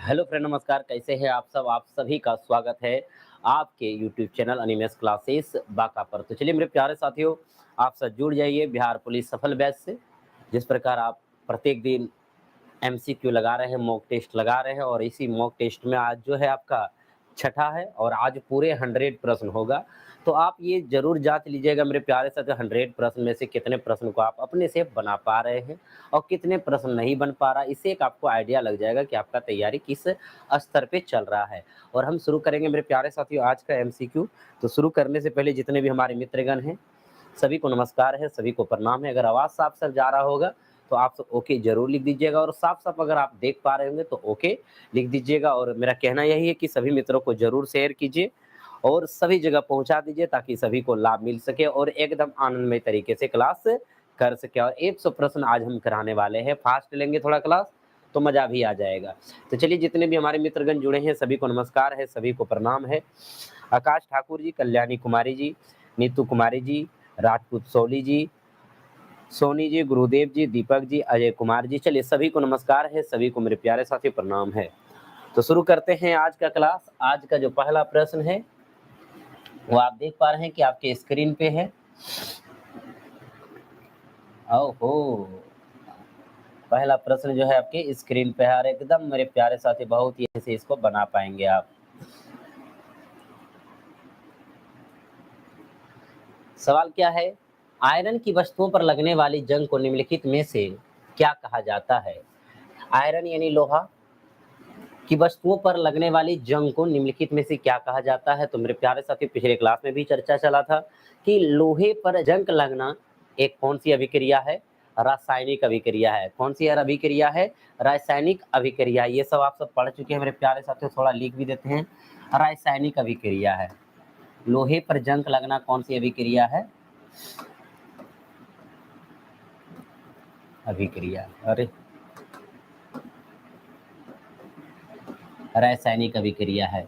Hello friend, नमस्कार। कैसे हैं आप सब? आप सभी का स्वागत है आपके यूट्यूब चैनल एनिमेस क्लासेस बाका पर। तो चलिए मेरे प्यारे साथियों, आप सब जुड़ जाइए बिहार पुलिस सफल बैच से। जिस प्रकार आप प्रत्येक दिन एमसीक्यू लगा रहे हैं, मॉक टेस्ट लगा रहे हैं, और इसी मॉक टेस्ट में आज जो है आपका छठा है और आज पूरे 100 प्रश्न होगा। तो आप ये जरूर जांच लीजिएगा मेरे प्यारे साथियों, 100 प्रश्न में से कितने प्रश्न को आप अपने से बना पा रहे हैं और कितने प्रश्न नहीं बन पा रहा। इससे एक आपको आइडिया लग जाएगा कि आपका तैयारी किस स्तर पे चल रहा है। और हम शुरू करेंगे मेरे प्यारे साथियों आज का एमसीक्यू। तो शुरू करने से पहले जितने भी हमारे मित्रगण हैं सभी को नमस्कार है, सभी को प्रणाम है। अगर आवाज़ साफ-साफ जा रहा होगा तो आप सब ओके ज़रूर लिख दीजिएगा, और साफ-साफ अगर आप देख पा रहे होंगे तो ओके लिख दीजिएगा। और मेरा कहना यही है कि सभी मित्रों को ज़रूर शेयर कीजिए और सभी जगह पहुँचा दीजिए ताकि सभी को लाभ मिल सके और एकदम आनंदमय तरीके से क्लास कर सके। और 100 प्रश्न आज हम कराने वाले हैं, फास्ट लेंगे थोड़ा क्लास तो मज़ा भी आ जाएगा। तो चलिए जितने भी हमारे मित्रगण जुड़े हैं सभी को नमस्कार है, सभी को प्रणाम है। आकाश ठाकुर जी, कल्याणी कुमारी जी, नीतू कुमारी जी, राजपूत सोली जी, सोनी जी, गुरुदेव जी, दीपक जी, अजय कुमार जी। चलिए सभी को नमस्कार है, सभी को मेरे प्यारे साथी प्रणाम है। तो शुरू करते हैं आज का क्लास। आज का जो पहला प्रश्न है वो आप देख पा रहे हैं कि आपके स्क्रीन पे है। ओहो, पहला प्रश्न जो है आपके स्क्रीन पे है और एकदम मेरे प्यारे साथी बहुत ही से इसको बना पाएंगे आप। सवाल क्या है? आयरन की वस्तुओं पर लगने वाली जंग को निम्नलिखित में से क्या कहा जाता है? आयरन यानी लोहा की वस्तुओं पर लगने वाली जंग को निम्नलिखित में से क्या कहा जाता है? तो मेरे प्यारे साथी पिछले क्लास में भी चर्चा चला था कि लोहे पर जंग लगना एक कौन सी अभिक्रिया है? रासायनिक अभिक्रिया है। कौन सी यार अभिक्रिया है? रासायनिक अभिक्रिया। ये सब आप सब पढ़ चुके हैं मेरे प्यारे साथियों, थोड़ा लिख भी देते हैं। रासायनिक अभिक्रिया है। लोहे पर जंग लगना कौन सी अभिक्रिया है? अभिक्रिया, अरे रासायनिक अभिक्रिया है।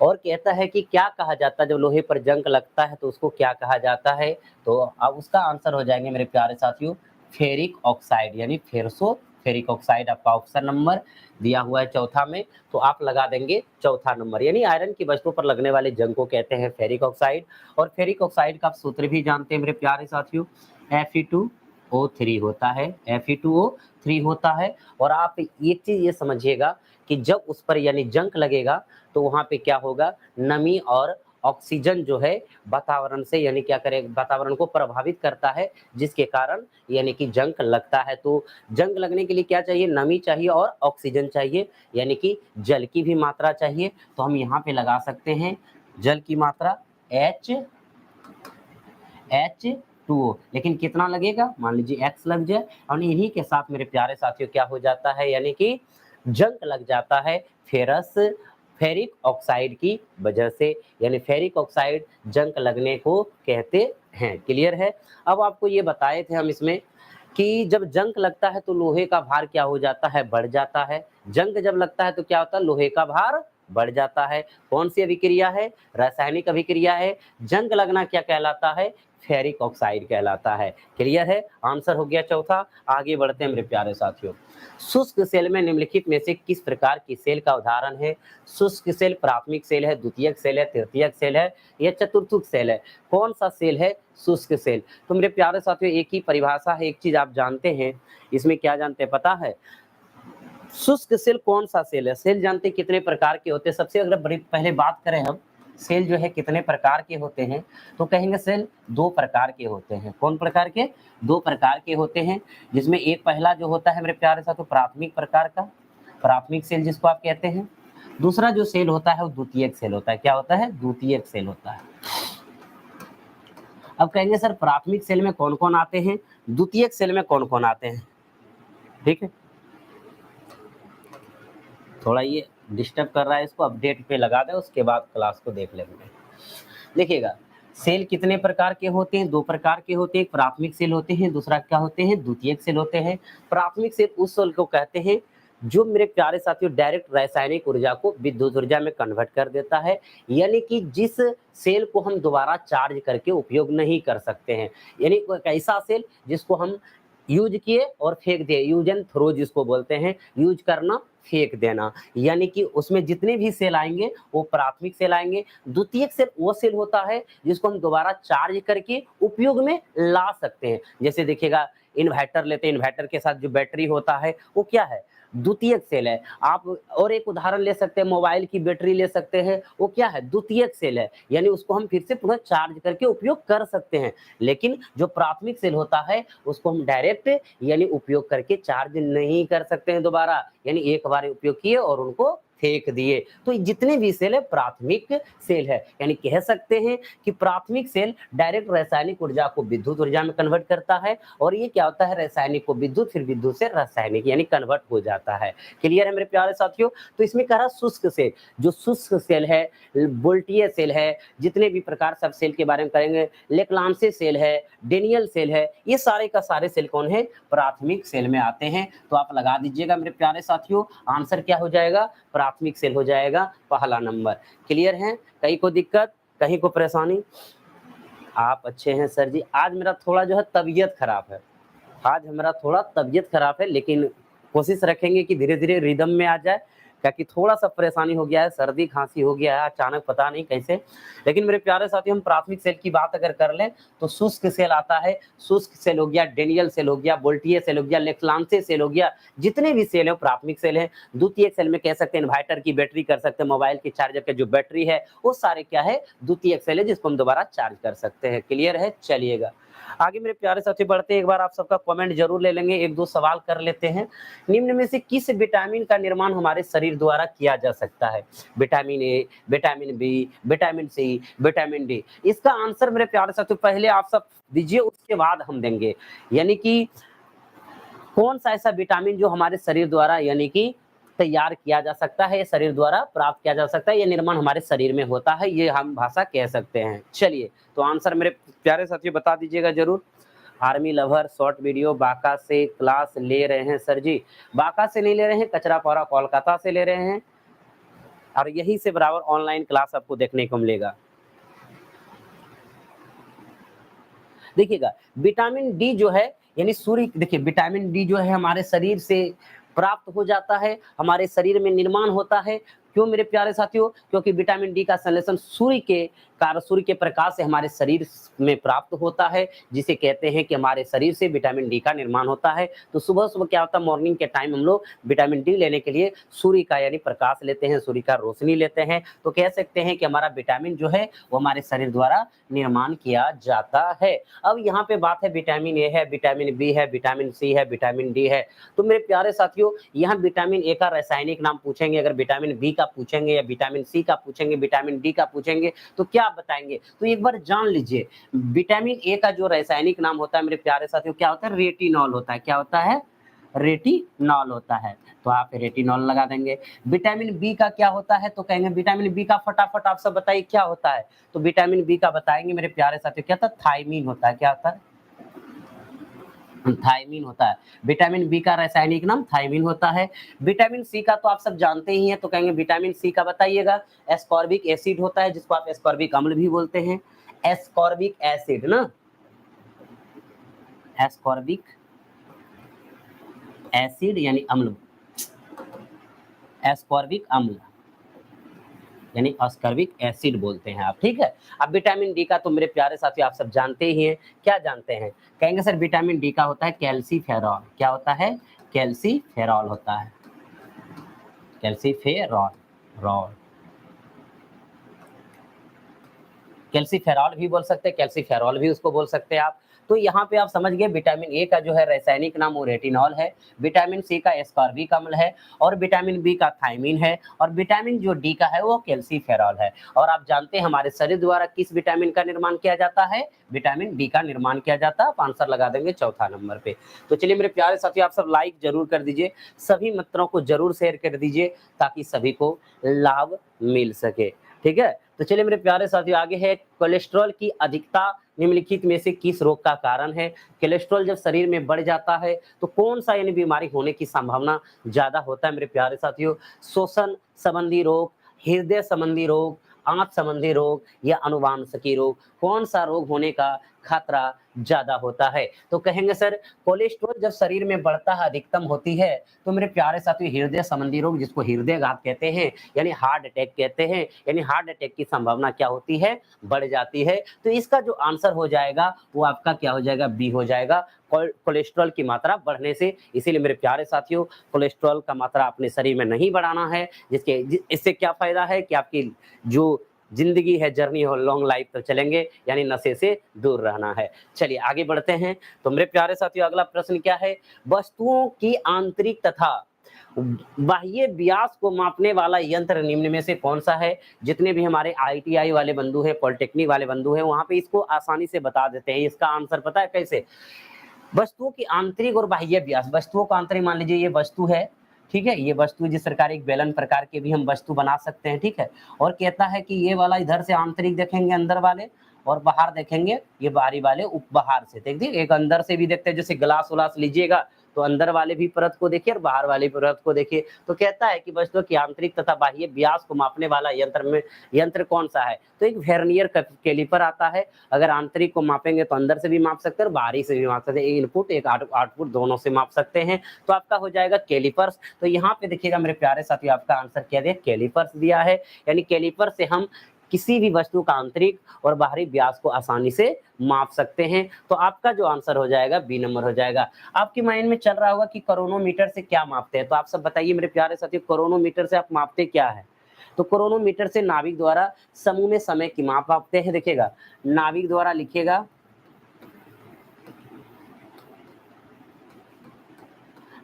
और कहता है कि क्या कहा जाता है जब लोहे पर जंग लगता है तो उसको क्या कहा जाता है? तो अब उसका आंसर हो जाएंगे मेरे प्यारे साथियों फेरिक ऑक्साइड यानी फेरसो फेरिक ऑक्साइड। आपका ऑप्शन नंबर दिया हुआ है चौथा में, तो आप लगा देंगे चौथा नंबर। यानी आयरन की वस्तु पर लगने वाले जंग को कहते हैं फेरिक ऑक्साइड। और फेरिक ऑक्साइड का आप सूत्र भी जानते हैं मेरे प्यारे साथियों, Fe2O3 होता है, Fe2O3 होता है। और आप एक चीज ये समझिएगा कि जब उस पर यानी जंग लगेगा तो वहां पे क्या होगा, नमी और ऑक्सीजन जो है वातावरण से यानी क्या करे, वातावरण को प्रभावित करता है, जिसके कारण यानी कि जंग लगता है। तो जंग लगने के लिए क्या चाहिए? नमी चाहिए और ऑक्सीजन चाहिए, यानी कि जल की भी मात्रा चाहिए। तो हम यहाँ पे लगा सकते हैं जल की मात्रा H2O, लेकिन कितना लगेगा? मान लीजिए X लग जाए और इन्हीं के साथ मेरे प्यारे साथियों क्या हो जाता है, यानी कि जंग लग जाता है फेरस फेरिक ऑक्साइड की वजह से। यानी फेरिक ऑक्साइड जंग लगने को कहते हैं। क्लियर है? अब आपको ये बताए थे हम इसमें कि जब जंग लगता है तो लोहे का भार क्या हो जाता है? बढ़ जाता है। जंग जब लगता है तो क्या होता है? लोहे का भार बढ़ जाता है। कौन सी अभिक्रिया है? रासायनिक अभिक्रिया है। जंग लगना क्या कहलाता है? फेरिक ऑक्साइड कहलाता है। क्लियर है? आंसर हो गया चौथा। आगे बढ़ते हैं मेरे प्यारे साथियों। शुष्क सेल में निम्नलिखित में से किस प्रकार की सेल का उदाहरण है? शुष्क सेल प्राथमिक सेल है, द्वितीयक सेल है, तृतीयक सेल है या चतुर्थक सेल है? कौन सा सेल है शुष्क सेल? तो मेरे प्यारे साथियों एक ही परिभाषा है, एक चीज आप जानते हैं इसमें, क्या जानते हैं पता है? शुष्क सेल कौन सा सेल है? सेल जानते हैं कितने प्रकार के होते हैं? सबसे अगर बड़ी पहले बात करें हम सेल जो है कितने प्रकार के होते हैं, तो कहेंगे सेल दो प्रकार के होते हैं। कौन प्रकार के? दो प्रकार के होते हैं, जिसमें एक पहला जो होता है मेरे प्यारे साथियों प्राथमिक प्रकार का, प्राथमिक सेल जिसको आप कहते हैं। दूसरा जो सेल होता है वो द्वितीयक सेल होता है। क्या होता है? द्वितीयक सेल होता है। अब कहेंगे सर प्राथमिक सेल में कौन कौन आते हैं, द्वितीयक सेल में कौन कौन आते हैं? ठीक है, थोड़ा ये डिस्टर्ब कर रहा है, इसको अपडेट पे लगा दें, उसके बाद क्लास को देख लेंगे। देखिएगा सेल कितने प्रकार के होते हैं? दो प्रकार के होते हैं। एक प्राथमिक सेल होते हैं, दूसरा क्या होते हैं? द्वितीयक सेल होते हैं। प्राथमिक सेल उस सेल को कहते हैं जो मेरे प्यारे साथियों डायरेक्ट रासायनिक ऊर्जा को विद्युत ऊर्जा में कन्वर्ट कर देता है, यानी कि जिस सेल को हम दोबारा चार्ज करके उपयोग नहीं कर सकते हैं। यानी एक ऐसा सेल जिसको हम यूज किए और फेंक दिए, यूज एंड थ्रो जिसको बोलते हैं, यूज करना, फेंक देना। यानी कि उसमें जितने भी सेल आएंगे वो प्राथमिक सेल आएंगे। द्वितीयक सेल वो सेल होता है जिसको हम दोबारा चार्ज करके उपयोग में ला सकते हैं। जैसे देखिएगा, इन्वर्टर लेते हैं, इन्वर्टर के साथ जो बैटरी होता है वो क्या है, द्वितीयक सेल है। आप और एक उदाहरण ले सकते हैं, मोबाइल की बैटरी ले सकते हैं, वो क्या है, द्वितीयक सेल है, यानी उसको हम फिर से पुनः चार्ज करके उपयोग कर सकते हैं। लेकिन जो प्राथमिक सेल होता है उसको हम डायरेक्ट यानी उपयोग करके चार्ज नहीं कर सकते हैं दोबारा, यानी एक बार उपयोग किए और उनको फेंक दिए। तो जितने भी सेल है प्राथमिक सेल है, यानी कह सकते हैं कि प्राथमिक सेल डायरेक्ट रासायनिक ऊर्जा को विद्युत ऊर्जा में कन्वर्ट करता है, और ये क्या होता है, रासायनिक को विद्युत, फिर विद्युत से रासायनिक यानी कन्वर्ट हो जाता है। क्लियर है मेरे प्यारे साथियों? तो इसमें कह रहा शुष्क सेल, जो शुष्क सेल है, वोल्टीय सेल है, जितने भी प्रकार सब सेल के बारे में करेंगे, लेक्लांसे सेल है, डेनियल सेल है, ये सारे का सारे सेल कौन है, प्राथमिक सेल में आते हैं। तो आप लगा दीजिएगा मेरे प्यारे साथियों, आंसर क्या हो जाएगा, प्राथमिक सेल हो जाएगा पहला नंबर। क्लियर है? कहीं को दिक्कत, कहीं को परेशानी? आप अच्छे हैं सर जी। आज मेरा थोड़ा जो है तबीयत खराब है, आज हमारा थोड़ा तबीयत खराब है, लेकिन कोशिश रखेंगे कि धीरे-धीरे रिदम में आ जाए, क्योंकि थोड़ा-सा परेशानी हो गया है, सर्दी खाँसी हो गया है अचानक, पता नहीं कैसे। लेकिन मेरे प्यारे साथियों, हम प्राथमिक सेल की बात अगर कर लें तो शुष्क सेल आता है, शुष्क सेल हो गया, डेनियल सेल हो गया, वोल्टीय सेल हो गया, लेक्लांसे सेल हो गया, जितने भी सेल हैं प्राथमिक सेल हैं। द्वितीयक सेल में कह सकते हैं इन्वर्टर की बैटरी कर सकते हैं, मोबाइल के चार्जर का जो बैटरी है वो सारे क्या है, द्वितीयक सेल है, जिसको हम दोबारा चार्ज कर सकते हैं। क्लियर है? चलिएगा आगे मेरे प्यारे साथी बढ़ते हैं। एक बार आप सबका कमेंट जरूर ले लेंगे, एक दो सवाल कर लेते हैं। निम्न में से किस विटामिन का निर्माण हमारे शरीर द्वारा किया जा सकता है? Vitamin A, vitamin B, vitamin C, vitamin D. इसका आंसर मेरे प्यारे साथी पहले आप सब दीजिए, उसके बाद हम देंगे। यानी कि कौन सा ऐसा विटामिन जो हमारे शरीर द्वारा यानी कि तैयार किया जा सकता है, शरीर द्वारा प्राप्त किया जा सकता है, ये निर्माण हमारे शरीर में होता है, ये हम भाषा कह सकते हैं। चलिए, तो आंसर मेरे प्यारे साथियों बता दीजिएगा जरूर। Army lover short video Banka से क्लास ले रहे हैं सर जी। बांका से नहीं ले रहे हैं, कचरापारा कोलकाता से ले रहे हैं, और यही से बराबर ऑनलाइन क्लास आपको देखने को मिलेगा। देखिएगा, विटामिन डी जो है यानी सूर्य, देखिए विटामिन डी जो है हमारे शरीर से प्राप्त हो जाता है, हमारे शरीर में निर्माण होता है। क्यों मेरे प्यारे साथियों? क्योंकि विटामिन डी का संश्लेषण सूर्य के प्रकाश से हमारे शरीर में प्राप्त होता है, जिसे कहते हैं कि हमारे शरीर से विटामिन डी का निर्माण होता है। तो सुबह-सुबह क्या होता है, मॉर्निंग के टाइम हम लोग विटामिन डी लेने के लिए सूर्य का यानी प्रकाश लेते हैं, सूर्य का रोशनी लेते हैं। तो कह सकते हैं कि हमारा विटामिन जो है वो हमारे शरीर द्वारा निर्माण किया जाता है। अब यहाँ पे बात है, विटामिन ए है, विटामिन बी है, विटामिन सी है, विटामिन डी है। तो मेरे प्यारे साथियों, यहाँ विटामिन ए का रासायनिक नाम पूछेंगे, अगर विटामिन बी का पूछेंगे या विटामिन सी का पूछेंगे, विटामिन डी का पूछेंगे, तो क्या आप बताएंगे? तो एक बार जान लीजिए, विटामिन ए का जो रासायनिक नाम होता है मेरे प्यारे साथियों, क्या होता है? रेटिनॉल होता है। क्या होता है? रेटिनॉल होता है। तो आप रेटिनॉल लगा देंगे। विटामिन बी का क्या होता है? तो कहेंगे विटामिन बी का फटाफट आप सब बताइए क्या होता है? तो विटामिन बी का बताएंगे मेरे प्यारे साथियों, क्या था? थायमीन होता है। क्या होता है? थायमीन होता है। विटामिन बी का रासायनिक नाम थायमीन होता है। विटामिन सी का तो आप सब जानते ही हैं, तो कहेंगे विटामिन सी का बताइएगा। एस्कॉर्बिक एसिड होता है, जिसको आप एस्कॉर्बिक अम्ल भी बोलते हैं। एस्कॉर्बिक एसिड ना, एस्कॉर्बिक एसिड यानी अम्ल, एस्कॉर्बिक अम्ल यानी अस्कॉर्बिक एसिड बोलते हैं आप, ठीक है। अब विटामिन डी का तो मेरे प्यारे साथी आप सब जानते ही हैं। क्या जानते हैं? कहेंगे सर विटामिन डी का होता है कैल्सीफेरॉल। क्या होता है? कैल्सीफेरॉल होता है, कैल्सीफेरॉल, रॉल, कैल्सीफेरॉल भी बोल सकते हैं, कैल्सीफेरॉल भी उसको बोल सकते हैं आप। तो यहाँ पे आप समझ गए, विटामिन ए का जो है रासायनिक नाम वो रेटिनॉल है, विटामिन सी का एस्कॉर्बिक अम्ल है, और विटामिन बी का थायमीन है, और विटामिन जो डी का है वो कैल्सीफेरॉल है। और आप जानते हैं हमारे शरीर द्वारा किस विटामिन का निर्माण किया जाता है? विटामिन डी का निर्माण किया जाता है। आप आंसर लगा देंगे चौथा नंबर पे। तो चलिए मेरे प्यारे साथी, आप सब लाइक जरूर कर दीजिए, सभी मित्रों को जरूर शेयर कर दीजिए, ताकि सभी को लाभ मिल सके, ठीक है। तो चलिए मेरे प्यारे साथियों, आगे है कोलेस्ट्रॉल की अधिकता निम्नलिखित में से किस रोग का कारण है? कोलेस्ट्रॉल जब शरीर में बढ़ जाता है तो कौन सा यानी बीमारी होने की संभावना ज्यादा होता है मेरे प्यारे साथियों? श्वसन संबंधी रोग, हृदय संबंधी रोग, आंत संबंधी रोग या अनुवांशिकी रोग? कौन सा रोग होने का खतरा ज्यादा होता है। तो कहेंगे सर कोलेस्ट्रॉल जब शरीर में बढ़ता है, अधिकतम होती है, तो मेरे प्यारे साथियों हृदय संबंधी रोग जिसको हृदयघात कहते हैं यानी हार्ट अटैक कहते हैं, यानी हार्ट अटैक की संभावना क्या होती है, बढ़ जाती है। तो इसका जो आंसर हो जाएगा वो आपका क्या हो जाएगा, बी हो जाएगा, कोलेस्ट्रॉल की मात्रा बढ़ने से। इसीलिए मेरे प्यारे साथियों कोलेस्ट्रॉल का मात्रा अपने शरीर में नहीं बढ़ाना है, इससे क्या फायदा है कि आपकी जो जिंदगी है, जर्नी हो, लॉन्ग लाइफ तक चलेंगे, यानी नशे से दूर रहना है। चलिए आगे बढ़ते हैं। तो मेरे प्यारे साथियों अगला प्रश्न क्या है, वस्तुओं की आंतरिक तथा बाह्य व्यास को मापने वाला यंत्र निम्न में से कौन सा है। जितने भी हमारे आईटीआई वाले बंधु हैं, पॉलिटेक्निक वाले बंधु हैं, वहां पे इसको आसानी से बता देते हैं। इसका आंसर पता है कैसे, वस्तुओं की आंतरिक और बाह्य व्यास, वस्तुओं का आंतरिक मान लीजिए ये वस्तु है, ठीक है, ये वस्तु जिस प्रकार एक बेलन प्रकार के भी हम वस्तु बना सकते हैं, ठीक है, और कहता है कि ये वाला इधर से आंतरिक देखेंगे अंदर वाले, और बाहर देखेंगे ये बाहरी वाले बाहर से। देखिए एक अंदर से भी देखते हैं, जैसे ग्लास उलास लीजिएगा तो अंदर वाले भी परत को देखिए और बाहर वाले परत को देखिए। तो कहता है कि वस्तुओं की आंतरिक तथा बाह्य व्यास को मापने वाला यंत्र कौन सा है। तो एक वर्नियर कैलिपर आता है, अगर आंतरिक को मापेंगे तो अंदर से भी माप सकते हैं और बाहरी से भी माप सकते हैं, इनपुट एक आउटपुट दोनों से माप सकते हैं। तो आपका हो जाएगा कैलिपर्स। तो यहाँ पे देखिएगा मेरे प्यारे साथियों आपका आंसर क्या दिया, कैलिपर्स दिया है, यानी कैलिपर से हम किसी भी वस्तु का आंतरिक और बाहरी व्यास को आसानी से माप सकते हैं। तो आपका जो आंसर हो जाएगा बी नंबर हो जाएगा। आपके माइंड में चल रहा होगा कि क्रोनोमीटर से क्या मापते हैं, तो आप सब बताइए मेरे प्यारे साथियों क्रोनोमीटर से आप मापते क्या है। तो क्रोनोमीटर से नाभिक द्वारा समूह में समय की माप मापते हैं। देखिएगा नाभिक द्वारा लिखिएगा,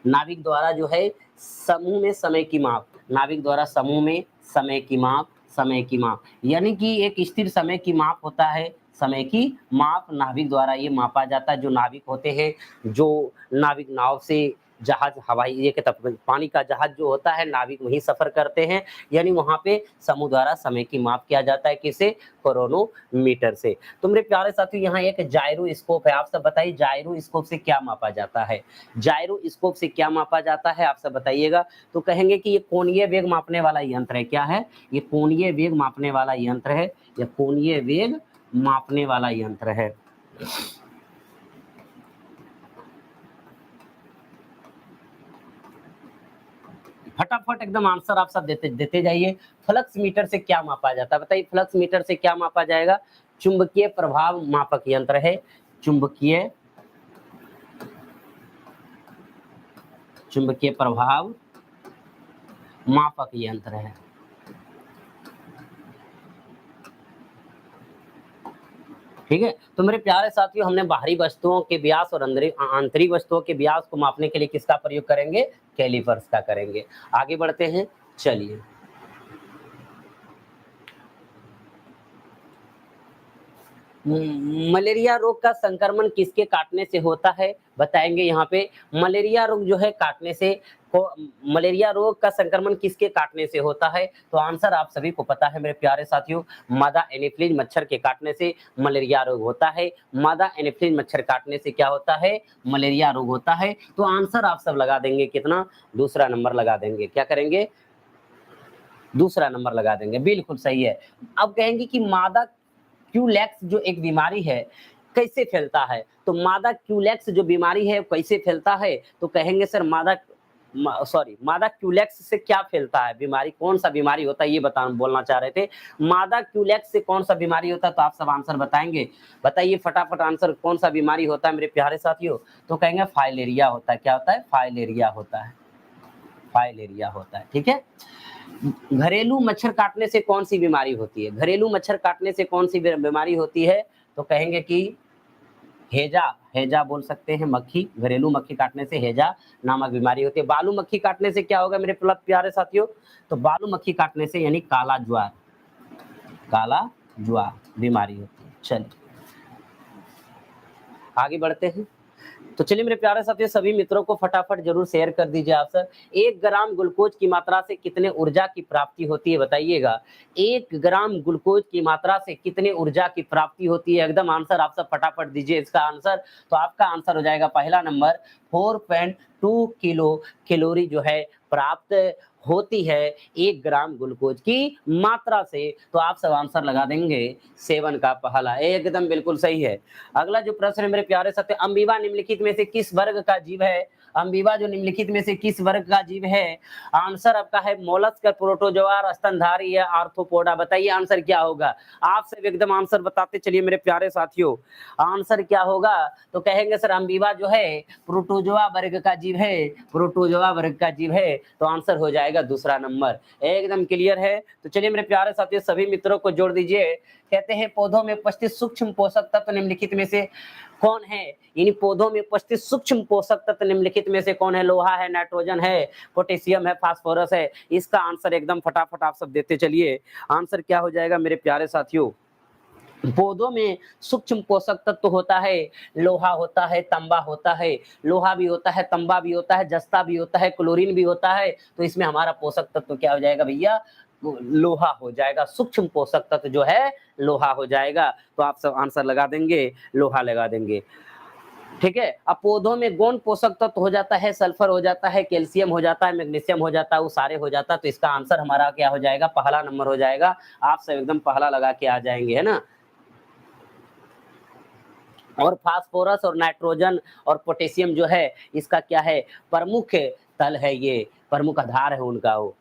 नाभिक द्वारा जो है समूह में समय की माप, नाभिक द्वारा समूह में समय की माप, समय की माप यानी कि एक स्थिर समय की माप होता है, समय की माप नाभिक द्वारा ये मापा जाता है। जो नाभिक होते हैं, जो नाविक नाव से जहाज, हवाई ये पानी का जहाज जो होता है, नाविक वहीं सफर करते हैं, यानी वहां पे समूह द्वारा समय की माप किया जाता है, किसे, क्रोनोमीटर से। तो मेरे प्यारे साथियों यहाँ एक जायरोस्कोप है, आप सब बताइए जायरोस्कोप से क्या मापा जाता है, जायरोस्कोप से क्या मापा जाता है आप सब बताइएगा। तो कहेंगे कि ये कोणीय वेग मापने वाला यंत्र है, क्या है, ये कोणीय वेग मापने वाला यंत्र है, या कोणीय वेग मापने वाला यंत्र है। फटाफट एकदम आंसर आप सब देते जाइए। फ्लक्स मीटर से क्या मापा जाता है बताइए, फ्लक्स मीटर से क्या मापा जाएगा, चुंबकीय प्रभाव मापक यंत्र है, चुंबकीय प्रभाव मापक यंत्र है। ठीक है, तो मेरे प्यारे साथियों हमने बाहरी वस्तुओं के व्यास और आंतरिक वस्तुओं के व्यास को मापने के लिए किसका प्रयोग करेंगे, कैलिपर्स का करेंगे। आगे बढ़ते हैं, चलिए मलेरिया रोग का संक्रमण किसके काटने से होता है बताएंगे। यहाँ पे मलेरिया रोग जो है काटने से, मलेरिया रोग का संक्रमण किसके काटने से होता है, तो आंसर आप सभी को पता है मेरे प्यारे साथियों, मादा एनोफिलीज मच्छर के काटने से मलेरिया रोग होता है। मादा एनोफिलीज मच्छर काटने से क्या होता है, मलेरिया रोग होता है। तो आंसर आप सब लगा देंगे कितना, दूसरा नंबर लगा देंगे, क्या करेंगे, दूसरा नंबर लगा देंगे, बिल्कुल सही है। अब कहेंगे कि मादा क्यूलेक्स जो एक बीमारी है कैसे फैलता है, तो मादा क्यूलेक्स जो बीमारी है कैसे फैलता है, तो कहेंगे सर मादा क्यूलेक्स से क्या फैलता है बीमारी, कौन सा बीमारी होता है ये बोलना चाह रहे थे। मादा क्यूलेक्स से कौन सा बीमारी होता है, तो आप सब आंसर बताएंगे, बताइए फटाफट आंसर, कौन सा बीमारी होता है मेरे प्यारे साथियों, तो कहेंगे फाइलेरिया होता है। क्या होता है, फाइलेरिया होता है, फाइलेरिया होता है। ठीक है, घरेलू मच्छर काटने से कौन सी बीमारी होती है, घरेलू मच्छर काटने से कौन सी बीमारी होती है, तो कहेंगे कि हेजा, हेजा बोल सकते हैं, मक्खी, घरेलू मक्खी काटने से हेजा नामक बीमारी होती है। बालू मक्खी काटने से क्या होगा मेरे प्यारे साथियों, तो बालू मक्खी काटने से यानी काला ज्वार, काला ज्वार बीमारी होती है। चलिए आगे बढ़ते हैं। तो चलिए मेरे प्यारे साथियों सभी मित्रों को फटाफट जरूर शेयर कर दीजिए आप सर। 1 ग्राम ग्लूकोज की मात्रा से कितने ऊर्जा की प्राप्ति होती है बताइएगा, 1 ग्राम ग्लूकोज की मात्रा से कितने ऊर्जा की प्राप्ति होती है, एकदम आंसर आप सब फटाफट दीजिए इसका आंसर। तो आपका आंसर हो जाएगा पहला नंबर 2 किलो कैलोरी जो है प्राप्त होती है 1 ग्राम ग्लूकोज की मात्रा से। तो आप सब आंसर लगा देंगे 7 का पहला, एकदम बिल्कुल सही है। अगला जो प्रश्न है मेरे प्यारे साथियों, अमीबा निम्नलिखित में से किस वर्ग का जीव है? अमीबा जो निम्नलिखित में से किस वर्ग का जीव है? आंसर आपका है मोलस्क, प्रोटोजोआ, स्तनधारी या आर्थ्रोपोडा। बताइए आंसर क्या होगा? आप सब एकदम आंसर बताते चलिए मेरे प्यारे साथियों। आंसर क्या होगा? तो कहेंगे सर अमीबा जो है प्रोटोजोआ वर्ग का जीव है, प्रोटोजोआ वर्ग का जीव है। तो आंसर हो जाएगा दूसरा नंबर। एकदम क्लियर है? तो चलिए मेरे प्यारे साथियों सभी मित्रों को जोड़ दीजिए। कहते हैं पौधों में उपस्थित सूक्ष्म पोषक तत्व निम्नलिखित में से कौन है? यानी पौधों में उपस्थित सूक्ष्म पोषक तत्व निम्नलिखित में से कौन है? लोहा है, नाइट्रोजन है, पोटेशियम है, फास्फोरस है। इसका आंसर एकदम फटाफट आप सब देते चलिए। आंसर क्या हो जाएगा मेरे प्यारे साथियों? पौधों में सूक्ष्म पोषक तत्व होता है, लोहा होता है, तांबा होता है, लोहा भी होता है, तांबा भी होता है, जस्ता भी होता है, क्लोरीन भी होता है। तो इसमें हमारा पोषक तत्व क्या हो जाएगा भैया? लोहा हो जाएगा। सूक्ष्म पोषक तत्व जो है लोहा हो जाएगा। तो आप सब आंसर लगा देंगे, लोहा लगा देंगे। ठीक है। अब पौधों में गौण पोषक तत्व हो जाता है, सल्फर हो जाता है, कैल्शियम हो जाता है, मैग्नीशियम हो जाता है, वो सारे हो जाता है। तो इसका आंसर हमारा क्या हो जाएगा? पहला नंबर हो जाएगा। आप सब एकदम पहला लगा के आ जाएंगे, है ना? और फास्फोरस और नाइट्रोजन और पोटेशियम जो है इसका क्या है? प्रमुख तल है, ये प्रमुख आधार है उनका वो।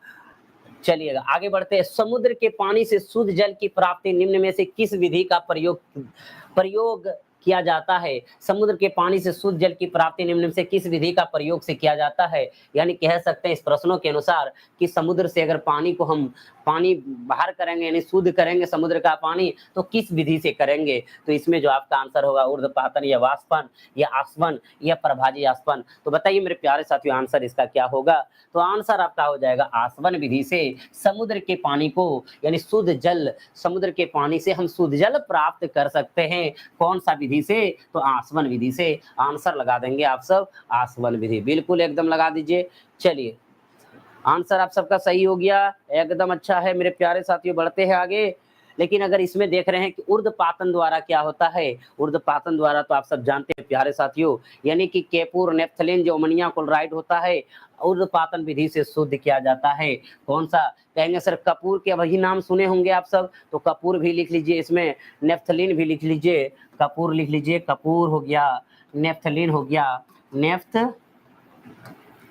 चलिएगा आगे बढ़ते हैं। समुद्र के पानी से शुद्ध जल की प्राप्ति निम्न में से किस विधि का प्रयोग किया जाता है? समुद्र के पानी से शुद्ध जल की प्राप्ति निम्न में से किस विधि का प्रयोग से किया जाता है? यानी कह सकते हैं इस प्रश्नों के अनुसार कि समुद्र से अगर पानी को हम पानी बाहर करेंगे यानी शुद्ध करेंगे समुद्र का पानी, तो किस विधि से करेंगे? तो इसमें जो आपका आंसर होगा ऊर्ध्वपातन या वाष्पन या आसवन या प्रभाजी आसवन। तो बताइए मेरे प्यारे साथियों आंसर इसका क्या होगा? तो आंसर आपका हो जाएगा आसवन विधि से समुद्र के पानी को यानी शुद्ध जल, समुद्र के पानी से हम शुद्ध जल प्राप्त कर सकते हैं। कौन सा विधि से? तो आसवन विधि से। आंसर लगा देंगे आप सब आसवन विधि, बिल्कुल एकदम लगा दीजिए। चलिए आंसर आप सबका सही हो गया, एकदम अच्छा है मेरे प्यारे साथियों। बढ़ते हैं आगे। लेकिन अगर इसमें देख रहे हैं कि ऊर्ध्वपातन द्वारा क्या होता है? ऊर्ध्वपातन द्वारा तो आप सब जानते हैं प्यारे साथियों, यानी कि केपूर, नेफ्थलीन, जो अमोनिया क्लोराइड होता है, ऊर्ध्वपातन विधि से शुद्ध किया जाता है। कौन सा? कहेंगे सर कपूर के वही नाम सुने होंगे आप सब, तो कपूर भी लिख लीजिए, इसमें नेफ्थलीन भी लिख लीजिए, कपूर लिख लीजिए। कपूर हो गया, नेफ्थलीन हो गया,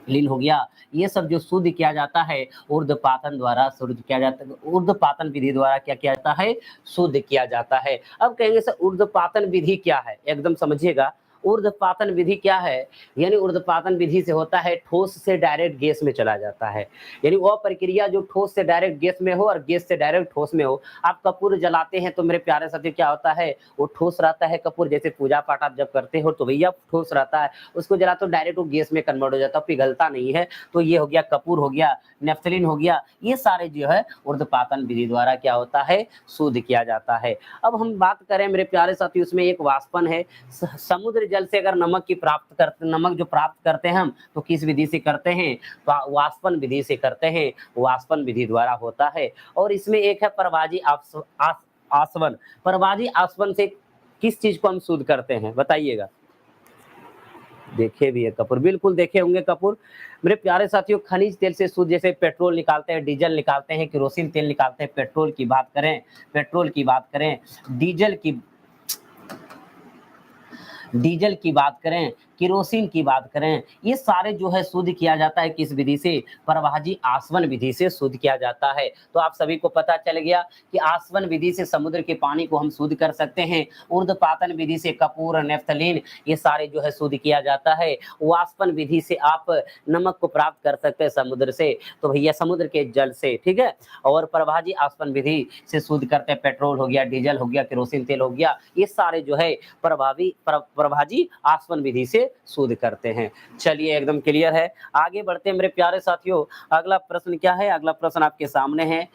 लीन हो गया। ये सब जो शुद्ध किया जाता है ऊर्ध्वपातन द्वारा शुद्ध किया जाता है। ऊर्ध्वपातन विधि द्वारा क्या किया जाता है? शुद्ध किया जाता है। अब कहेंगे सर ऊर्ध्वपातन विधि क्या है? एकदम समझिएगा, ऊर्ध्वपातन विधि क्या है? यानी ऊर्ध्वपातन विधि से होता है ठोस से डायरेक्ट गैस में चला जाता है। यानी वह प्रक्रिया जो ठोस से डायरेक्ट गैस में हो और गैस से डायरेक्ट ठोस में हो। आप कपूर जलाते हैं तो मेरे प्यारे साथी क्या होता है? वो ठोस रहता है कपूर, जैसे पूजा पाठ आप जब करते हो तो भैया ठोस रहता है, उसको जला तो डायरेक्ट वो गैस में कन्वर्ट हो जाता है, पिघलता नहीं है। तो ये हो गया कपूर हो गया, नेफ्थलीन हो गया, ये सारे जो है ऊर्ध्वपातन विधि द्वारा क्या होता है? शुद्ध किया जाता है। अब हम बात करें मेरे प्यारे साथी, उसमें एक वाष्पन है। समुद्र जल से अगर नमक जो प्राप्त करते हैं हम, तो किस विधि से करते हैं? तो वाष्पन विधि से करते हैं, वाष्पन विधि द्वारा होता है। और इसमें एक है प्रभाजी आसवन। प्रभाजी आसवन से किस चीज को हम शुद्ध करते हैं बताइएगा? देखे भी है कपूर, बिल्कुल देखे होंगे कपूर। मेरे प्यारे साथियों खनिज तेल से शुद्ध, जैसे पेट्रोल निकालते हैं, डीजल निकालते हैं, केरोसिन तेल निकालते हैं। पेट्रोल की बात करें, डीजल की बात करें, केरोसिन की बात करें, ये सारे जो है शुद्ध किया जाता है किस विधि से? प्रभाजी आसवन विधि से शुद्ध किया जाता है। तो आप सभी को पता चल गया कि आसवन विधि से समुद्र के पानी को हम शुद्ध कर सकते हैं। ऊर्ध्वपातन विधि से कपूर, नेफ्थलीन, ये सारे जो है शुद्ध किया जाता है। वाष्पन विधि से आप नमक को प्राप्त कर सकते हैं समुद्र से, तो भैया समुद्र के जल से, ठीक है। और प्रभाजी आसवन विधि से शुद्ध करते हैं, पेट्रोल हो गया, डीजल हो गया, केरोसिन तेल हो गया, ये सारे जो है प्रभाजी आसवन विधि से शुद्ध करते हैं। चलिए एकदम क्लियर है। आगे बढ़ते हैं मेरे प्यारे साथियों। अगला प्रश्न क्या है? अगला प्रश्न आपके सामने है,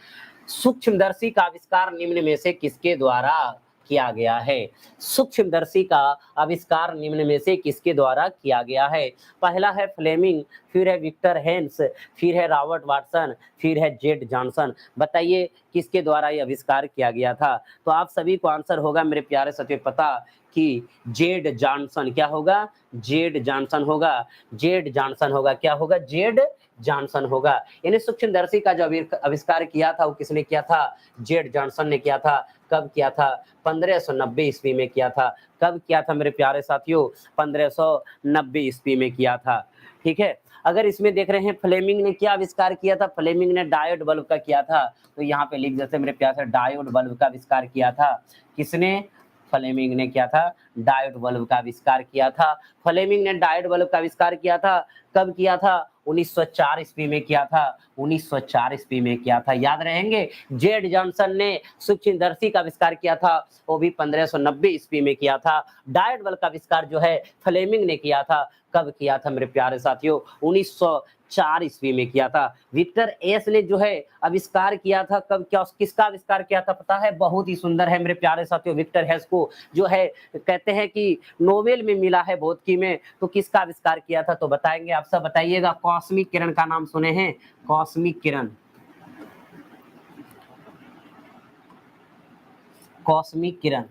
सूक्ष्मदर्शी का आविष्कार निम्न में से किसके द्वारा किया गया है? सूक्ष्मदर्शी का आविष्कार निम्न में से किसके द्वारा किया गया है? पहला है फ्लेमिंग, फिर है विक्टर हेंस, फिर है रॉबर्ट वाटसन, फिर है जेड जॉनसन। बताइए किसके द्वारा ये आविष्कार किया गया था? तो आप सभी को आंसर होगा मेरे प्यारे साथियों पता कि जेड जॉनसन क्या होगा, जेड जॉनसन होगा, जेड जॉनसन होगा, क्या होगा, जेड जॉनसन होगा। यानी सूक्ष्मदर्शी का जो आविष्कार किया था वो किसने किया था, जेड जॉनसन ने किया था। कब किया था, 1590 ईस्वी में किया था। कब किया था मेरे प्यारे साथियों, 1590 ईस्वी में किया था। ठीक है, अगर इसमें देख रहे हैं फ्लेमिंग ने क्या आविष्कार किया था, फ्लेमिंग ने डायोड बल्ब का किया था। तो यहाँ पे लिख देते मेरे प्यारे से, डायोड बल्ब का आविष्कार किया था। किसने, फ्लेमिंग ने किया था, डायोड बल्ब का आविष्कार किया था। फ्लेमिंग ने डायोड बल्ब का आविष्कार किया था। कब किया था, 1904 ईस्वी में किया था। 1904 ईस्वी में किया था, याद रहेंगे। जेड जॉनसन ने सूक्ष्मदर्शी का आविष्कार किया था, वो भी 1590 ईस्वी में किया था। डायोड बल्ब का आविष्कार जो है फ्लेमिंग ने किया था। कब किया था मेरे प्यारे साथियों, 1904 ईस्वी में किया था। विक्टर एस ने जो है आविष्कार किया था, कब, क्या, किसका आविष्कार किया था पता है, बहुत ही सुंदर है मेरे प्यारे साथियों। विक्टर हेस को जो है कहते हैं कि नोबेल में मिला है भौतिकी में, तो किसका आविष्कार किया था, तो बताएंगे आप सब, बताइएगा। कॉस्मिक किरण का नाम सुने हैं, कॉस्मिक किरण, कॉस्मिक किरण,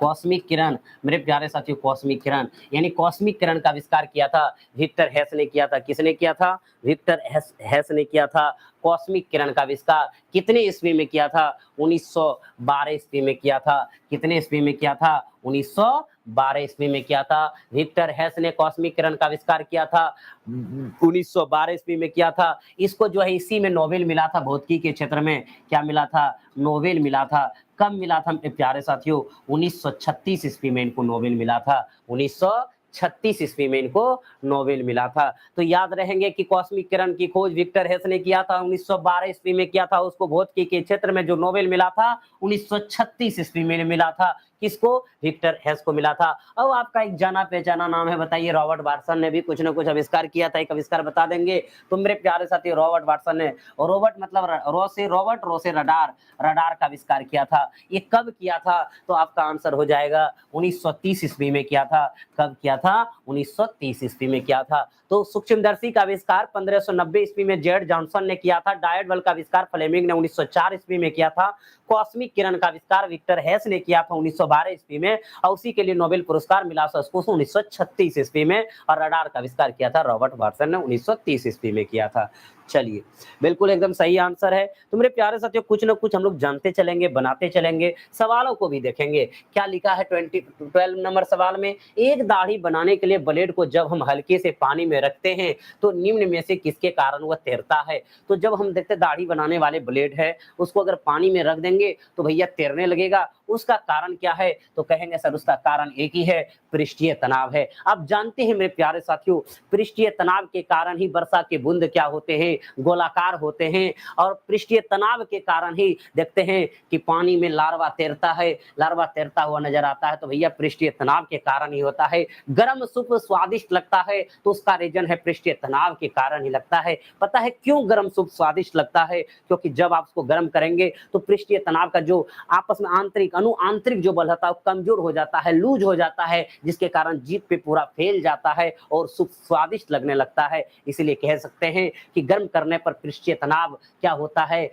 कॉस्मिक किरण मेरे प्यारे साथियों, कॉस्मिक किरण, यानी कॉस्मिक किरण का आविष्कार किया था विक्टर हेस ने किया था। किसने किया था, विक्टर हेस ने किया था। कॉस्मिक किरण का आविष्कार कितने ईस्वी में किया था, 1912 ईस्वी में किया था। कितने ईस्वी में किया था, 1912 ईस्वी में किया था। विक्टर हेस ने कॉस्मिक किरण का आविष्कार किया था, 1912 ईस्वी में किया था। इसको जो है इसी में नोबेल मिला था भौतिकी के क्षेत्र में, क्या मिला था, नोबेल मिला था। कब मिला था मेरे प्यारे साथियों, 1936 ईस्वी में इनको नोबेल मिला था। 1936 ईस्वी में इनको नोबेल मिला था। तो याद रहेंगे कि कॉस्मिक किरण की खोज विक्टर हेस ने किया था, 1912 ईस्वी में किया था। उसको भौतिकी के क्षेत्र में जो नोबेल मिला था 1936 ईस्वी में मिला था। किसको, विक्टर हेस को मिला था। अब आपका एक जाना पहचाना नाम है, बताइए। रॉबर्ट वाटसन ने भी कुछ ना कुछ आविष्कार किया था, एक आविष्कार बता देंगे तो मेरे प्यारे साथी, रॉबर्ट वाटसन ने, रॉबर्ट मतलब रॉबर्ट रो से रडार, रडार का आविष्कार किया था। ये कब किया था, तो आपका आंसर हो जाएगा 1930 ईस्वी में किया था। कब किया था, 1930 ईस्वी में किया था। तो सूक्ष्मदर्शी का आविष्कार 1590 ईस्वी में जेड जॉनसन ने किया था। डायोड बल्ब का आविष्कार फ्लेमिंग ने 1904 ईस्वी में किया था। कॉस्मिक किरण का आविष्कार विक्टर हेस ने किया था 1912 ईस्वी में, और उसी के लिए नोबेल पुरस्कार मिला था उसको 1936 ईस्वी में। और रडार का आविष्कार किया था रॉबर्ट वाटसन ने 1930 ईस्वी में किया था। चलिए, बिल्कुल एकदम सही आंसर है। तो मेरे प्यारे साथियों, कुछ ना कुछ हम लोग जानते चलेंगे, बनाते चलेंगे, सवालों को भी देखेंगे। क्या लिखा है 12 नंबर सवाल में, एक दाढ़ी बनाने के लिए ब्लेड को जब हम हल्के से पानी में रखते हैं तो निम्न में से किसके कारण वह तैरता है। तो जब हम देखते दाढ़ी बनाने वाले ब्लेड है, उसको अगर पानी में रख देंगे तो भैया तैरने लगेगा। उसका कारण क्या है, तो कहेंगे सर उसका कारण एक ही है, पृष्ठीय तनाव है। आप जानते हैं मेरे प्यारे साथियों, पृष्ठीय तनाव के कारण ही वर्षा के बूंद क्या होते हैं, गोलाकार होते हैं। और पृष्ठीय तनाव के कारण ही देखते हैं कि पानी में लार्वा तैरता है, लार्वा तैरता हुआ नजर आता है, तो भैया पृष्ठीय तनाव के कारण ही होता है। गर्म सूप स्वादिष्ट लगता है तो उसका रीजन है पृष्ठीय तनाव के कारण ही लगता है। पता है क्यों गर्म सूप स्वादिष्ट लगता है, क्योंकि जब आप उसको गर्म करेंगे तो पृष्ठीय तनाव का जो आपस में आंतरिक जो बल होता है कमजोर हो जाता है, लूज हो जाता है, जिसके कारण जीभ पे पूरा फैल जाता है और सूप स्वादिष्ट लगने लगता है। इसलिए कह सकते हैं कि गर्म करने पर पृष्ठीय तनाव क्या होता है,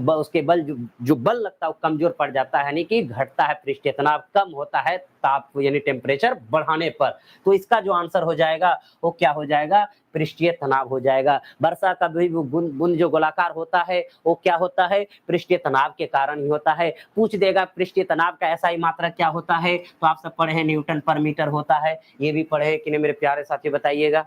उसके बल जो बल लगता है वो कमजोर पड़ जाता है, यानी कि घटता है, पृष्ठीय तनाव कम होता है ताप यानी टेम्परेचर बढ़ाने पर। तो इसका जो आंसर हो जाएगा वो क्या हो जाएगा, पृष्ठीय तनाव हो जाएगा। वर्षा का भी बूंद जो गोलाकार होता है वो क्या होता है, पृष्ठीय तनाव के कारण ही होता है। पूछ देगा पृष्ठीय तनाव का ऐसा ही मात्रक क्या होता है, तो आप सब पढ़े हैं न्यूटन पर मीटर होता है, ये भी पढ़े कि नहीं मेरे प्यारे साथी, बताइएगा।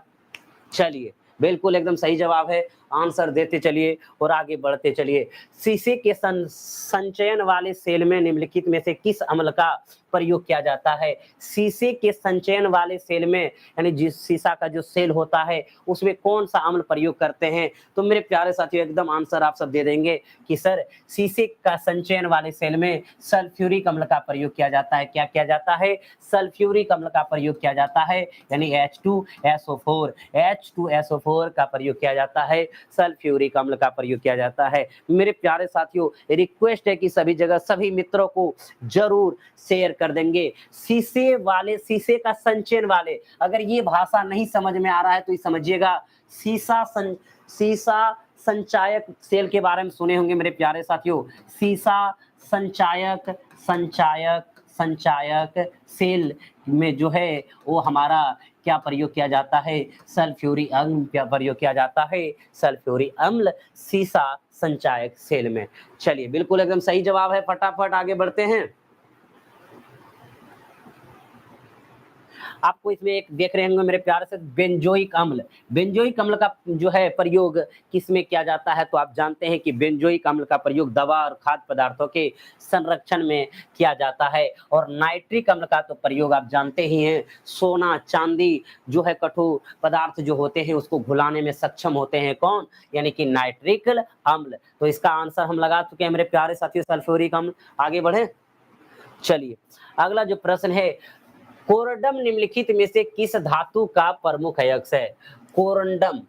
चलिए, बिल्कुल एकदम सही जवाब है। आंसर देते चलिए और आगे बढ़ते चलिए। शीशे के संचयन वाले सेल में निम्नलिखित में से किस अम्ल का प्रयोग किया जाता है। शीशे के संचयन वाले सेल में, यानी जिस शीशा का जो सेल होता है उसमें कौन सा अम्ल प्रयोग करते हैं, तो मेरे प्यारे साथियों एकदम आंसर आप सब दे देंगे कि सर शीशे का संचयन वाले सेल में सल्फ्यूरिक अम्ल का प्रयोग किया जाता है। क्या किया जाता है, सल्फ्यूरिक अम्ल का प्रयोग किया जाता है, यानी H2SO4, H2SO4 का प्रयोग किया जाता है, सल्फ्यूरिक अम्ल का प्रयोग किया जाता है। मेरे प्यारे साथियों, रिक्वेस्ट है कि सभी जगह सभी मित्रों को जरूर शेयर कर देंगे। शीशे का संचयन वाले, अगर ये भाषा नहीं समझ में आ रहा है तो ये समझिएगा, शीशा संचायक सेल के बारे में सुने होंगे मेरे प्यारे साथियों। शीशा संचायक संचायक सेल में जो है वो हमारा क्या प्रयोग किया जाता है, सल्फ्यूरिक अम्ल क्या प्रयोग किया जाता है, सल्फ्यूरिक अम्ल सीसा संचायक सेल में। चलिए बिल्कुल एकदम सही जवाब है, फटाफट आगे बढ़ते हैं। आपको इसमें एक देख रहे होंगे मेरे प्यारे से बेंजोइक अम्ल। बेंजोइक अम्ल का जो है प्रयोग किसमें किया जाता है, तो आप जानते हैं कि बेंजोइक अम्ल का प्रयोग दवा और खाद्य पदार्थों के संरक्षण में किया जाता है। और नाइट्रिक अम्ल का तो प्रयोग आप जानते ही हैं, सोना चांदी जो है कठोर पदार्थ जो होते हैं उसको घुलाने में सक्षम होते हैं, कौन, यानी कि नाइट्रिक अम्ल। तो इसका आंसर हम लगा चुके हैं मेरे प्यारे साथियों, सल्फ्यूरिक अम्ल। आगे बढ़े, चलिए अगला जो प्रश्न है, कोरंडम निम्नलिखित में से किस धातु का प्रमुख अयस्क है। कोरंडम,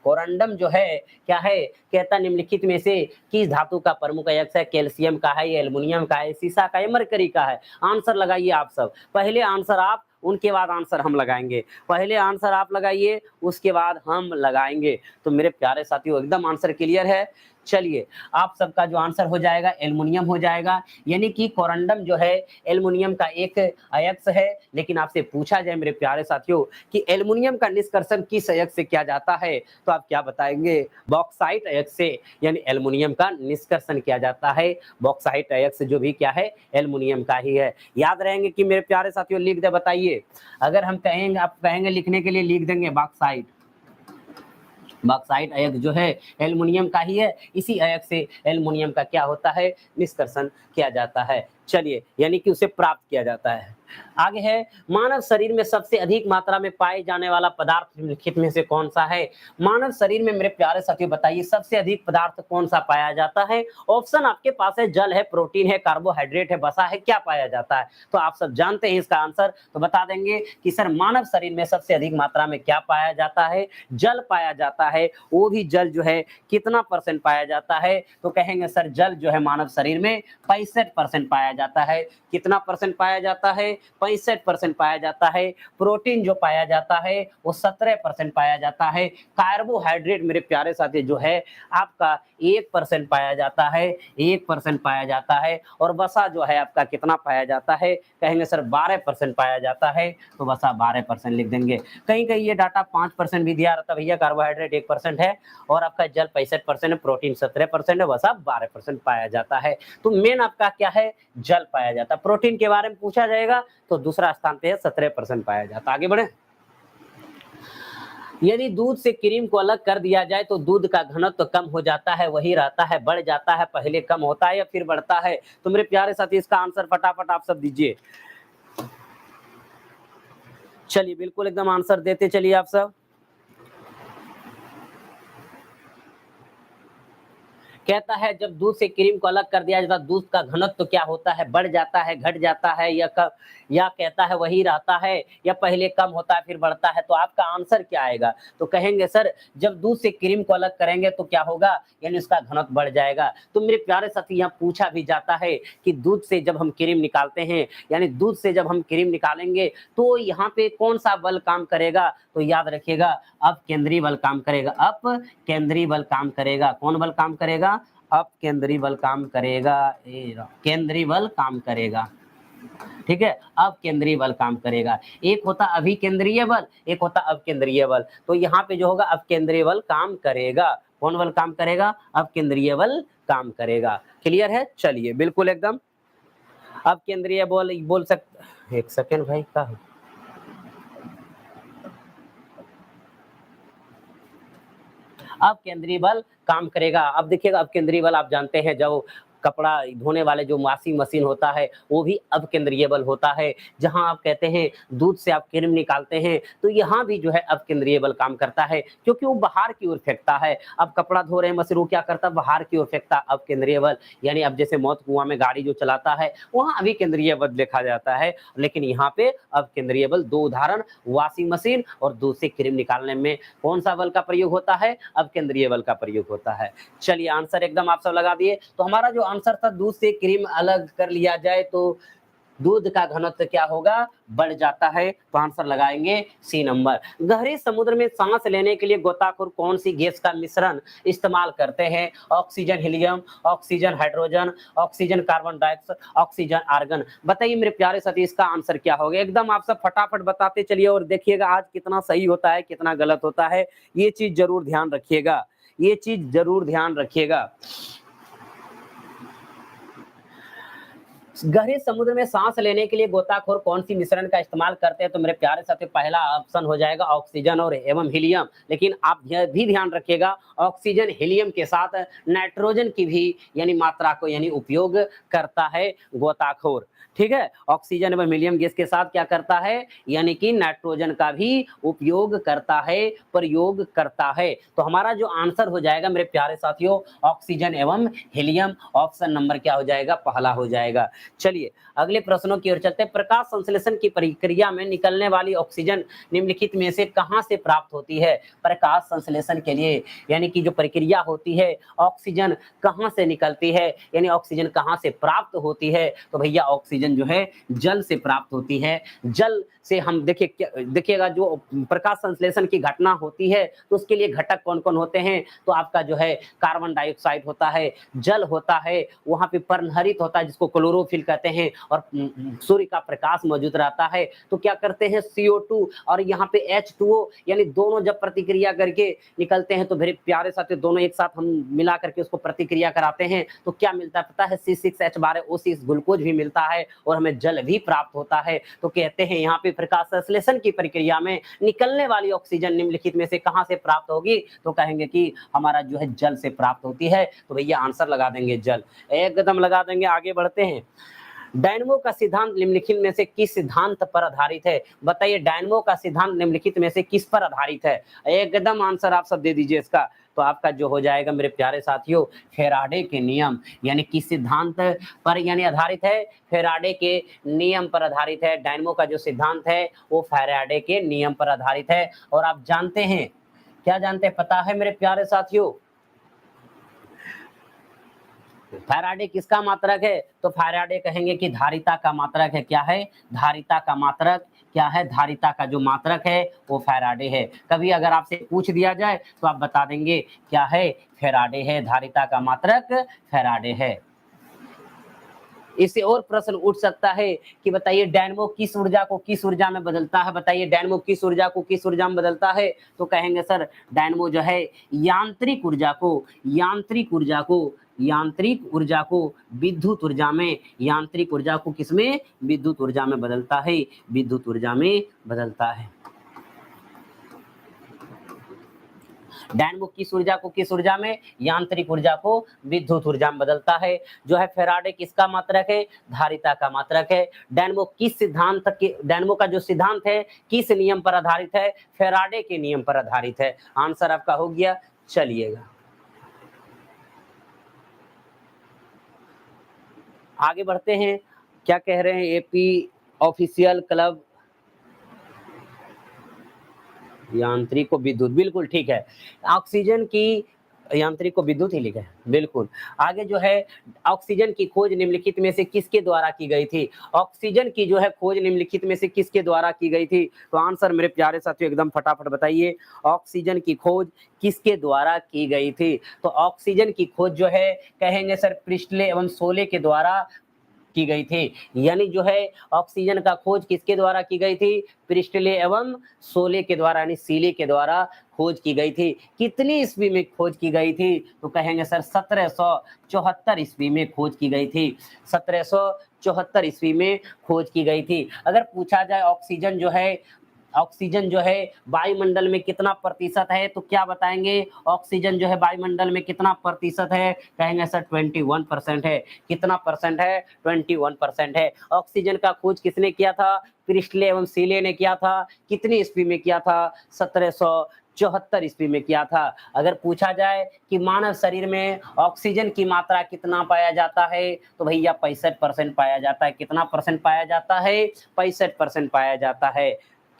कोरंडम जो है क्या है, कहता निम्नलिखित में से किस धातु का प्रमुख अयस्क है, कैल्शियम का है, एल्युमिनियम का है, सीसा का है, मरकरी का है। आंसर लगाइए आप सब, पहले आंसर आप, उनके बाद आंसर हम लगाएंगे। पहले आंसर आप लगाइए, उसके बाद हम लगाएंगे। तो मेरे प्यारे साथियों एकदम आंसर क्लियर है। चलिए आप सबका जो आंसर हो जाएगा एल्युमिनियम हो जाएगा, यानी कि कोरंडम जो है एल्युमिनियम का एक अयस्क है। लेकिन आपसे पूछा जाए मेरे प्यारे साथियों कि एल्युमिनियम का निष्कर्षण किस अयस्क से किया जाता है, तो आप क्या बताएंगे, बॉक्साइट अयस्क से, यानी एल्युमिनियम का निष्कर्षण किया जाता है। बॉक्साइट अयस्क जो भी क्या है, एल्युमिनियम का ही है। याद रहेंगे कि मेरे प्यारे साथियों, लिख दे बताइए, अगर हम कहेंगे, आप कहेंगे लिखने के लिए लिख देंगे बॉक्साइट। बॉक्साइट अयस्क जो है एल्युमिनियम का ही है, इसी अयस्क से एल्युमिनियम का क्या होता है, निष्कर्षण किया जाता है। चलिए यानी कि उसे प्राप्त किया जाता है। आगे है, मानव शरीर में सबसे अधिक मात्रा में पाए जाने वाला पदार्थ निम्नलिखित में से कौन सा है। मानव शरीर में मेरे प्यारे साथियों बताइए सबसे अधिक पदार्थ कौन सा पाया जाता है। ऑप्शन आपके पास है, जल है, प्रोटीन है, कार्बोहाइड्रेट है, वसा है, क्या पाया जाता है। तो आप सब जानते हैं इसका आंसर, तो बता देंगे कि सर मानव शरीर में सबसे अधिक मात्रा में क्या पाया जाता है, जल पाया जाता है। वो भी जल जो है कितना % पाया जाता है, तो कहेंगे सर जल जो है मानव शरीर में 65% पाया जाता है। कितना % पाया जाता है, 65% पाया जाता है। प्रोटीन जो पाया जाता है वो 17% पाया जाता है। कार्बोहाइड्रेट मेरे प्यारे साथी जो है आपका 1% पाया जाता है, 1% पाया जाता है। और वसा जो है आपका कितना पाया जाता है, कहेंगे सर 12% पाया जाता है, तो वसा 12% लिख देंगे। कहीं कहीं ये डाटा 5% भी दिया रहता भैया, कार्बोहाइड्रेट 1% है और आपका जल 65% है, प्रोटीन 17% है, वसा 12% पाया जाता है। तो मेन आपका क्या है, जल पाया जाता है। प्रोटीन के बारे में पूछा जाएगा तो दूसरा स्थान पे है, 17% पाया जाता है। आगे बढ़े, यदि दूध से क्रीम को अलग कर दिया जाए तो दूध का घनत्व तो कम हो जाता है, वही रहता है, बढ़ जाता है, पहले कम होता है या फिर बढ़ता है। तो मेरे प्यारे साथी इसका आंसर फटाफट आप सब दीजिए। चलिए बिल्कुल एकदम आंसर देते चलिए आप सब। कहता है जब दूध से क्रीम को अलग कर दिया जाता है दूध का घनत्व तो क्या होता है, बढ़ जाता है, घट जाता है, या कहता है वही रहता है, या पहले कम होता है फिर बढ़ता है। तो आपका आंसर क्या आएगा, तो कहेंगे सर जब दूध से क्रीम को अलग करेंगे तो क्या होगा, यानी उसका घनत्व बढ़ जाएगा। तो मेरे प्यारे साथी यहाँ पूछा भी जाता है कि दूध से जब हम क्रीम निकालते हैं, यानी दूध से जब हम क्रीम निकालेंगे तो यहाँ पे कौन सा बल काम करेगा, तो याद रखिएगा अपकेंद्रीय बल काम करेगा। अपकेंद्रीय बल काम करेगा। कौन बल काम करेगा, अपकेंद्रीय बल काम करेगा, केंद्रीय बल काम करेगा। ठीक है, अपकेंद्रीय बल काम करेगा। एक होता अभिकेंद्रीय बल, एक होता अपकेंद्रीय बल। तो यहाँ पे जो होगा अपकेंद्रीय बल काम करेगा। कौन बल काम करेगा, अपकेंद्रीय बल काम करेगा। क्लियर है, चलिए बिल्कुल एकदम अपकेंद्रीय बल बोल सकते। एक सेकेंड भाई, का अपकेंद्रीय बल काम करेगा। अब देखिएगा अपकेंद्रीय बल आप जानते हैं, जब कपड़ा धोने वाले जो वॉशिंग मशीन होता है वो भी अपकेंद्रीय बल होता है। जहां आप कहते हैं दूध से आप क्रीम निकालते हैं तो यहाँ भी जो है अपकेंद्रीय बल काम करता है, क्योंकि वो बाहर की ओर फेंकता है। अब कपड़ा धो रहे हैं मशीन, वो क्या करता है, बाहर की ओर फेंकता है, अपकेंद्रीय बल। यानी अब जैसे मौत कुआं में गाड़ी जो चलाता है वहां अभिकेंद्रीय बल देखा जाता है, लेकिन यहाँ पे अपकेंद्रीय बल। दो उदाहरण, वॉशिंग मशीन और दूध से क्रीम निकालने में कौन सा बल का प्रयोग होता है, अपकेंद्रीय बल का प्रयोग होता है। चलिए आंसर एकदम आप सब लगा दिए। तो हमारा जो आंसर था दूध से क्रीम अलग कर लिया जाए तो दूध का घनत्व क्या होगा, बढ़ जाता है। तो आंसर लगाएंगे सी नंबर। गहरे समुद्र में सांस लेने के लिए गोताखोर कौन सी गैस का मिश्रण इस्तेमाल करते हैं? Oxygen helium, oxygen hydrogen, oxygen carbon dioxide, oxygen argon. बताइए मेरे प्यारे साथी इसका आंसर क्या होगा? एकदम आप सब फटाफट बताते चलिए और देखिएगा आज कितना सही होता है कितना गलत होता है। ये चीज जरूर ध्यान रखिएगा, ये चीज जरूर ध्यान रखिएगा। गहरे समुद्र में सांस लेने के लिए गोताखोर कौन सी मिश्रण का इस्तेमाल करते हैं? तो मेरे प्यारे साथी पहला ऑप्शन हो जाएगा ऑक्सीजन और एवं हीलियम। लेकिन आप यह भी ध्यान रखिएगा ऑक्सीजन हीलियम के साथ नाइट्रोजन की भी यानी मात्रा को यानी उपयोग करता है गोताखोर। ठीक है, ऑक्सीजन एवं हीलियम गैस के साथ क्या करता है, यानी कि नाइट्रोजन का भी उपयोग करता है, प्रयोग करता है। तो हमारा जो आंसर हो जाएगा मेरे प्यारे साथियों ऑक्सीजन एवं हीलियम, ऑप्शन नंबर क्या हो जाएगा, पहला हो जाएगा। चलिए अगले प्रश्नों की ओर चलते हैं। प्रकाश संश्लेषण की प्रक्रिया में निकलने वाली ऑक्सीजन निम्नलिखित में से कहां से प्राप्त होती है? प्रकाश संश्लेषण के लिए यानी कि जो प्रक्रिया होती है ऑक्सीजन कहां से निकलती है, यानी ऑक्सीजन कहां से प्राप्त होती है? तो भैया ऑक्सीजन जो है जल से प्राप्त होती है। जल से हम देखिएगा जो प्रकाश संश्लेषण की घटना होती है तो उसके लिए घटक कौन कौन होते हैं? तो आपका जो है कार्बन डाइऑक्साइड होता है, जल होता है, वहां पे पर्णहरित होता है जिसको क्लोरोफिल कहते हैं, और सूर्य का प्रकाश मौजूद रहता है। तो क्या करते हैं CO2 और यहाँ पे H2O यानी दोनों जब प्रतिक्रिया करके निकलते हैं तो मेरे प्यारे साथी दोनों एक साथ हम मिला करके उसको प्रतिक्रिया कराते हैं तो क्या मिलता है पता है? C6H12O6 ग्लूकोज भी मिलता है और हमें जल भी प्राप्त होता है। तो कहते हैं यहाँ पे प्रकाश संश्लेषण की प्रक्रिया में निकलने वाली ऑक्सीजन निम्नलिखित में से कहां से प्राप्त होगी? तो कहेंगे कि हमारा जो है जल से प्राप्त होती है। तो भैया आंसर लगा देंगे जल, एकदम लगा देंगे। आगे बढ़ते हैं। डायनमो का सिद्धांत निम्नलिखित में से किस सिद्धांत पर आधारित है? बताइए डायनमो का सिद्धांत निम्नलिखित में से किस पर आधारित है? एकदम आंसर आप सब दे दीजिए इसका। तो आपका जो हो जाएगा मेरे प्यारे साथियों फैराडे के नियम, यानी किस सिद्धांत पर यानी आधारित है? फैराडे के नियम पर आधारित है। डायनमो का जो सिद्धांत है वो फैराडे के नियम पर आधारित है। और आप जानते हैं, क्या जानते हैं पता है मेरे प्यारे साथियों? फैराडे किसका मात्रक है? तो फैराडे कहेंगे कि धारिता का मात्रक है। क्या है? धारिता का मात्रक। क्या है? धारिता का जो मात्रक है वो फैराडे है। कभी अगर आपसे पूछ दिया जाए तो आप बता देंगे क्या है? फैराडे है। धारिता का मात्रक फैराडे है। इससे और प्रश्न उठ सकता है कि बताइए डायनमो किस ऊर्जा को किस ऊर्जा में बदलता है? बताइए डायनमो किस ऊर्जा को किस ऊर्जा में बदलता है? तो कहेंगे सर डायनमो जो है यांत्रिक ऊर्जा को विद्युत ऊर्जा में, यांत्रिक ऊर्जा को किसमें? विद्युत ऊर्जा में बदलता है, विद्युत ऊर्जा में बदलता है। डायनमो किस ऊर्जा को किस ऊर्जा में? यांत्रिक ऊर्जा को विद्युत ऊर्जा में बदलता है। जो है फैराडे किसका मात्रक है? धारिता का मात्रक है। डायनमो किस सिद्धांत के, डायनमो का जो सिद्धांत है किस नियम पर आधारित है? फैराडे के नियम पर आधारित है। आंसर आपका हो गया। चलिएगा आगे बढ़ते हैं। क्या कह रहे हैं? एपी ऑफिशियल क्लब यांत्रिक को विद्युत, बिल्कुल ठीक है। ऑक्सीजन की यांत्रिक को विद्युत ही लिखा है, बिल्कुल। आगे जो है ऑक्सीजन की खोज निम्नलिखित में से किसके द्वारा की गई थी? ऑक्सीजन की जो है खोज निम्नलिखित में से किसके द्वारा की गई थी? तो आंसर मेरे प्यारे साथियों एकदम फटाफट बताइए, ऑक्सीजन की खोज किसके द्वारा की गई थी? तो ऑक्सीजन की खोज जो है कहेंगे सर प्रिस्टले एवं सोले के द्वारा की गई थी। यानी जो है ऑक्सीजन का खोज किसके द्वारा की गई थी? प्रिस्टले एवं सोले के द्वारा यानी सीले के द्वारा खोज की गई थी। कितनी ईस्वी में खोज की गई थी? तो कहेंगे सर 1774 ईस्वी में खोज की गई थी। 1774 ईस्वी में खोज की गई थी। अगर पूछा जाए ऑक्सीजन जो है वायुमंडल में कितना प्रतिशत है? तो क्या बताएंगे? ऑक्सीजन जो है वायुमंडल में कितना प्रतिशत है? कहेंगे सर 21% है। कितना परसेंट है? 21% है। ऑक्सीजन का खोज किसने किया था? प्रिस्टले एवं सीले ने किया था। कितनी ईस्वी में किया था? 1774 ईस्वी में किया था। अगर पूछा जाए कि मानव शरीर में ऑक्सीजन की मात्रा कितना पाया जाता है? तो भैया 65% पाया जाता है। कितना परसेंट पाया जाता है? 65% पाया जाता है।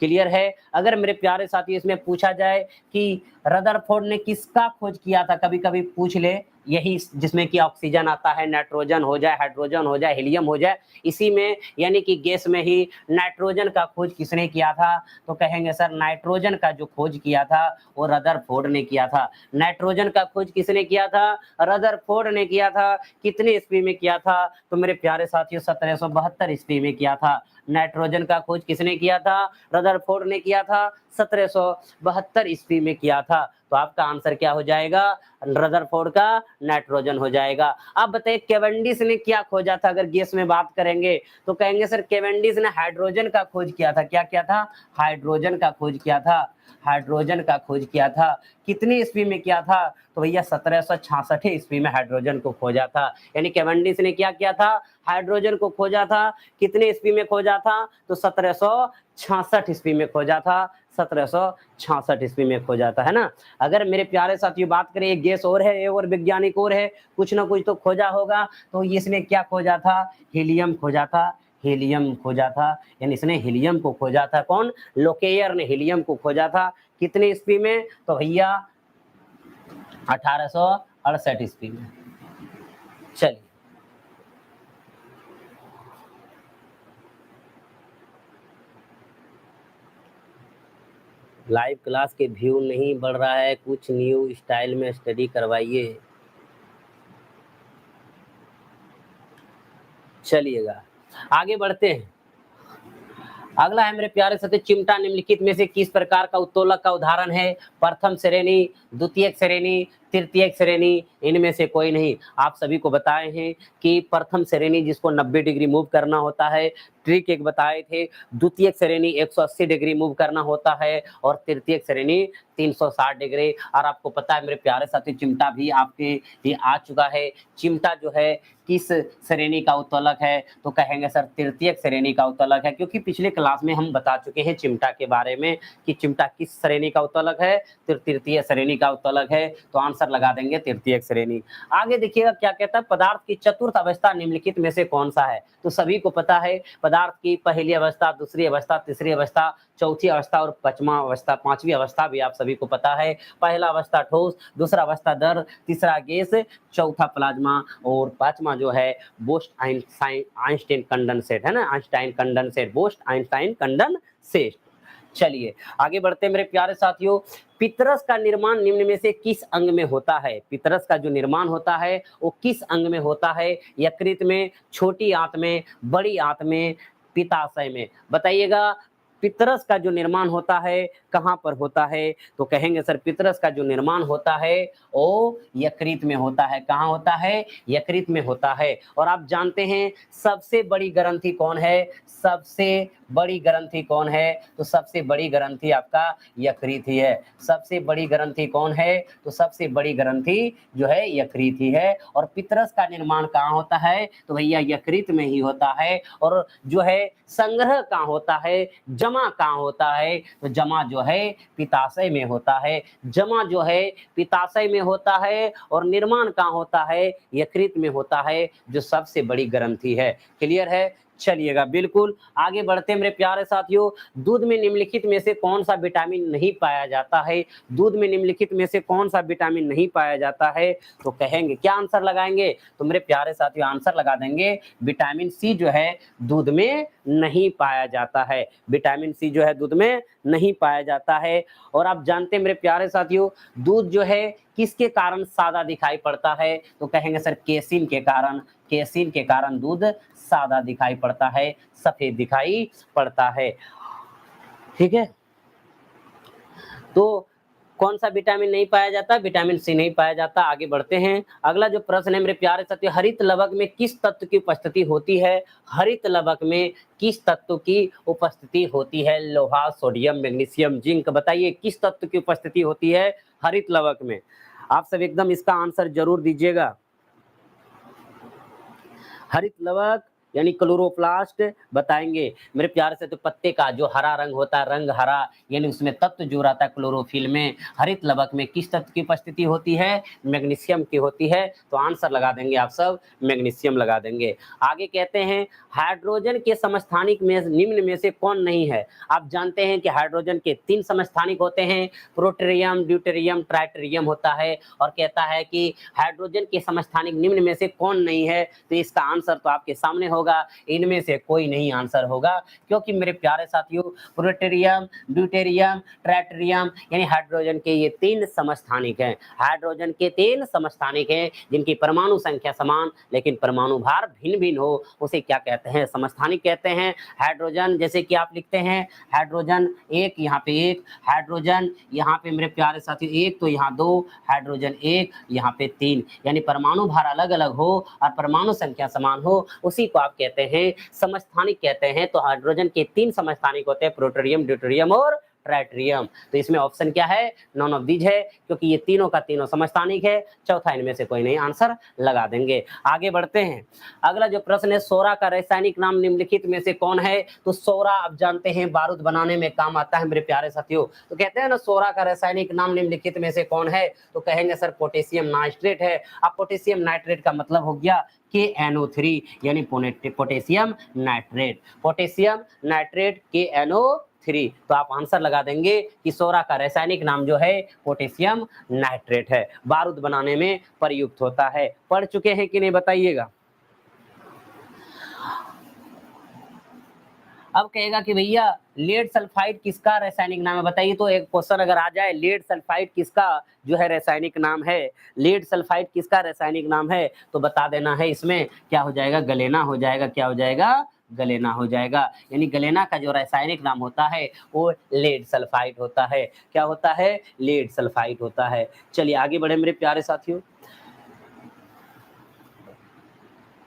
क्लियर है? अगर मेरे प्यारे साथी इसमें पूछा जाए कि रदरफोर्ड ने किसका खोज किया था, कभी कभी पूछ ले यही जिसमें कि ऑक्सीजन आता है, नाइट्रोजन हो जाए, हाइड्रोजन हो जाए, हीलियम हो जाए, इसी में यानी कि गैस में ही नाइट्रोजन का खोज किसने किया था? तो कहेंगे सर नाइट्रोजन का जो खोज किया था वो रदरफोर्ड ने किया था। नाइट्रोजन का खोज किसने किया था? रदरफोर्ड ने किया था। कितने ईस्वी में किया था? तो मेरे प्यारे साथियों 1772 ईस्वी में किया था। नाइट्रोजन का खोज किसने किया था? रदरफोर्ड ने किया था, 1772 ईस्वी में किया था। तो आपका आंसर क्या हो जाएगा? रदरफोर्ड का नाइट्रोजन हो जाएगा। अब बताइए केवेंडिश ने क्या खोजा था? अगर गैस में बात करेंगे तो कहेंगे सर केवेंडिश ने हाइड्रोजन का खोज किया था। क्या किया था? हाइड्रोजन का खोज किया था। हाइड्रोजन का खोज किया था। कितनी ईस्वी में किया था? तो भैया 1766 ईस्वी में हाइड्रोजन को खोजा था। यानी केवेंडिश ने क्या किया था? हाइड्रोजन को खोजा था। कितने ईस्वी में खोजा था? तो 1766 ईस्वी में खोजा था। 1766 ईस्वी में खोजा था, है ना। अगर मेरे प्यारे साथियों बात करें एक गैस और है, एक और वैज्ञानिक और है, कुछ ना कुछ तो खोजा होगा। तो इसने क्या खोजा था? हीलियम खोजा था। हीलियम खोजा था, यानी इसने हीलियम को खोजा था। कौन? लोकेयर ने हीलियम को खोजा था। कितने ईस्वी में? तो भैया 1868 ईस्वी में। चलिए लाइव क्लास के व्यू नहीं बढ़ रहा है, कुछ न्यू स्टाइल में स्टडी करवाइए। चलिएगा आगे बढ़ते हैं। अगला है मेरे प्यारे साथी, चिमटा निम्नलिखित में से किस प्रकार का उत्तोलक का उदाहरण है? प्रथम श्रेणी, द्वितीयक श्रेणी, तृतीयक श्रेणी, इनमें से कोई नहीं। आप सभी को बताए हैं कि प्रथम श्रेणी जिसको 90 डिग्री मूव करना होता है, ट्रिक एक बताए थे। द्वितीयक श्रेणी 180 डिग्री मूव करना होता है और तृतीयक श्रेणी 360 डिग्री। और आपको पता है मेरे प्यारे साथी चिमटा भी आपके लिए आ चुका है। चिमटा जो है किस श्रेणी का उत्तोलक है? तो कहेंगे सर तृतीयक श्रेणी का उत्तोलक है, क्योंकि पिछले क्लास में हम बता चुके हैं चिमटा के बारे में कि चिमटा किस श्रेणी का उत्तोलक है? तृतीय श्रेणी का उत्तोलक है। तो आंसर लगा देंगे तृतीयक श्रेणी। आगे देखिएगा क्या कहता है, पदार्थ की चतुर्थ अवस्था निम्नलिखित में से कौन सा है? तो सभी को पता है पदार्थ की पहली अवस्था, दूसरी अवस्था, तीसरी अवस्था, चौथी अवस्था और पांचवी अवस्था भी आप सभी को पता है। पहला अवस्था ठोस, दूसरा अवस्था द्रव, तीसरा गैस, चौथा प्लाज्मा और पांचवा जो है बोस्ट आइंस्टाइन कंडेंसेट, है ना। Einstein condensate, boast Einstein condensate. चलिए आगे बढ़ते हैं मेरे प्यारे साथियों। पितरस का निर्माण निम्न में से किस अंग में होता है? पितरस का जो निर्माण होता है वो किस अंग में होता है? यकृत में, छोटी आंत में, बड़ी आंत में, पित्ताशय में? बताइएगा पितरस का जो निर्माण होता है कहाँ पर होता है? तो कहेंगे सर पितरस का जो निर्माण होता है वो यकृत में होता है। कहाँ होता है? यकृत में होता है। और आप जानते हैं सबसे बड़ी ग्रंथि कौन है? सबसे बड़ी ग्रंथि कौन है? तो सबसे बड़ी ग्रंथि आपका यकृत ही है। सबसे बड़ी ग्रंथि कौन है? तो सबसे बड़ी ग्रंथि जो है यकृत ही है। और पितरस का निर्माण कहाँ होता है? तो भैया यकृत में ही होता है। और जो है संग्रह कहाँ होता है? जमा कहाँ होता है? तो जमा जो है पित्ताशय में होता है। जमा जो है पित्ताशय में होता है और निर्माण कहाँ होता है? यकृत में होता है, जो सबसे बड़ी ग्रंथि है। क्लियर है? चलिएगा बिल्कुल आगे बढ़ते हैं मेरे प्यारे साथियों। दूध में निम्नलिखित में से कौन सा विटामिन नहीं पाया जाता है? दूध में निम्नलिखित में से कौन सा विटामिन नहीं पाया जाता है? तो कहेंगे क्या आंसर लगाएंगे? तो मेरे प्यारे साथियों आंसर लगा देंगे विटामिन सी जो है दूध में नहीं पाया जाता है। विटामिन सी जो है दूध में नहीं पाया जाता है। और आप जानते हैं मेरे प्यारे साथियों दूध जो है किसके कारण सादा दिखाई पड़ता है? तो कहेंगे सर केसिन के कारण। केसिन के कारण दूध सादा दिखाई पड़ता है, सफेद दिखाई पड़ता है। ठीक है, तो कौन सा विटामिन नहीं पाया जाता? विटामिन सी नहीं पाया जाता। आगे बढ़ते हैं। अगला जो प्रश्न है मेरे प्यारे साथियों, हरित लवक में किस तत्व की उपस्थिति होती है? हरित लवक में किस तत्व की उपस्थिति होती है? लोहा, सोडियम, मैग्नीशियम, जिंक। बताइए किस तत्व की उपस्थिति होती है हरित लवक में? आप सब एकदम इसका आंसर जरूर दीजिएगा। हरित लवक यानी क्लोरोप्लास्ट बताएंगे मेरे प्यारे से। तो पत्ते का जो हरा रंग होता है, रंग हरा, यानी उसमें तत्व जो रहता है क्लोरोफिल में, हरित लवक में किस तत्व की उपस्थिति होती है? मैग्नीशियम की होती है। तो आंसर लगा देंगे आप सब, मैग्नीशियम लगा देंगे। आगे कहते हैं हाइड्रोजन के समस्थानिक में निम्न में से कौन नहीं है? आप जानते हैं कि हाइड्रोजन के 3 समस्थानिक होते हैं, प्रोटेरियम, ड्यूटेरियम, ट्राइटेरियम होता है। और कहता है कि हाइड्रोजन के समस्थानिक निम्न में से कौन नहीं है? तो इसका आंसर तो आपके सामने होगा, इनमें से कोई नहीं आंसर होगा, क्योंकि मेरे प्यारे साथियों प्रोटेरियम, ड्यूटेरियम, ट्राइटेरियम यानी हाइड्रोजन के ये 3 समस्थानिक हैं। हाइड्रोजन के 3 समस्थानिक हैं जिनकी परमाणु संख्या समान लेकिन परमाणु भार भिन्न भिन्न हो, उसे क्या कहते हैं? समस्थानिक कहते हैं। हाइड्रोजन जैसे कि आप लिखते हैं हाइड्रोजन 1, यहाँ पे 1, हाइड्रोजन यहाँ पे मेरे प्यारे साथियों 1 तो यहाँ 2, हाइड्रोजन 1 यहाँ पे 3, यानी परमाणु भार अलग अलग हो और परमाणु संख्या समान हो, उसी को आप कहते हैं समस्थानिक कहते हैं। तो हाइड्रोजन के 3 समस्थानिक होते हैं, प्रोटेरियम, ड्यूटेरियम और ट्राइटेरियम। तो इसमें ऑप्शन क्या है? नॉन ऑफ दीज है, क्योंकि ये तीनों का तीनों समस्थानिक है। चौथा इनमें से कोई नहीं, आंसर लगा देंगे। आगे बढ़ते हैं। अगला जो प्रश्न है, सोरा का रासायनिक नाम निम्नलिखित में से कौन है? तो सोरा आप जानते हैं बारूद बनाने में काम आता है मेरे प्यारे साथियों। तो कहते हैं ना सोरा का रासायनिक नाम निम्नलिखित में से कौन है? तो कहेंगे सर पोटेशियम नाइट्रेट है। अब पोटेशियम नाइट्रेट का मतलब हो गया KNO3 यानी potassium nitrate, potassium nitrate KNO3। तो आप आंसर लगा देंगे कि सोरा का रासायनिक नाम जो है पोटेशियम नाइट्रेट है, बारूद बनाने में प्रयुक्त होता है। पढ़ चुके हैं कि नहीं बताइएगा। अब कहेगा कि भैया लेड सल्फाइड किसका रासायनिक नाम है? बताइए। तो एक क्वेश्चन अगर आ जाए लेड सल्फाइड किसका जो है रासायनिक नाम है, लेड सल्फाइड किसका रासायनिक नाम है, तो बता देना है। इसमें क्या हो जाएगा? गलेना हो जाएगा। क्या हो जाएगा? गलेना हो जाएगा। यानी गलेना का जो रासायनिक नाम होता है वो लेड सल्फाइड होता है। क्या होता है? लेड सल्फाइड होता है। चलिए आगे बढ़े मेरे प्यारे साथियों।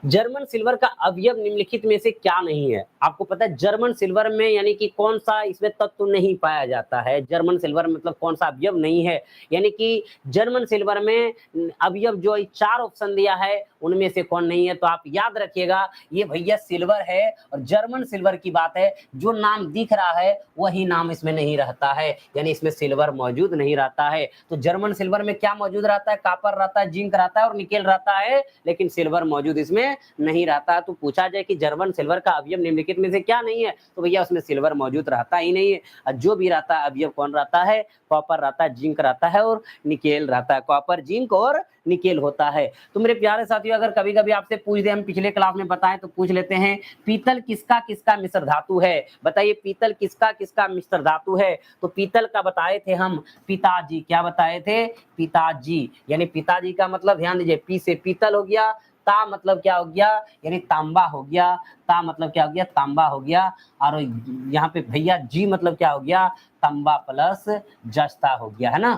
जर्मन सिल्वर का अवयव निम्नलिखित में से क्या नहीं है? आपको पता है जर्मन सिल्वर में यानी कि कौन सा इसमें तत्व नहीं पाया जाता है? जर्मन सिल्वर मतलब कौन सा अवयव नहीं है? यानी कि जर्मन सिल्वर में अवयव जो 4 ऑप्शन दिया है उनमें से कौन नहीं है? तो आप याद रखिएगा ये भैया सिल्वर है और जर्मन सिल्वर की बात है, जो नाम दिख रहा है वही नाम इसमें नहीं रहता है, यानी इसमें सिल्वर मौजूद नहीं रहता है। तो जर्मन सिल्वर में क्या मौजूद रहता है? कॉपर रहता है, जिंक रहता है और निकेल रहता है, लेकिन सिल्वर मौजूद इसमें नहीं रहता। तो पूछा जाए कि जर्मन सिल्वर का अवयव निम्नलिखित में से क्या नहीं है, तो भैया उसमें सिल्वर मौजूद रहता ही नहीं है। और जो भी रहता है अवयव कौन रहता है? कॉपर रहता है, जिंक रहता है और निकेल रहता है। कॉपर, जिंक और निकेल होता है। तो मेरे प्यारे साथियों अगर कभी कभी आपसे पूछ दे, हम पिछले क्लास में बताएं तो पूछ लेते हैं पीतल किसका किसका मिश्र धातु है? बताइए पीतल किसका किसका मिश्र धातु है? तो पीतल का बताए थे हम पिताजी। क्या बताए थे? पिताजी। यानी पिताजी का मतलब ध्यान दीजिए, पी से पीतल हो गया, ता मतलब क्या हो गया? यानी तांबा हो गया। ता मतलब क्या हो गया? तांबा हो गया। और यहाँ पे भैया जी मतलब क्या हो गया? तांबा प्लस जस्ता हो गया, है ना?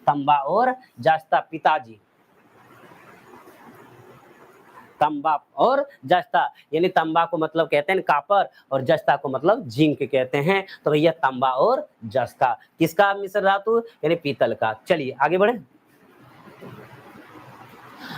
तांबा और जस्ता, पिताजी। तांबा और जस्ता, यानी तांबा को मतलब कहते हैं कॉपर और जस्ता को मतलब जिंक कहते हैं। तो भैया तांबा और जस्ता किसका मिश्र धातु? यानी पीतल का। चलिए आगे बढ़े।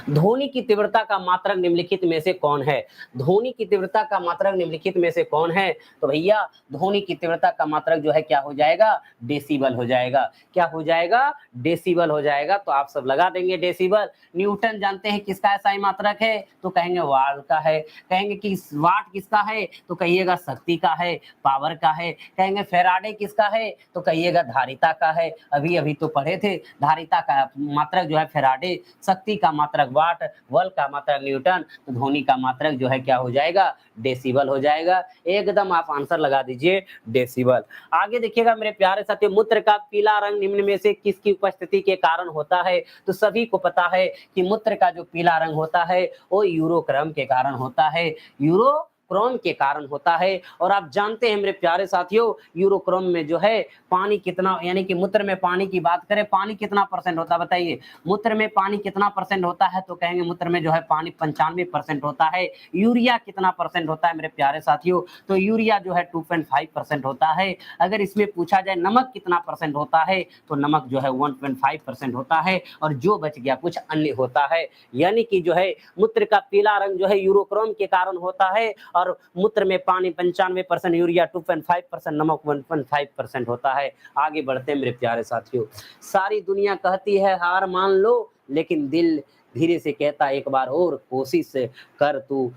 ध्वनि की तीव्रता का मात्रक निम्नलिखित में से कौन है? ध्वनि की तीव्रता का मात्रक निम्नलिखित में से कौन है? तो भैया ध्वनि की तीव्रता का मात्रक जो है क्या हो जाएगा? डेसिबल हो जाएगा। क्या हो जाएगा? डेसिबल हो जाएगा। तो आप सब लगा देंगे डेसिबल। न्यूटन जानते हैं किसका SI मात्रक है? तो कहेंगे वाट का है। कहेंगे कि वाट किसका है? तो कहिएगा शक्ति का है, पावर का है। कहेंगे फैराडे किसका है? तो कहिएगा धारिता का है। अभी अभी तो पढ़े थे, धारिता का मात्रक जो है फैराडे, शक्ति का मात्रक वाट, बल का मात्रक न्यूटन, तो ध्वनि का मात्रक जो है क्या हो जाएगा? डेसिबल हो जाएगा। एकदम आप आंसर लगा दीजिए डेसिबल। आगे देखिएगा मेरे प्यारे साथियों, मूत्र का पीला रंग निम्न में से किसकी उपस्थिति के कारण होता है? तो सभी को पता है कि मूत्र का जो पीला रंग होता है वो यूरोक्रम के कारण होता है। यूरो यूरोक्रोम के कारण होता है। और आप जानते हैं मेरे प्यारे साथियों, यूरोक्रोम में जो है पानी कितना, यानी कि मूत्र में पानी की बात करें, पानी कितना परसेंट होता है बताइए? मूत्र में पानी कितना परसेंट होता है? तो कहेंगे मूत्र में जो है पानी 95% होता है। यूरिया कितना परसेंट होता है मेरे प्यारे साथियों? तो यूरिया जो है 2.5% होता है। अगर इसमें पूछा जाए नमक कितना परसेंट होता है, तो नमक जो है 1.5% होता है, और जो बच गया कुछ अन्य होता है। यानी कि जो है मूत्र का पीला रंग जो है यूरोक्रोम के कारण होता है, और मूत्र में पानी 95%, यूरिया 2.5%, नमक 1.5% होता है। आगे बढ़ते हैं मेरे प्यारे साथियों। सारी दुनिया कहती है हार मान लो, लेकिन दिल धीरे से कहता एक बार और कोशिश कर, तू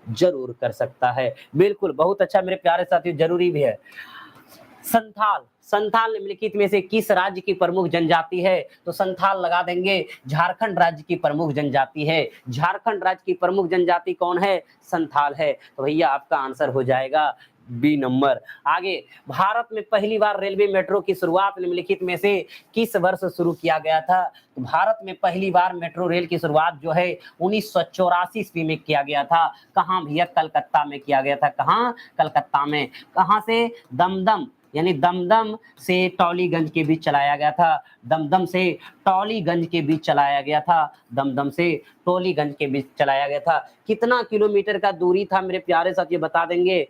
जरूर कर सकता है। बिल्कुल, बहुत अच्छा मेरे प्यारे साथियों, जरूरी भी है। संथाल, संथाल निम्नलिखित में से किस राज्य की प्रमुख जनजाति है? तो संथाल लगा देंगे, झारखंड राज्य की प्रमुख जनजाति है। झारखंड राज्य की प्रमुख जनजाति कौन है? संथाल है। तो भैया आपका आंसर हो जाएगा बी नंबर। आगे, भारत में पहली बार रेलवे मेट्रो की शुरुआत निम्नलिखित में से किस वर्ष शुरू किया गया था? तो भारत में पहली बार मेट्रो रेल की शुरुआत जो है 1984 ईस्वी में किया गया था। कहाँ भैया? कलकत्ता में किया गया था। कहाँ? कलकत्ता में। कहाँ से? दमदम, यानी दमदम से टॉलीगंज के बीच चलाया गया था। दमदम से टॉलीगंज के बीच चलाया गया था। दमदम से टॉलीगंज के बीच चलाया गया था। कितना किलोमीटर का दूरी था मेरे प्यारे साथियों, बता देंगे?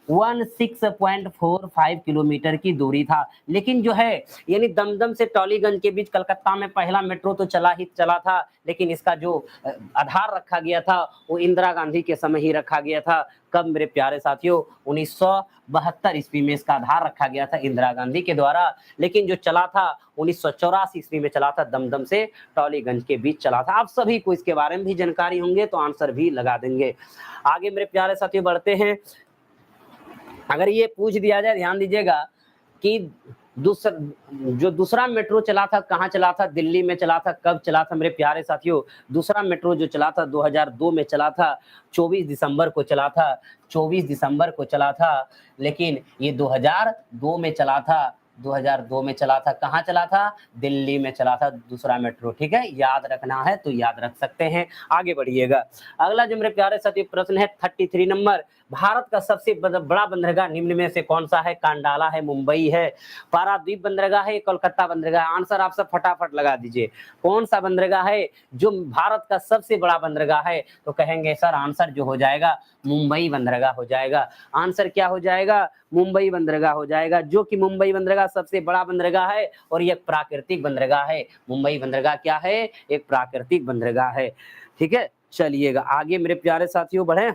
16.45 किलोमीटर की दूरी था। लेकिन जो है, यानी दमदम से टॉलीगंज के बीच कलकत्ता में पहला मेट्रो तो चला था, लेकिन इसका जो आधार रखा गया था वो इंदिरा गांधी के समय ही रखा गया था। कब मेरे प्यारे साथियों? 1972 ईस्वी में इसका आधार रखा गया था इंदिरा गांधी के द्वारा। लेकिन जो चला था 1984 ईस्वी में चला था, दमदम से टॉलीगंज के बीच चला था। आप सभी को इसके बारे में भी जानकारी होंगे, तो आंसर भी लगा देंगे। आगे मेरे प्यारे साथियों बढ़ते हैं। अगर ये पूछ दिया जाए, ध्यान दीजिएगा, कि दूसरा मेट्रो चला था, कहाँ चला था? दिल्ली में चला था। कब चला था मेरे प्यारे साथियों? दूसरा मेट्रो जो चला था 2002 में चला था, 24 दिसंबर को चला था। 24 दिसंबर को चला था, लेकिन ये 2002 में चला था। 2002 में चला था। कहाँ चला था? दिल्ली में चला था दूसरा मेट्रो। ठीक है, याद रखना है तो याद रख सकते हैं। आगे बढ़िएगा। अगला जो मेरे प्यारे साथी प्रश्न है 33 नंबर, भारत का सबसे बड़ा बंदरगाह निम्न में से कौन सा है? कांडाला है, मुंबई है, पारादीप बंदरगाह है, कोलकाता बंदरगाह है? आंसर आप सब फटाफट लगा दीजिए। कौन सा बंदरगाह है जो भारत का सबसे बड़ा बंदरगाह है? तो कहेंगे सर आंसर जो हो जाएगा मुंबई बंदरगाह हो जाएगा। आंसर क्या हो जाएगा? मुंबई बंदरगाह हो जाएगा, जो कि मुंबई बंदरगाह सबसे बड़ा बंदरगाह है और ये प्राकृतिक बंदरगाह है। मुंबई बंदरगाह क्या है? एक प्राकृतिक बंदरगाह है। ठीक है, चलिएगा आगे मेरे प्यारे साथियों बढ़े।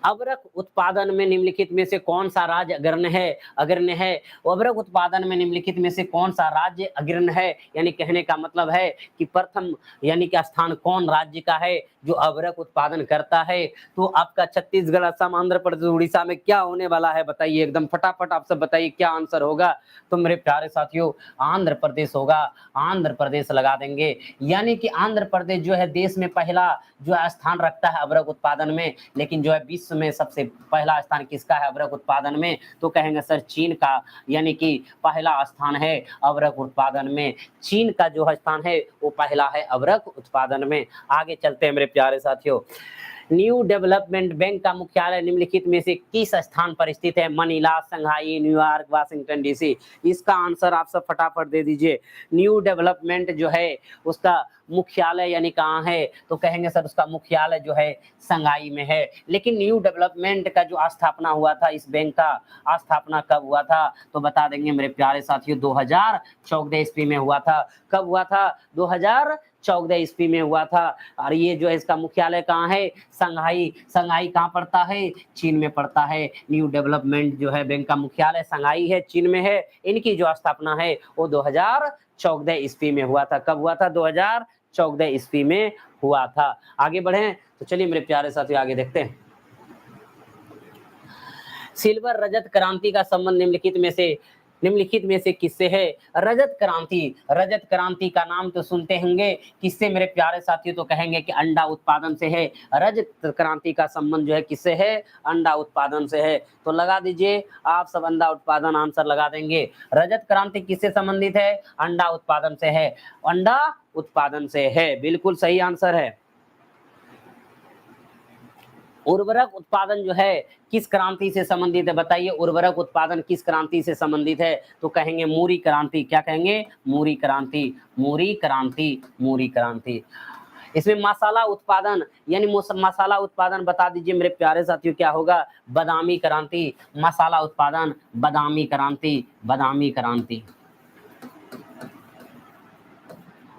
अबरख उत्पादन में निम्नलिखित में से कौन सा राज्य अग्रणी है? अग्रणी है। अबरख उत्पादन में निम्नलिखित में से कौन सा राज्य अग्रणी है? यानी कहने का मतलब है कि प्रथम, यानी कि स्थान कौन राज्य का है जो अबरख उत्पादन करता है? तो आपका छत्तीसगढ़, असम, आंध्र प्रदेश, उड़ीसा में क्या होने वाला है बताइए? एकदम फटाफट आप सब बताइए क्या आंसर होगा? तो मेरे प्यारे साथियों आंध्र प्रदेश होगा। आंध्र प्रदेश लगा देंगे। यानी कि आंध्र प्रदेश जो है देश में पहला जो है स्थान रखता है अबरख उत्पादन में, लेकिन जो है विश्व में सबसे पहला स्थान किसका है अबरख उत्पादन में? तो कहेंगे सर चीन का, यानी कि पहला स्थान है अबरख उत्पादन में। चीन का जो स्थान है वो पहला है अबरख उत्पादन में। आगे चलते हैं मेरे प्यारे साथियों। न्यू डेवलपमेंट बैंक का मुख्यालय निम्नलिखित में से किस स्थान पर स्थित है? मनीला, संघाई, न्यूयॉर्क, वाशिंगटन डीसी? इसका आंसर आप सब फटाफट दे दीजिए। न्यू डेवलपमेंट जो है उसका मुख्यालय यानी कहाँ है? तो कहेंगे सर उसका मुख्यालय जो है संघाई में है। लेकिन न्यू डेवलपमेंट का जो स्थापना हुआ था, इस बैंक का स्थापना कब हुआ था? तो बता देंगे मेरे प्यारे साथियों 2014 ईस्वी में हुआ था। कब हुआ था? 2014 ईस्वी में हुआ था। और ये जो है इसका मुख्यालय कहाँ है? संघाई। संघाई कहाँ पड़ता है? चीन में पड़ता है। न्यू डेवलपमेंट जो है बैंक का मुख्यालय संघाई है, चीन में है। इनकी जो स्थापना है वो 2014 ईस्वी में हुआ था। कब हुआ था? 2014 ईस्वी में हुआ था। आगे बढ़े तो चलिए मेरे प्यारे साथियों आगे देखते हैं। सिल्वर रजत क्रांति का संबंध निम्नलिखित में से किससे है? रजत क्रांति का नाम तो सुनते होंगे, किससे मेरे प्यारे साथियों? तो कहेंगे कि अंडा उत्पादन से है। रजत क्रांति का संबंध जो है किससे है? अंडा उत्पादन से है। तो लगा दीजिए आप सब अंडा उत्पादन, आंसर लगा देंगे। रजत क्रांति किससे संबंधित है? अंडा उत्पादन से है। अंडा उत्पादन से है, बिल्कुल सही आंसर है। उर्वरक उत्पादन जो है किस क्रांति से संबंधित है? बताइए उर्वरक उत्पादन किस क्रांति से संबंधित है? तो कहेंगे मूरी क्रांति। क्या कहेंगे? मूरी क्रांति, मूरी क्रांति, मूरी क्रांति। इसमें मसाला उत्पादन यानी मसाला उत्पादन बता दीजिए मेरे प्यारे साथियों क्या होगा? बादामी क्रांति। मसाला उत्पादन बादामी क्रांति, बादामी क्रांति।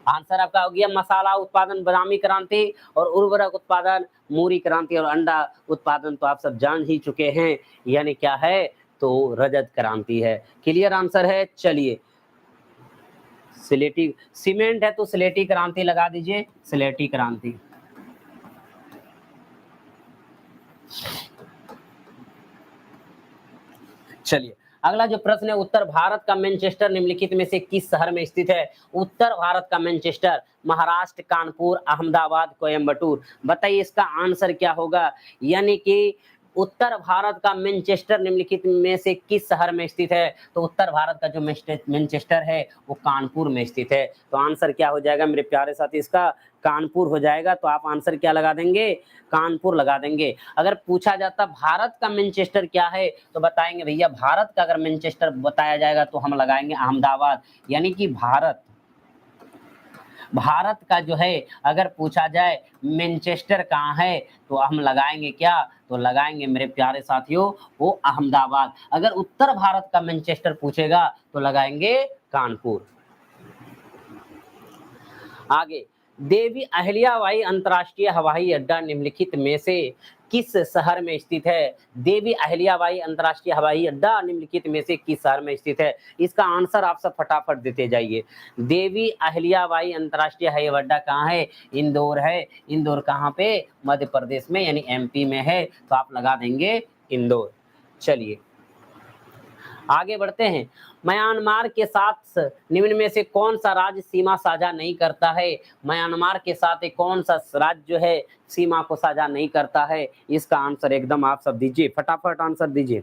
आंसर आपका हो गया मसाला उत्पादन बादामी क्रांति और उर्वरक उत्पादन मूरी क्रांति और अंडा उत्पादन तो आप सब जान ही चुके हैं, यानी क्या है? तो रजत क्रांति है। क्लियर आंसर है। चलिए सिलेटी सीमेंट है तो सिलेटी क्रांति लगा दीजिए, सिलेटी क्रांति। चलिए अगला जो प्रश्न है, उत्तर भारत का मैनचेस्टर निम्नलिखित में से किस शहर में स्थित है? उत्तर भारत का मैनचेस्टर महाराष्ट्र, कानपुर, अहमदाबाद, कोयम्बटूर। बताइए इसका आंसर क्या होगा? यानी कि उत्तर भारत का मैनचेस्टर निम्नलिखित में से किस शहर में स्थित है? तो उत्तर भारत का जो मैनचेस्टर है वो कानपुर में स्थित है। तो आंसर क्या हो जाएगा मेरे प्यारे साथी? इसका कानपुर हो जाएगा। तो आप आंसर क्या लगा देंगे? कानपुर लगा देंगे। अगर पूछा जाता भारत का मैनचेस्टर क्या है तो बताएंगे भैया भारत का अगर मैनचेस्टर बताया जाएगा तो हम लगाएंगे अहमदाबाद। यानी कि भारत का जो है अगर पूछा जाए मैनचेस्टर कहाँ है तो हम लगाएंगे क्या? तो लगाएंगे मेरे प्यारे साथियों वो अहमदाबाद। अगर उत्तर भारत का मैनचेस्टर पूछेगा तो लगाएंगे कानपुर। आगे, देवी अहिल्याबाई अंतर्राष्ट्रीय हवाई अड्डा निम्नलिखित में से किस शहर में स्थित है? देवी अहिल्याबाई अंतर्राष्ट्रीय हवाई अड्डा निम्नलिखित में से किस शहर में स्थित है? इसका आंसर आप सब फटाफट देते जाइए। देवी अहिल्याबाई अंतर्राष्ट्रीय हवाई अड्डा कहाँ है? इंदौर है। इंदौर कहाँ पे? मध्य प्रदेश में यानी एमपी में है। तो आप लगा देंगे इंदौर। चलिए आगे बढ़ते हैं। म्यांमार के साथ निम्न में से कौन सा राज्य सीमा साझा नहीं करता है? म्यांमार के साथ कौन सा राज्य जो है सीमा को साझा नहीं करता है? इसका आंसर एकदम आप सब दीजिए, फटाफट आंसर दीजिए।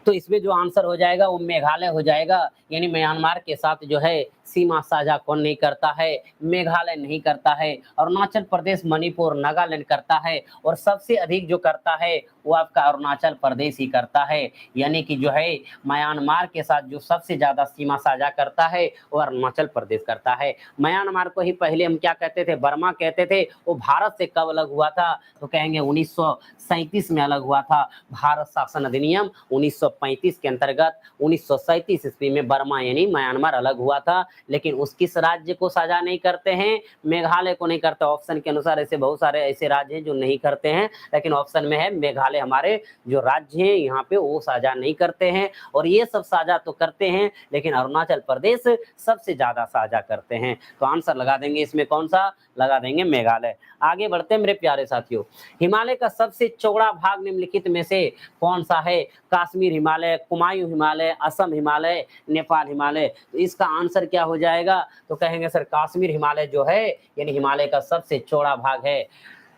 तो इसमें जो आंसर हो जाएगा वो मेघालय हो जाएगा। यानी म्यांमार के साथ जो है सीमा साझा कौन नहीं करता है? मेघालय नहीं करता है। अरुणाचल प्रदेश, मणिपुर, नागालैंड करता है और सबसे अधिक जो करता है वो आपका अरुणाचल प्रदेश ही करता है। यानी कि जो है म्यांमार के साथ जो सबसे ज्यादा सीमा साझा करता है वो अरुणाचल प्रदेश करता है। म्यांमार को ही पहले हम क्या कहते थे? बर्मा कहते थे। वो भारत से कब अलग हुआ था? तो कहेंगे 1937 में अलग हुआ था। भारत शासन अधिनियम 1935 के अंतर्गत 1937 ईस्वी में बर्मा यानी म्यांमार अलग हुआ था। लेकिन उस किस राज्य को साझा नहीं करते हैं? मेघालय को नहीं करते। ऑप्शन के अनुसार ऐसे बहुत सारे ऐसे राज्य हैं जो नहीं करते हैं, लेकिन ऑप्शन में है मेघालय हमारे जो राज्य हैं यहाँ पे वो साझा नहीं करते हैं। और ये सब साझा तो करते हैं लेकिन अरुणाचल प्रदेश सबसे ज्यादा साझा करते हैं। तो आंसर लगा देंगे इसमें कौन सा? लगा देंगे मेघालय। आगे बढ़ते हैं मेरे प्यारे साथियों। हिमालय का सबसे चौड़ा भाग निम्नलिखित में से कौन सा है? कश्मीर हिमालय, कुमायूं हिमालय, असम हिमालय, नेपाल हिमालय। तो इसका आंसर क्या हो जाएगा? तो कहेंगे सर कश्मीर हिमालय जो है यानी हिमालय का सबसे चौड़ा भाग है।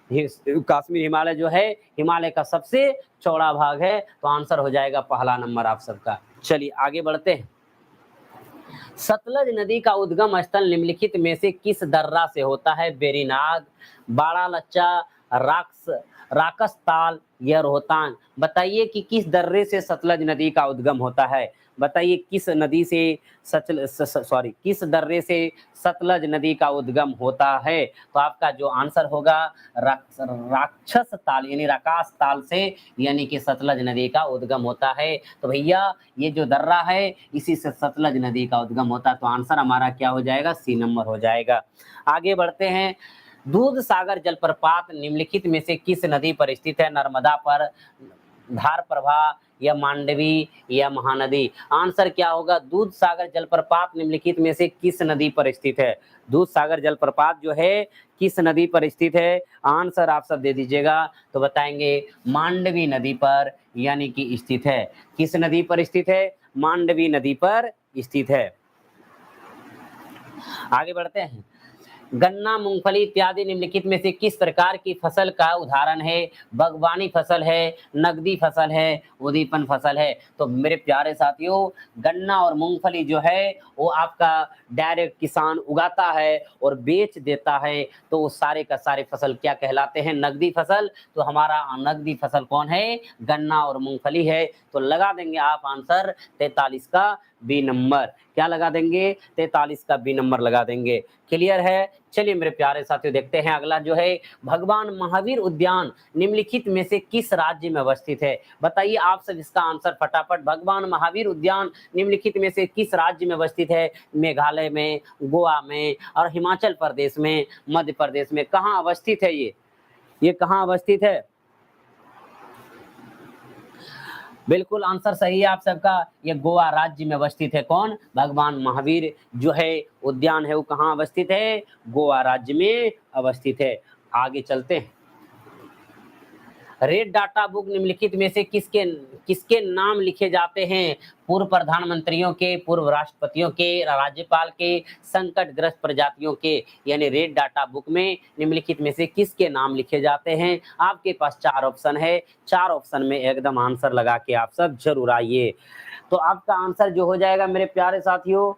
कश्मीर हिमालय जो है हिमालय का सबसे चौड़ा भाग है। तो आंसर हो जाएगा पहला नंबर आप सबका। चलिए आगे बढ़ते हैं। सतलज नदी का उद्गम स्थल निम्नलिखित में से किस दर्रा से होता है? बेरीनाग, बाड़ा लच्चा, राकस ताल या रोहतांग। बताइए कि किस दर्रे से सतलज नदी का उद्गम होता है? बताइए किस नदी से किस दर्रे से सतलज नदी का उद्गम होता है? तो आपका जो आंसर होगा राक्षस ताल यानी राकास ताल से यानी कि सतलज नदी का उद्गम होता है। तो भैया ये जो दर्रा है इसी से सतलज नदी का उद्गम होता है। तो आंसर हमारा क्या हो जाएगा? सी नंबर हो जाएगा। आगे बढ़ते हैं। दूध सागर जलप्रपात निम्नलिखित में से किस नदी पर स्थित है? नर्मदा पर, धार प्रभा या मांडवी या महानदी। आंसर क्या होगा? दूध सागर जलप्रपात निम्नलिखित में से किस नदी पर स्थित है? दूध सागर जलप्रपात जो है किस नदी पर स्थित है? आंसर आप सब दे दीजिएगा। तो बताएंगे मांडवी नदी पर यानी कि स्थित है। किस नदी पर स्थित है? मांडवी नदी पर स्थित है। आगे बढ़ते हैं। गन्ना, मूंगफली इत्यादि निम्नलिखित में से किस प्रकार की फसल का उदाहरण है? बागवानी फसल है, नकदी फसल है, उद्दीपन फसल है। तो मेरे प्यारे साथियों, गन्ना और मूंगफली जो है वो आपका डायरेक्ट किसान उगाता है और बेच देता है, तो वो सारे का सारे फसल क्या कहलाते हैं? नकदी फसल। तो हमारा नकदी फसल कौन है? गन्ना और मूंगफली है। तो लगा देंगे आप आंसर 43 का बी नंबर। क्या लगा देंगे? 43 का बी नंबर लगा देंगे। क्लियर है? चलिए मेरे प्यारे साथियों, देखते हैं अगला जो है, भगवान महावीर उद्यान निम्नलिखित में से किस राज्य में अवस्थित है? बताइए आप सब इसका आंसर फटाफट। भगवान महावीर उद्यान निम्नलिखित में से किस राज्य में अवस्थित है? मेघालय में, गोवा में और हिमाचल प्रदेश में, मध्य प्रदेश में। कहाँ अवस्थित है ये कहाँ अवस्थित है? बिल्कुल आंसर सही है आप सबका। ये गोवा राज्य में अवस्थित है। कौन? भगवान महावीर जो है उद्यान है वो कहाँ अवस्थित है? गोवा राज्य में अवस्थित है। आगे चलते हैं। रेड डाटा बुक निम्नलिखित में से किसके किसके नाम लिखे जाते हैं? पूर्व प्रधानमंत्रियों के, पूर्व राष्ट्रपतियों के, राज्यपाल के, संकटग्रस्त प्रजातियों के। यानी रेड डाटा बुक में निम्नलिखित में से किसके नाम लिखे जाते हैं? आपके पास 4 ऑप्शन है। 4 ऑप्शन में एकदम आंसर लगा के आप सब जरूर आइए। तो आपका आंसर जो हो जाएगा मेरे प्यारे साथियों,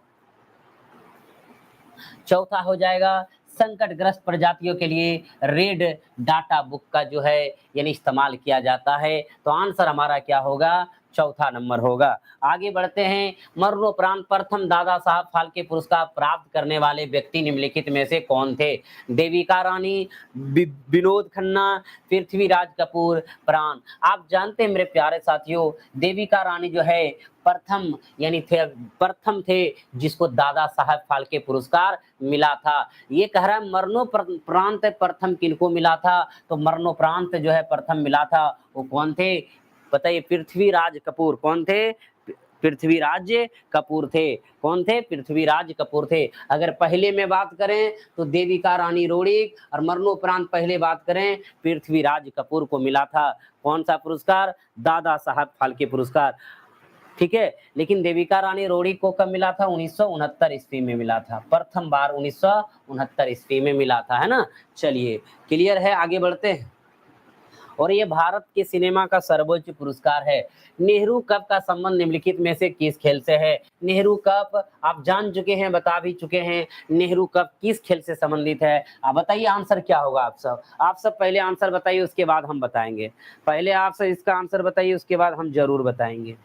चौथा हो जाएगा, संकटग्रस्त प्रजातियों के लिए रेड डाटा बुक का जो है यानी इस्तेमाल किया जाता है। तो आंसर हमारा क्या होगा? चौथा नंबर होगा। आगे बढ़ते हैं। मरणोपरांत प्रथम दादा साहब फाल्के पुरस्कार प्राप्त करने वाले व्यक्ति निम्नलिखित में से कौन थे? देविका रानी, विनोद खन्ना, पृथ्वीराज कपूर, प्राण। आप जानते हैं मेरे प्यारे साथियों, देविका रानी जो है प्रथम यानी प्रथम थे जिसको दादा साहब फाल्के पुरस्कार मिला था। ये कह रहा है मरणोपरांत प्रथम किनको मिला था? तो मरणोपरांत जो है प्रथम मिला था वो कौन थे? बताइए। पृथ्वीराज कपूर। कौन थे? पृथ्वीराज कपूर थे। कौन थे? पृथ्वीराज कपूर थे। अगर पहले में बात करें तो देविका रानी रोडिक, और मरणोपरांत पहले बात करें पृथ्वीराज कपूर को मिला था कौन सा पुरस्कार? दादा साहब फाल्के पुरस्कार। ठीक है। लेकिन देविका रानी रोडिक को कब मिला था? 1969 ईस्वी में मिला था। प्रथम बार 1969 ईस्वी में मिला था, है ना। चलिए क्लियर है, आगे बढ़ते हैं। और ये भारत के सिनेमा का सर्वोच्च पुरस्कार है। नेहरू कप का संबंध निम्नलिखित में से किस खेल से है? नेहरू कप आप जान चुके हैं, बता भी चुके हैं। नेहरू कप किस खेल से संबंधित है? आप बताइए आंसर क्या होगा? आप सब पहले आंसर बताइए, उसके बाद हम बताएंगे। पहले आप सब इसका आंसर बताइए, उसके बाद हम जरूर बताएंगे।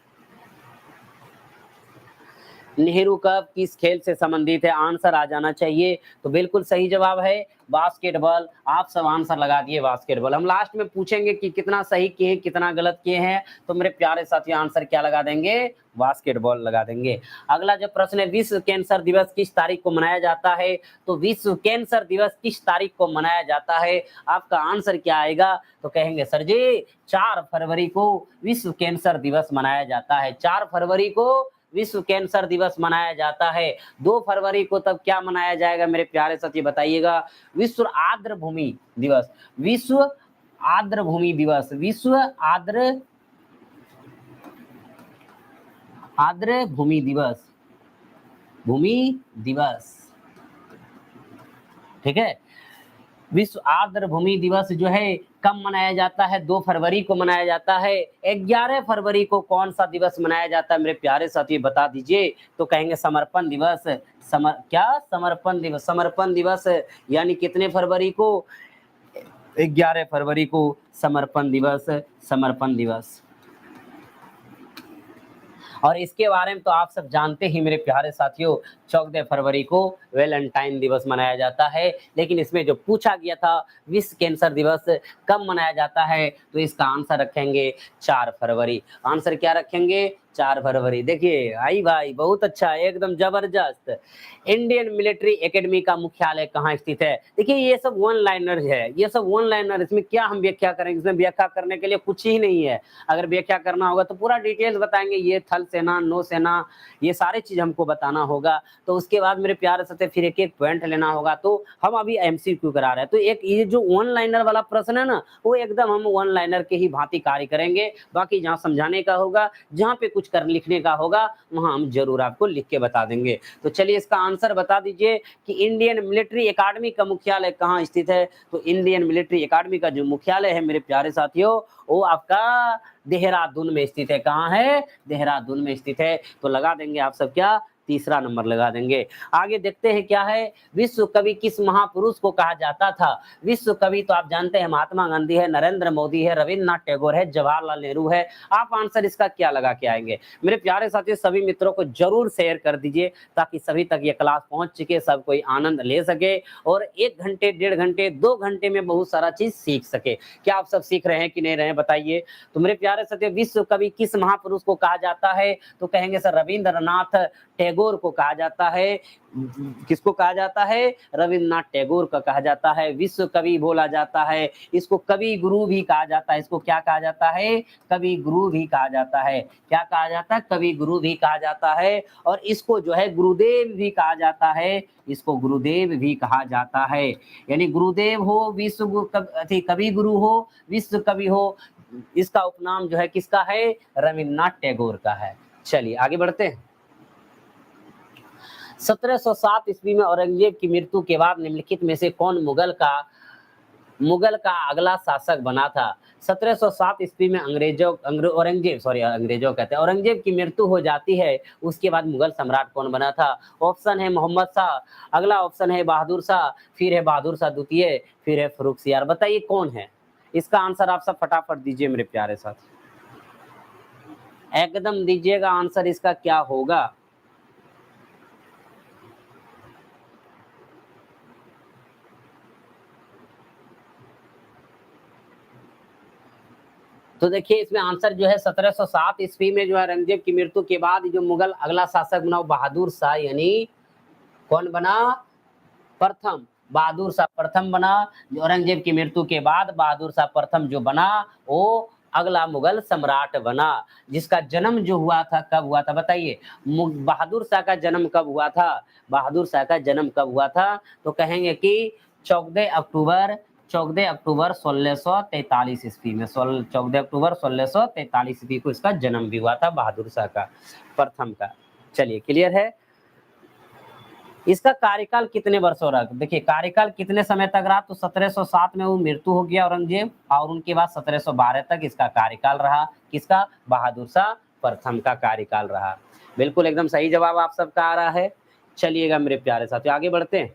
नेहरू कप किस खेल से संबंधित है? आंसर आ जाना चाहिए। तो बिल्कुल सही जवाब है बास्केटबॉल। आप सब आंसर लगा दिए बास्केटबॉल। हम लास्ट में पूछेंगे कि कितना सही किए हैं, कितना गलत किए हैं। तो मेरे प्यारे साथियों आंसर क्या लगा देंगे? बास्केटबॉल लगा देंगे। अगला जो प्रश्न है, विश्व कैंसर दिवस किस तारीख को मनाया जाता है? तो विश्व कैंसर दिवस किस तारीख को मनाया जाता है? आपका आंसर क्या आएगा? तो कहेंगे सर जी 4 फरवरी को विश्व कैंसर दिवस मनाया जाता है। 4 फरवरी को विश्व कैंसर दिवस मनाया जाता है। 2 फरवरी को तब क्या मनाया जाएगा मेरे प्यारे साथी बताइएगा? विश्व आर्द्र भूमि दिवस। विश्व आर्द्र भूमि दिवस। विश्व आर्द्र भूमि दिवस। भूमि दिवस, ठीक है। विश्व आर्द्र भूमि दिवस जो है कब मनाया जाता है? 2 फरवरी को मनाया जाता है। 11 फरवरी को कौन सा दिवस मनाया जाता है मेरे प्यारे साथी बता दीजिए? तो कहेंगे समर्पण दिवस। समर्पण दिवस। समर्पण दिवस यानी कितने फरवरी को? 11 फरवरी को समर्पण दिवस। समर्पण दिवस। और इसके बारे में तो आप सब जानते ही मेरे प्यारे साथियों, 14 फरवरी को वैलेंटाइन दिवस मनाया जाता है। लेकिन इसमें जो पूछा गया था विश्व कैंसर दिवस कब मनाया जाता है, तो इसका आंसर रखेंगे 4 फरवरी। आंसर क्या रखेंगे? 4 फरवरी। देखिए आई भाई बहुत अच्छा, एकदम जबरदस्त। इंडियन मिलिट्री एकेडमी का मुख्यालय कहाँ स्थित है? देखिए ये सब वन लाइनर है, ये सब वन लाइनर। इसमें क्या हम व्याख्या करेंगे? इसमें व्याख्या करने के लिए कुछ ही नहीं है। अगर व्याख्या करना होगा तो पूरा डिटेल्स बताएंगे, ये थल सेना, नौ सेना, ये सारे चीज हमको बताना होगा। तो उसके बाद मेरे प्यारे साथी फिर एक एक पॉइंट लेना होगा। तो हम अभी एमसीक्यू करा रहे हैं, तो एक ये जो वन लाइनर वाला प्रश्न है ना, वो एकदम हम वन लाइनर के ही भांति कार्य करेंगे। बाकी जहाँ समझाने का होगा, जहाँ पे कुछ कुछ कर लिखने का होगा वहाँ हम जरूर आपको लिख के बता देंगे। तो चलिए इसका आंसर बता दीजिए कि इंडियन मिलिट्री एकेडमी का मुख्यालय कहाँ स्थित है। तो इंडियन मिलिट्री एकेडमी का जो मुख्यालय है मेरे प्यारे साथियों वो आपका देहरादून में स्थित है। कहाँ है? देहरादून में स्थित है। तो लगा देंगे आप सब क्या? तीसरा नंबर लगा देंगे। आगे देखते हैं क्या है, विश्व कवि किस महापुरुष को कहा जाता था। विश्व कवि तो आप जानते हैं महात्मा गांधी है, नरेंद्र मोदी है, रविन्द्रनाथ टैगोर है, जवाहरलाल नेहरू है। आप आंसर इसका क्या लगा के आएंगे? मेरे प्यारे साथियों सभी मित्रों को जरूर शेयर कर दीजिए ताकि सभी तक ये क्लास पहुंच सके, सब कोई आनंद ले सके और 1 घंटे, 1.5 घंटे, 2 घंटे में बहुत सारा चीज सीख सके। क्या आप सब सीख रहे हैं कि नहीं रहे बताइए। तो मेरे प्यारे साथियों विश्व कवि किस महापुरुष को कहा जाता है? तो कहेंगे सर रविंद्रनाथ टैगोर को कहा जाता है। किसको कहा जाता है? रविन्द्रनाथ टैगोर का कहा जाता है। विश्व कवि बोला जाता है। इसको कवि गुरु भी कहा जाता है। इसको क्या कहा जाता है? कवि गुरु भी कहा जाता है। क्या कहा जाता है? कवि गुरु भी कहा जाता है। और इसको जो है गुरुदेव भी कहा जाता है। इसको गुरुदेव भी कहा जाता है। यानी गुरुदेव हो, विश्व कवि गुरु हो, विश्व कवि हो, इसका उपनाम जो है किसका है? रविन्द्रनाथ टैगोर का है। चलिए आगे बढ़ते हैं। 1707 ईस्वी में औरंगजेब की मृत्यु के बाद निम्नलिखित में से कौन मुगल का अगला शासक बना था? 1707 ईस्वी में औरंगजेब की मृत्यु हो जाती है। उसके बाद मुगल सम्राट कौन बना था? ऑप्शन है मोहम्मद शाह, अगला ऑप्शन है बहादुर शाह, फिर है बहादुर शाह द्वितीय, फिर है फर्रुखसियार। बताइए कौन है? इसका आंसर आप सब फटाफट दीजिए मेरे प्यारे साथी, एकदम दीजिएगा आंसर इसका क्या होगा। तो देखिए इसमें आंसर जो है 1707 ईस्वी में जो है औरंगजेब की मृत्यु के बाद जो मुगल अगला शासक बना बहादुर शाह, यानी कौन बना? प्रथम। बहादुर शाह प्रथम बना। औरंगजेब की मृत्यु के बाद बहादुर शाह प्रथम जो बना वो अगला मुगल सम्राट बना। जिसका जन्म जो हुआ था कब हुआ था बताइए? बहादुर शाह का जन्म कब हुआ था? बहादुर शाह का जन्म कब हुआ था? तो कहेंगे कि 14 अक्टूबर 1643 ईस्वी में। 14 अक्टूबर 1643 ईस्वी को इसका जन्म भी हुआ था बहादुर शाह का प्रथम का। चलिए क्लियर है। इसका कार्यकाल कितने वर्षों रहा? देखिए कार्यकाल कितने समय तक रहा? तो 1707 में वो मृत्यु हो गया औरंगजेब और उनके बाद 1712 तक इसका कार्यकाल रहा। किसका? बहादुर शाह प्रथम का कार्यकाल रहा। बिल्कुल एकदम सही जवाब आप सबका आ रहा है। चलिएगा मेरे प्यारे साथियों आगे बढ़ते हैं।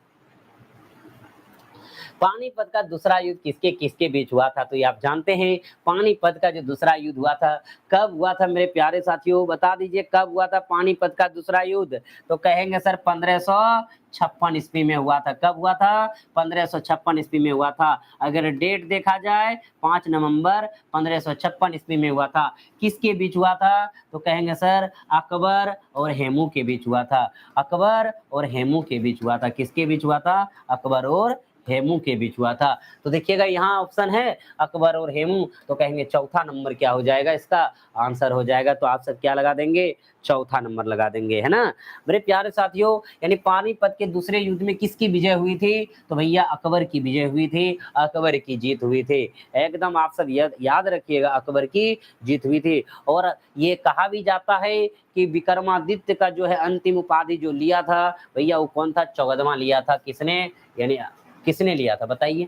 पानीपत का दूसरा युद्ध किसके किसके बीच हुआ था? तो ये आप जानते हैं पानीपत का जो दूसरा युद्ध हुआ था कब हुआ था मेरे प्यारे साथियों? बता दीजिए कब हुआ था पानीपत का दूसरा युद्ध? तो कहेंगे सर 1556 ईस्वी में हुआ था। कब हुआ था? 1556 ईस्वी में हुआ था। अगर डेट देखा जाए 5 नवंबर 1556 ईस्वी में हुआ था। किसके बीच हुआ था? तो कहेंगे सर अकबर और हेमू के बीच हुआ था। अकबर और हेमू के बीच हुआ था। किसके बीच हुआ था? अकबर और हेमू के बीच हुआ था। तो देखिएगा यहाँ ऑप्शन है अकबर और हेमू, तो कहेंगे चौथा नंबर क्या हो जाएगा? इसका आंसर हो जाएगा। तो आप सब क्या लगा देंगे? चौथा नंबर लगा देंगे, है ना मेरे प्यारे साथियों। यानी पानीपत के दूसरे युद्ध में किसकी विजय हुई थी? तो भैया अकबर की विजय हुई थी, अकबर की जीत हुई थी। एकदम आप सब याद रखिएगा अकबर की जीत हुई थी। और ये कहा भी जाता है कि विक्रमादित्य का जो है अंतिम उपाधि जो लिया था भैया वो कौन था? 14वां लिया था। किसने? यानी किसने लिया था बताइए?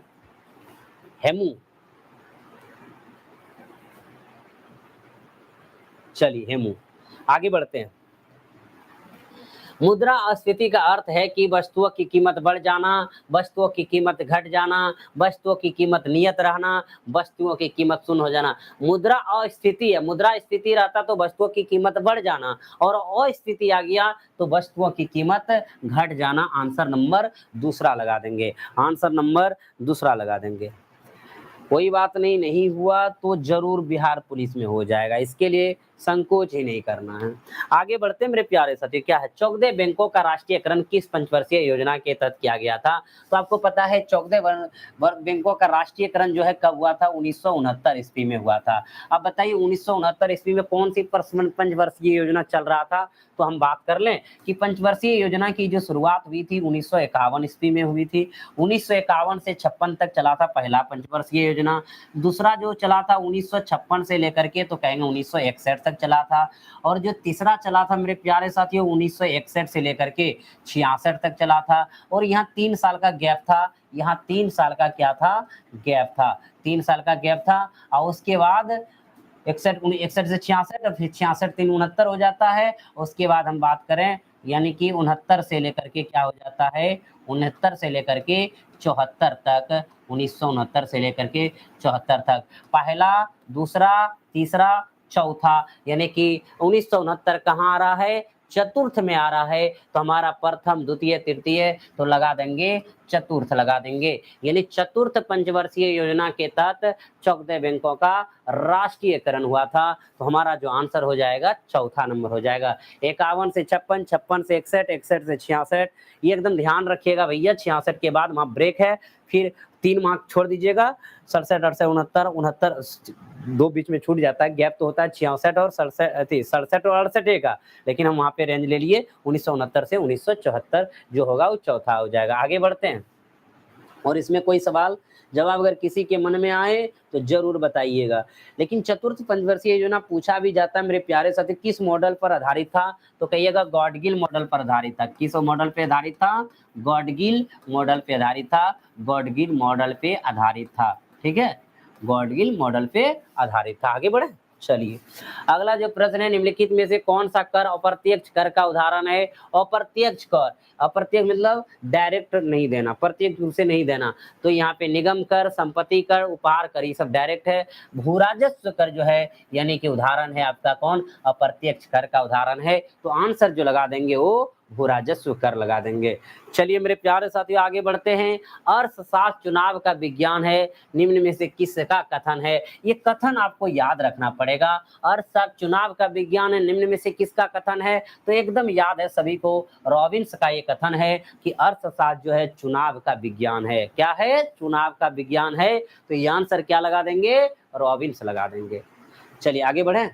हेमू। चलिए हेमू। आगे बढ़ते हैं। मुद्रास्फीति का अर्थ है कि वस्तुओं की कीमत बढ़ जाना, वस्तुओं की कीमत घट जाना, वस्तुओं की कीमत नियत रहना, वस्तुओं की कीमत शून्य हो जाना। मुद्रा अस्फीति है। मुद्रा स्फीति रहता तो वस्तुओं की कीमत बढ़ जाना और अस्फीति आ गया तो वस्तुओं की कीमत घट जाना। आंसर नंबर दूसरा लगा देंगे। आंसर नंबर दूसरा लगा देंगे। कोई बात नहीं, नहीं हुआ तो जरूर बिहार पुलिस में हो जाएगा, इसके लिए संकोच ही नहीं करना है। आगे बढ़ते हैं मेरे प्यारे साथियों। क्या है? चौगदे बैंकों का राष्ट्रीयकरण किस पंचवर्षीय योजना के तहत किया गया था? तो आपको पता है चौगदे बैंकों का राष्ट्रीयकरण जो है कब हुआ था? 1969 ईस्वी में हुआ था। अब बताइए 1969 ईस्वी में कौन सी पंचवर्षीय योजना चल रहा था? तो हम बात कर लें कि पंचवर्षीय योजना की जो शुरुआत हुई थी 1951 ईस्वी में हुई थी। 1951 से 56 तक चला था पहला पंचवर्षीय योजना। दूसरा जो चला था 1956 से लेकर के तो कहेंगे 1961 तक तक चला था, और जो तीसरा चला था मेरे प्यारे साथियों 1961 से लेकर के 66 तक चला था, और यहाँ 3 साल का गैप था, यहाँ 3 साल का क्या था, गैप था, 3 साल का गैप था। और उसके बाद 61 से 66 और फिर 66 3 69 हो जाता है। उसके बाद हम बात करें यानी कि 69 से लेकर के क्या हो जाता है, 69 से लेकर के 74 तक, 1969 से लेकर के 74 तक पहला, दूसरा, तीसरा, चौथा, यानी कि 1969 कहाँ आ रहा है, चतुर्थ में आ रहा है। तो हमारा प्रथम, द्वितीय, तृतीय तो लगा देंगे चतुर्थ, लगा देंगे। यानी चतुर्थ पंचवर्षीय योजना के तहत 14 बैंकों का राष्ट्रीयकरण हुआ था। तो हमारा जो आंसर हो जाएगा चौथा नंबर हो जाएगा। 51 से 56, 56 से 61, 61 से 66, ये एकदम ध्यान रखिएगा भैया। 66 के बाद वहाँ ब्रेक है, फिर 3 मार्क छोड़ दीजिएगा। 67, 68, 69, 69 दो बीच में छूट जाता है, गैप तो होता है 66 और 67 और 68 का, लेकिन हम वहाँ पे रेंज ले लिए 1969 से 1974, जो होगा वो चौथा हो जाएगा। आगे बढ़ते हैं, और इसमें कोई सवाल जवाब अगर किसी के मन में आए तो जरूर बताइएगा। लेकिन चतुर्थ पंचवर्षीय योजना पूछा भी जाता है मेरे प्यारे साथी, किस मॉडल पर आधारित था, तो कहिएगा गॉडगिल मॉडल पर आधारित था। किस मॉडल पे आधारित था, गॉडगिल मॉडल पे आधारित था, गॉडगिल मॉडल पे आधारित था, ठीक है, गॉडगिल मॉडल पे आधारित था। आगे बढ़े, चलिए अगला जो प्रश्न है, निम्नलिखित में से कौन सा कर अप्रत्यक्ष कर का उदाहरण है। अप्रत्यक्ष कर, अप्रत्यक्ष मतलब डायरेक्ट नहीं देना, प्रत्यक्ष रूप से नहीं देना। तो यहाँ पे निगम कर, संपत्ति कर, उपहार कर, ये सब डायरेक्ट है। भूराजस्व कर जो है यानी कि उदाहरण है आपका कौन, अप्रत्यक्ष कर का उदाहरण है। तो आंसर जो लगा देंगे वो भूराजस्व कर लगा देंगे। चलिए मेरे प्यारे साथियों आगे बढ़ते हैं। अर्थशास्त्र चुनाव का विज्ञान है, निम्न में से किसका कथन है। ये कथन आपको याद रखना पड़ेगा। अर्थशास्त्र चुनाव का विज्ञान है, निम्न में से किसका कथन है, तो एकदम याद है सभी को, रॉबिन्स का ये कथन है कि अर्थशास्त्र जो है चुनाव का विज्ञान है। क्या है, चुनाव का विज्ञान है। तो ये आंसर क्या लगा देंगे, रॉबिन्स लगा देंगे। चलिए आगे बढ़े।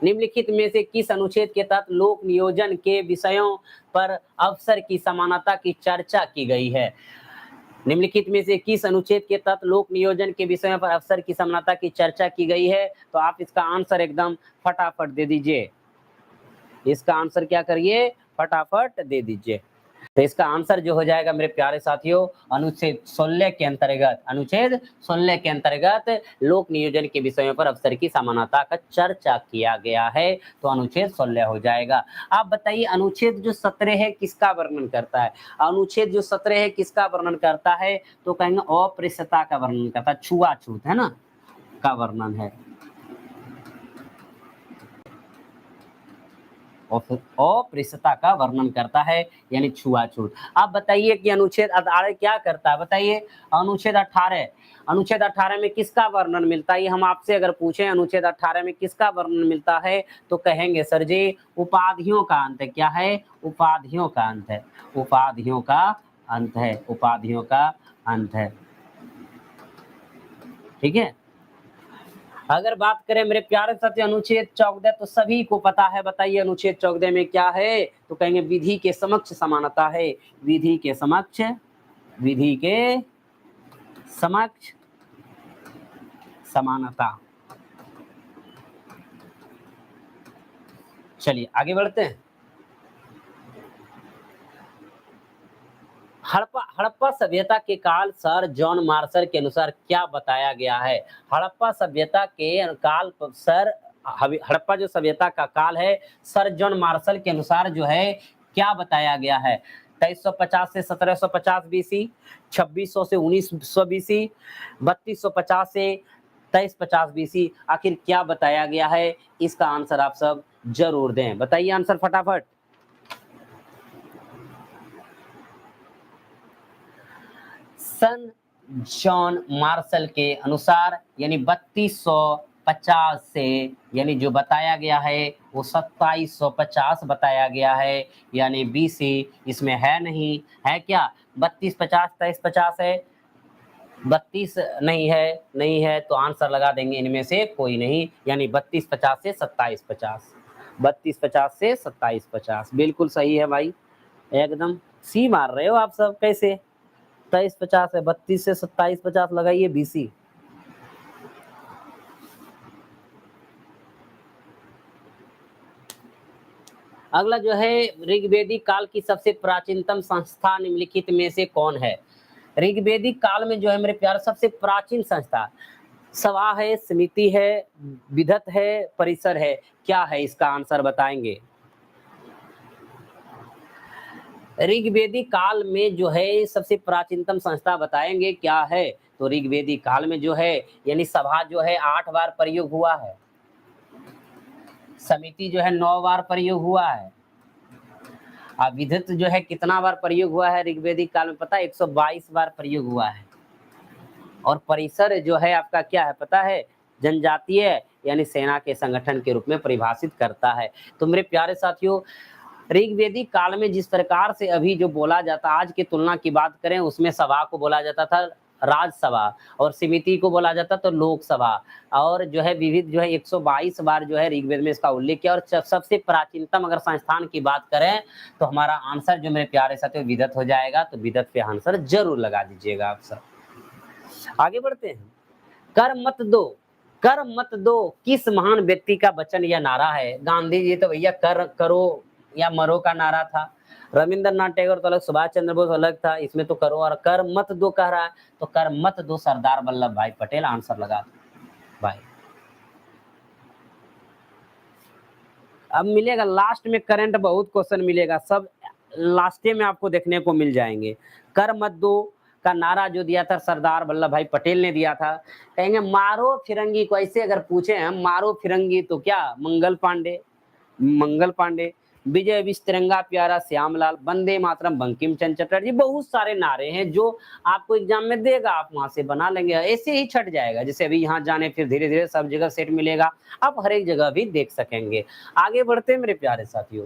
निम्नलिखित में से किस अनुच्छेद के तहत लोक नियोजन के विषयों पर अवसर की समानता की चर्चा की गई है। निम्नलिखित में से किस अनुच्छेद के तहत लोक नियोजन के विषयों पर अवसर की समानता की चर्चा की गई है। तो आप इसका आंसर एकदम फटाफट दे दीजिए, इसका आंसर क्या करिए, फटाफट दे दीजिए। तो इसका आंसर जो हो जाएगा मेरे प्यारे साथियों, अनुच्छेद 16 के अंतर्गत, अनुच्छेद 16 के अंतर्गत लोक नियोजन के विषयों पर अवसर की समानता का चर्चा किया गया है। तो अनुच्छेद 16 हो जाएगा। आप बताइए अनुच्छेद जो 17 है किसका वर्णन करता है। अनुच्छेद जो 17 है किसका वर्णन करता है, तो कहेंगे अस्पृश्यता का वर्णन करता है, छुआछूत है ना, का वर्णन है। अस्पृश्यता का वर्णन करता है, यानी छुआछूत। आप बताइए कि अनुच्छेद 18 क्या करता है, बताइए। अनुच्छेद 18, अनुच्छेद 18 में किसका वर्णन मिलता है, ये हम आपसे अगर पूछें अनुच्छेद 18 में किसका वर्णन मिलता है, तो कहेंगे सर जी उपाधियों का अंत है। क्या है, उपाधियों का अंत है, उपाधियों का अंत है, उपाधियों का अंत है, ठीक है। अगर बात करें मेरे प्यारे साथी अनुच्छेद 14, तो सभी को पता है, बताइए अनुच्छेद 14 में क्या है, तो कहेंगे विधि के समक्ष समानता है, विधि के समक्ष, विधि के समक्ष समानता। चलिए आगे बढ़ते हैं। हड़प्पा सभ्यता के काल सर जॉन मार्शल के अनुसार क्या बताया गया है। हड़प्पा सभ्यता के काल सर, हड़प्पा जो सभ्यता का काल है सर जॉन मार्शल के अनुसार जो है क्या बताया गया है। 2350 से 1750 बीसी, 2600 से 1900 बीसी, 3250 से 2350 बीसी, आखिर क्या बताया गया है, इसका आंसर आप सब जरूर दें। बताइए आंसर फटाफट। सन जॉन मार्शल के अनुसार यानी 3250 से, यानी जो बताया गया है वो 2750 बताया गया है, यानी बीसी इसमें है नहीं, है क्या 3250 2350 है, 32 नहीं है, नहीं है, तो आंसर लगा देंगे इनमें से कोई नहीं, यानी 3250 से 2750, 3250 से 2750 बिल्कुल सही है भाई, एकदम सी मार रहे हो आप सब। कैसे 2350 है, 32 से 2750 लगाइए बीसी। अगला जो है ऋग्वेदिक काल की सबसे प्राचीनतम संस्था निम्नलिखित में से कौन है? ऋग्वेदिक काल में जो है मेरे प्यारे सबसे प्राचीन संस्था सभा है, समिति है, विधत है, परिसर है, क्या है इसका आंसर बताएंगे? ऋग्वेदिक काल में जो है सबसे प्राचीनतम संस्था बताएंगे क्या है? तो ऋग्वेदिक काल में जो है यानी सभा जो है 8 बार प्रयोग हुआ है, समिति जो है 9 बार प्रयोग हुआ है, विधत जो है कितना बार प्रयोग हुआ है ऋग्वेदिक काल में पता है? 122 बार प्रयोग हुआ है। और परिसर जो है आपका क्या है पता है? जनजातीय यानी सेना के संगठन के रूप में परिभाषित करता है। तो मेरे प्यारे साथियों, ऋग्वेदिक काल में जिस प्रकार से अभी जो बोला जाता, आज की तुलना की बात करें उसमें सभा को बोला जाता था राजसभा और समिति को बोला जाता तो लोकसभा, और जो है विविध जो है 122 बार जो है ऋग्वेद में इसका उल्लेख किया। और सबसे प्राचीनतम अगर संस्थान की बात करें तो हमारा आंसर जो मेरे प्यारे साथियों विदत हो जाएगा। तो विदत पे आंसर जरूर लगा दीजिएगा आप सब। आगे बढ़ते हैं। कर मत दो, कर मत दो किस महान व्यक्ति का वचन या नारा है? गांधी जी तो भैया कर करो या मरो का नारा था। रविंद्रनाथ टैगोर तो अलग, सुभाष चंद्र बोस अलग था, इसमें तो करो और कर मत दो कह रहा है, तो कर मत दो सरदार वल्लभ भाई पटेल आंसर लगा भाई। अब मिलेगा लास्ट में करंट, बहुत क्वेश्चन मिलेगा, सब लास्ट में आपको देखने को मिल जाएंगे। कर मत दो का नारा जो दिया था सरदार वल्लभ भाई पटेल ने दिया था। कहेंगे मारो फिरंगी को, ऐसे अगर पूछे हम मारो फिरंगी तो क्या? मंगल पांडे, मंगल पांडे, विजय विश्व तिरंगा प्यारा श्यामलाल, वंदे मातरम बंकिम चंद्र चटर्जी। बहुत सारे नारे हैं जो आपको एग्जाम में देगा, आप वहां से बना लेंगे, ऐसे ही छट जाएगा। जैसे अभी यहाँ जाने फिर धीरे धीरे सब जगह सेट मिलेगा, आप हर एक जगह भी देख सकेंगे। आगे बढ़ते हैं मेरे प्यारे साथियों।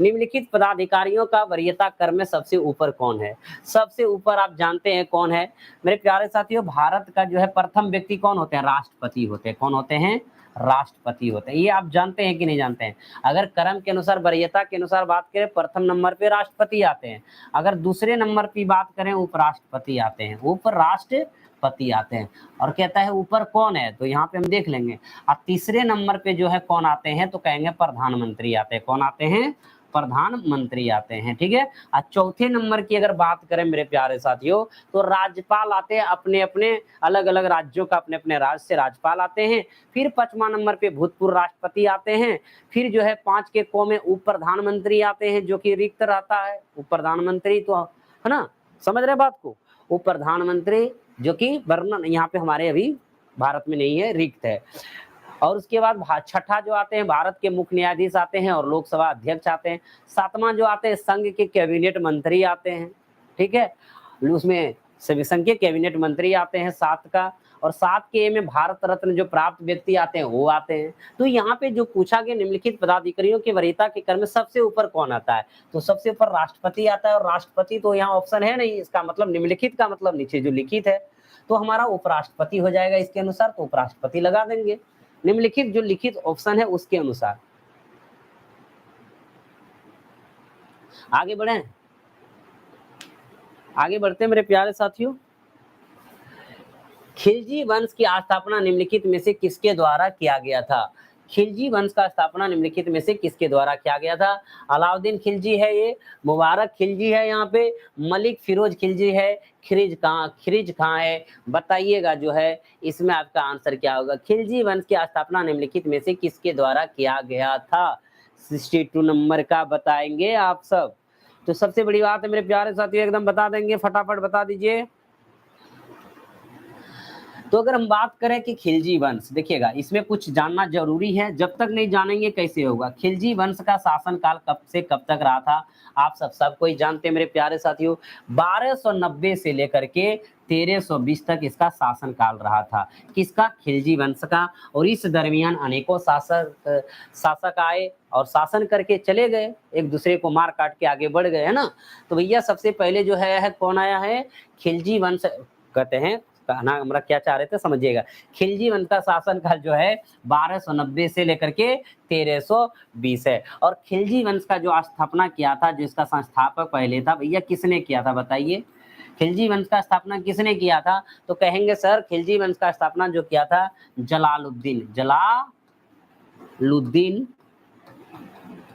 निम्नलिखित पदाधिकारियों का वरीयता क्रम में सबसे ऊपर कौन है? सबसे ऊपर आप जानते हैं कौन है मेरे प्यारे साथियों? भारत का जो है प्रथम व्यक्ति कौन होते हैं? राष्ट्रपति होते हैं। कौन होते हैं? राष्ट्रपति होते हैं। ये आप जानते हैं कि नहीं जानते हैं? अगर क्रम के अनुसार, वरीयता के अनुसार बात करें, प्रथम नंबर पे राष्ट्रपति आते हैं। अगर दूसरे नंबर की बात करें उपराष्ट्रपति आते हैं, उपराष्ट्रपति आते हैं। और कहता है ऊपर कौन है, तो यहाँ पे हम देख लेंगे। और तीसरे नंबर पे जो है कौन आते हैं, तो कहेंगे प्रधानमंत्री आते हैं। कौन आते हैं? प्रधानमंत्री आते हैं। ठीक है। और चौथे नंबर की अगर बात करें मेरे प्यारे साथियों, तो राज्यपाल आते हैं। अपने अपने अलग अलग राज्यों का अपने अपने राज्य से राज्यपाल आते हैं। फिर 5वां नंबर पे भूतपूर्व राष्ट्रपति आते हैं। फिर जो है 5 के को में उप प्रधानमंत्री आते हैं, जो कि रिक्त रहता है। उप प्रधानमंत्री तो है ना, समझ रहे बात को? उप प्रधानमंत्री जो कि वर्णन यहाँ पे हमारे अभी भारत में नहीं है, रिक्त है। और उसके बाद छठा जो आते हैं भारत के मुख्य न्यायाधीश आते हैं और लोकसभा अध्यक्ष आते हैं। 7वां जो आते हैं संघ के कैबिनेट मंत्री आते हैं। ठीक है, उसमें सभी संघ के कैबिनेट मंत्री आते हैं 7 का। और 7 के में भारत रत्न जो प्राप्त व्यक्ति आते हैं वो आते हैं। तो यहाँ पे जो पूछा गया निम्नलिखित पदाधिकारियों की वरीयता के क्रम में सबसे ऊपर कौन आता है, तो सबसे ऊपर राष्ट्रपति आता है। और राष्ट्रपति तो यहाँ ऑप्शन है नहीं, इसका मतलब निम्नलिखित का मतलब नीचे जो लिखित है, तो हमारा उपराष्ट्रपति हो जाएगा इसके अनुसार, तो उपराष्ट्रपति लगा देंगे निम्नलिखित जो लिखित ऑप्शन है उसके अनुसार। आगे बढ़े, आगे बढ़ते हैं मेरे प्यारे साथियों। खिलजी वंश की स्थापना निम्नलिखित में से किसके द्वारा किया गया था? खिलजी वंश का स्थापना निम्नलिखित में से किसके द्वारा किया गया था? अलाउद्दीन खिलजी है, ये मुबारक खिलजी है, यहाँ पे मलिक फिरोज खिलजी है, खिरिज खां है। बताइएगा जो है इसमें आपका आंसर क्या होगा? खिलजी वंश की स्थापना निम्नलिखित में से किसके द्वारा किया गया था? 62 नंबर का बताएंगे आप सब। तो सबसे बड़ी बात है मेरे प्यारे साथियों, एकदम बता देंगे, फटाफट बता दीजिए। तो अगर हम बात करें कि खिलजी वंश, देखिएगा इसमें कुछ जानना जरूरी है, जब तक नहीं जानेंगे कैसे होगा। खिलजी वंश का शासनकाल कब से कब तक रहा था? आप सब कोई जानते हैं मेरे प्यारे साथियों। 1290 से लेकर के 1320 तक इसका शासनकाल रहा था। किसका? खिलजी वंश का। और इस दरमियान अनेकों शासक आए और शासन करके चले गए, एक दूसरे को मार काट के आगे बढ़ गए, है ना। तो भैया सबसे पहले जो है कौन आया है? खिलजी वंश कहते हैं, कहना हमरा क्या चाह रहे थे समझिएगा। खिलजी वंश का शासनकाल जो है 1290 से लेकर के 1320 है। और खिलजी वंश का जो स्थापना किया था, जो इसका संस्थापक पहले था, भैया किसने किया था बताइए? खिलजी वंश का स्थापना किसने किया था? तो कहेंगे सर खिलजी वंश का स्थापना जो किया था जलालुद्दीन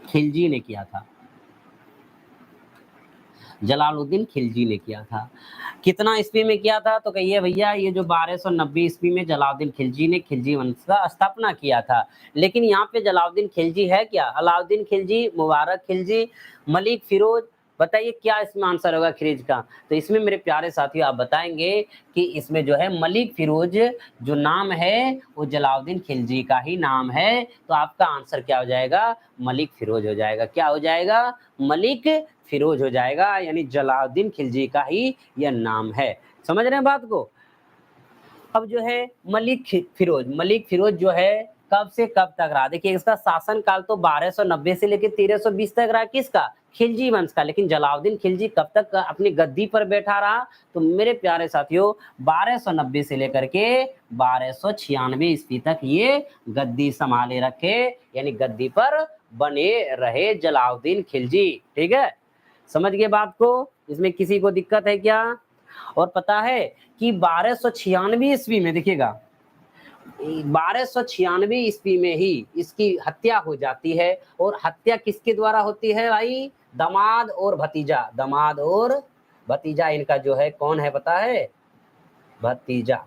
खिलजी ने किया था। जलालुद्दीन खिलजी ने किया था। कितना ईस्वी में किया था? तो कहिए भैया ये जो 1290 ईस्वी में जलालुद्दीन खिलजी ने खिलजी वंश का स्थापना किया था। लेकिन यहाँ पे जलालुद्दीन खिलजी है क्या? अलाउद्दीन खिलजी, मुबारक खिलजी, मलिक फिरोज, बताइए क्या इसमें आंसर होगा खिलजी का? तो इसमें मेरे प्यारे साथियों आप बताएंगे कि इसमें जो है मलिक फिरोज जो नाम है वो जलालुद्दीन खिलजी का ही नाम है। तो आपका आंसर क्या हो जाएगा? मलिक फिरोज हो जाएगा। क्या हो जाएगा? मलिक फिरोज हो जाएगा, यानी जलालुद्दीन खिलजी का ही यह नाम है। समझ रहे हैं बात को? अब जो है मलिक फिरोज जो है कब से कब तक रहा? देखिए इसका शासन काल तो 1290 से लेकर 1320 तक रहा। किसका? खिलजी वंश का। लेकिन जलालुद्दीन खिलजी कब तक अपनी गद्दी पर बैठा रहा? तो मेरे प्यारे साथियों 1290 से लेकर के 1296 ईस्वी तक ये गद्दी संभाले रखे, यानी गद्दी पर बने रहे जलालुद्दीन खिलजी। ठीक है, समझ गए बात को? इसमें किसी को दिक्कत है क्या? और पता है कि 1296 ईस्वी में, देखिएगा 1296 ईस्वी में ही इसकी हत्या हो जाती है। और हत्या किसके द्वारा होती है भाई? दामाद और भतीजा, दामाद और भतीजा इनका जो है कौन है पता है? भतीजा।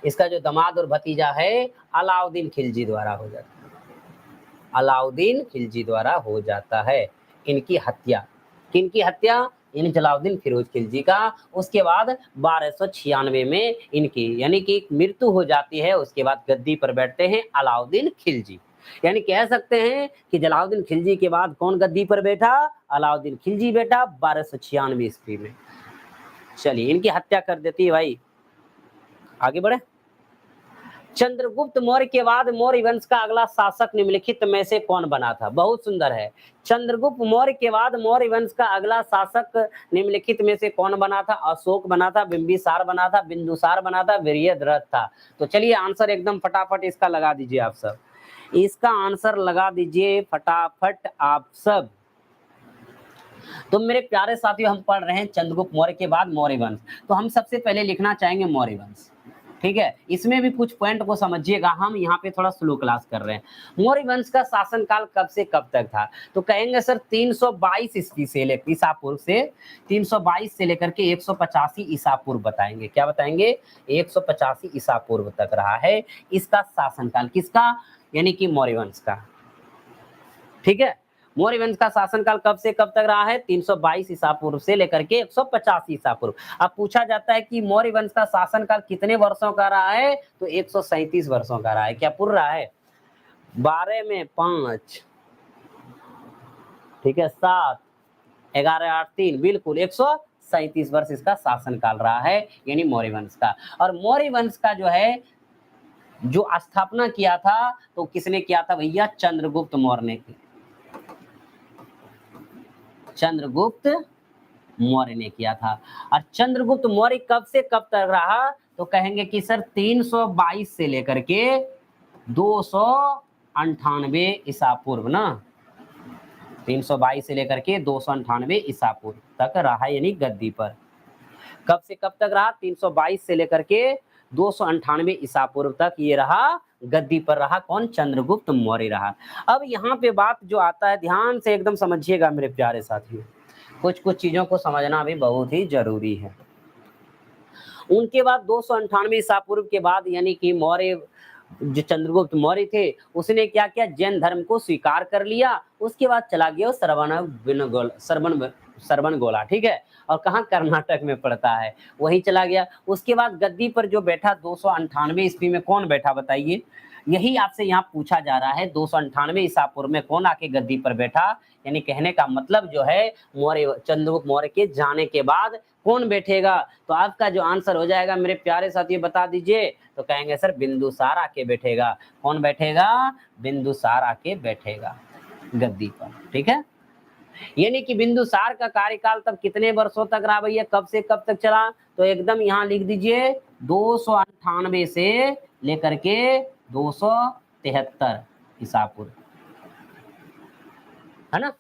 इसका जो दामाद और भतीजा है अलाउद्दीन खिलजी द्वारा हो जाता है। अलाउद्दीन खिलजी द्वारा हो जाता है इनकी हत्या। किनकी हत्या? इन जलालुद्दीन फिरोज खिलजी का। उसके बाद 1296 में इनकी यानी कि मृत्यु हो जाती है। उसके बाद गद्दी पर बैठते हैं अलाउद्दीन खिलजी। यानी कह सकते हैं कि जलालुद्दीन खिलजी के बाद कौन गद्दी पर बैठा? अलाउद्दीन खिलजी बैठा 1296 ईस्वी में। चलिए इनकी हत्या कर देती है भाई। आगे बढ़े। चंद्रगुप्त मौर्य के बाद मौर्य वंश का अगला शासक निम्नलिखित में से कौन बना था? बहुत सुंदर है। चंद्रगुप्त मौर्य के बाद मौर्य वंश का अगला शासक निम्नलिखित में से कौन बना था? अशोक बना था, बिंबिसार बना था, बिंदुसार बना था, वीर्यध्वज था। तो चलिए आंसर एकदम फटाफट इसका लगा दीजिए आप सब। इसका आंसर लगा दीजिए फटाफट आप सब। तो मेरे प्यारे साथियों हम पढ़ रहे हैं चंद्रगुप्त मौर्य के बाद मौर्य वंश। तो हम सबसे पहले लिखना चाहेंगे मौर्य वंश। ठीक है, इसमें भी कुछ पॉइंट को समझिएगा, हम यहाँ पे थोड़ा स्लो क्लास कर रहे हैं। मौर्य वंश का शासनकाल कब से कब तक था? तो कहेंगे सर 322 ईस्वी से लेकर ईसा पूर्व से 322 से लेकर के 185 ईसा पूर्व बताएंगे। क्या बताएंगे? 185 ईसा पूर्व तक रहा है इसका शासनकाल। किसका? यानी कि मौर्य वंश का। ठीक है, मौर्य वंश का शासनकाल कब से कब तक रहा है? 322 ईसा पूर्व से लेकर के 185 ईसा पूर्व। अब पूछा जाता है कि मौर्य वंश का शासनकाल कितने वर्षों का रहा है? तो 137 वर्षों का रहा है। क्या पूर्ण रहा है? 12 में 5, ठीक है, 7, 11, 8, 3, बिल्कुल 137 वर्ष इसका शासनकाल रहा है, यानी मौर्य वंश का। और मौर्य वंश का जो है जो स्थापना किया था तो किसने किया था भैया? चंद्रगुप्त मौर्य ने की। चंद्रगुप्त मौर्य ने किया था। और चंद्रगुप्त मौर्य कब से कब तक रहा? तो कहेंगे कि सर 322 से लेकर के 298 ईसा पूर्व ना, 322 से लेकर के 298 ईसा पूर्व तक रहा, यानी गद्दी पर। कब से कब तक रहा? 322 से लेकर के 298 ईसा पूर्व तक ये रहा, गद्दी पर रहा। कौन? चंद्रगुप्त मौर्य रहा। अब यहाँ पे बात जो आता है, ध्यान से एकदम समझिएगा मेरे प्यारे साथियों, कुछ कुछ चीजों को समझना भी बहुत ही जरूरी है। उनके बाद 298 ईसा पूर्व के बाद यानी कि मौर्य जो चंद्रगुप्त मौर्य थे उसने क्या किया? जैन धर्म को स्वीकार कर लिया। उसके बाद चला गया सरबन गोला। ठीक है, और कहाँ? कर्नाटक में पड़ता है, वहीं चला गया। उसके बाद गद्दी पर जो बैठा 298 ईस्वी में, कौन बैठा बताइए? यही आपसे यहाँ पूछा जा रहा है, 298 ईसा पूर्व में कौन आके गद्दी पर बैठा? यानी कहने का मतलब जो है मौर्य चंद्रगुप्त मौर्य के जाने के बाद कौन बैठेगा? तो आपका जो आंसर हो जाएगा मेरे प्यारे साथियों बता दीजिए। तो कहेंगे सर बिंदुसार आके बैठेगा। कौन बैठेगा? बिंदुसार आके बैठेगा गद्दी पर। ठीक है, यानी कि बिंदुसार का कार्यकाल तब कितने वर्षों तक रहा भैया? कब से कब तक चला? तो एकदम यहाँ लिख दीजिए 298 से लेकर के 273 ईसा पूर्व, है ना?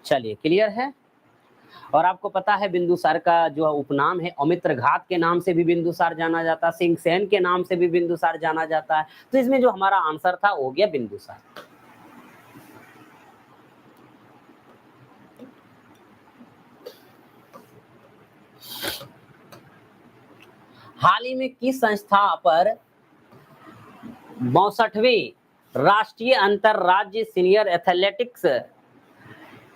चलिए क्लियर है। और आपको पता है बिंदुसार का जो उपनाम है अमित्रघात के नाम से भी बिंदुसार जाना जाता है, सिंहसेन के नाम से भी बिंदुसार जाना जाता है। तो इसमें जो हमारा आंसर था वो हो गया बिंदुसार। हाल ही में किस संस्था पर 62वीं राष्ट्रीय अंतरराज्य सीनियर एथलेटिक्स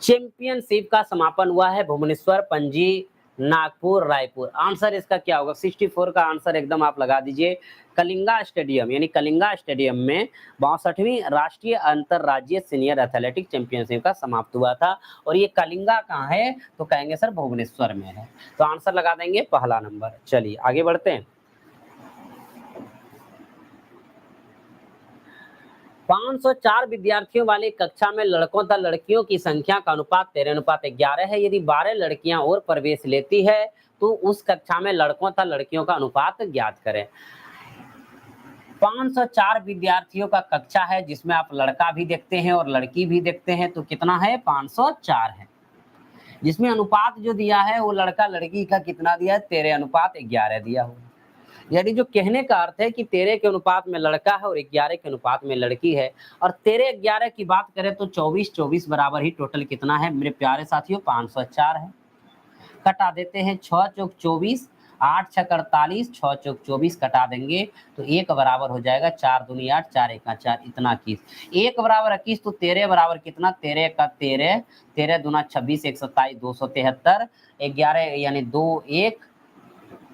चैंपियनशिप का समापन हुआ है? भुवनेश्वर, पणजी, नागपुर, रायपुर। आंसर इसका क्या होगा? 64 का आंसर एकदम आप लगा दीजिए। कलिंगा स्टेडियम, यानी कलिंगा स्टेडियम में 62वीं राष्ट्रीय अंतरराज्यीय सीनियर एथलेटिक चैंपियनशिप का समाप्त हुआ था। और ये कलिंगा कहाँ है? तो कहेंगे सर भुवनेश्वर में है। तो आंसर लगा देंगे पहला नंबर। चलिए आगे बढ़ते हैं। 504 विद्यार्थियों वाली कक्षा में लड़कों तथा लड़कियों की संख्या का अनुपात 13:11 है। यदि 12 लड़कियां और प्रवेश लेती है तो उस कक्षा में लड़कों तथा लड़कियों का अनुपात ज्ञात करें। 504 विद्यार्थियों का कक्षा है जिसमें आप लड़का भी देखते हैं और लड़की भी देखते हैं, तो कितना है? 504 है। जिसमें अनुपात जो दिया है वो लड़का लड़की का कितना दिया है? 13:11 दिया हुआ। यानी जो कहने का अर्थ है कि 13 के अनुपात में लड़का है और 11 के अनुपात में लड़की है। और 13-11 की बात करें तो 24-24 बराबर ही टोटल कितना है मेरे प्यारे साथियों? 504 है। कटा देते हैं, 6 चौक 24, 8 छक 48, 6 चौक 24 कटा देंगे तो 1 बराबर हो जाएगा 4 दूनी 8, 4 1 4, इतना 21। 1 बराबर 21 तो 13 बराबर कितना? 13 का 13, 13 दूना 26, 1 27, 273, 11 यानी 2 1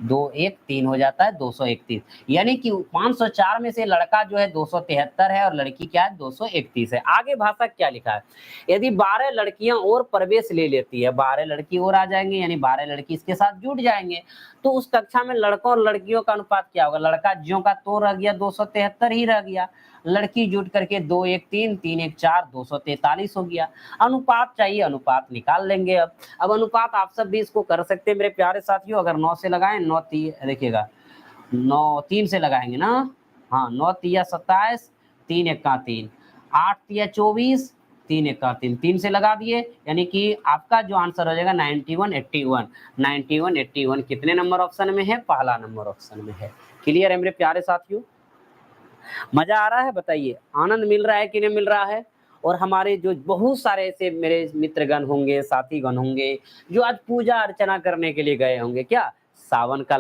2 1 3 हो जाता है 231। यानी कि 504 में से लड़का जो है 273 है और लड़की क्या है? 231 है। आगे भाषा क्या लिखा है? यदि 12 लड़कियां और प्रवेश ले लेती है, 12 लड़की और आ जाएंगे, यानी 12 लड़की इसके साथ जुड़ जाएंगे, तो उस कक्षा में लड़कों और लड़कियों का अनुपात क्या होगा? लड़का ज्यों का तो रह गया, 273 ही रह गया। लड़की जुट करके 2 1 3 3 1 4, 243 हो गया। अनुपात चाहिए, अनुपात निकाल लेंगे। अब अनुपात आप सब भी इसको कर सकते हैं मेरे प्यारे साथियों। अगर 9 से लगाएं, 9 देखिएगा 9 3 से लगाएंगे ना, हाँ 9 तिया 27, 3 1 3, 8 तिया 24, 3 1 3, 3 से लगा दिए, यानी कि आपका जो आंसर हो जाएगा 91 81। 91 81 कितने नंबर ऑप्शन में है? पहला नंबर ऑप्शन में है। क्लियर है मेरे प्यारे साथियों? मजा आ रहा है? बताइए, आनंद मिल रहा है कि नहीं मिल रहा है? और हमारे जो बहुत सारे ऐसे मेरे मित्रगण होंगे, साथीगण होंगे जो आज पूजा अर्चना करने के लिए गए होंगे। क्या सावन का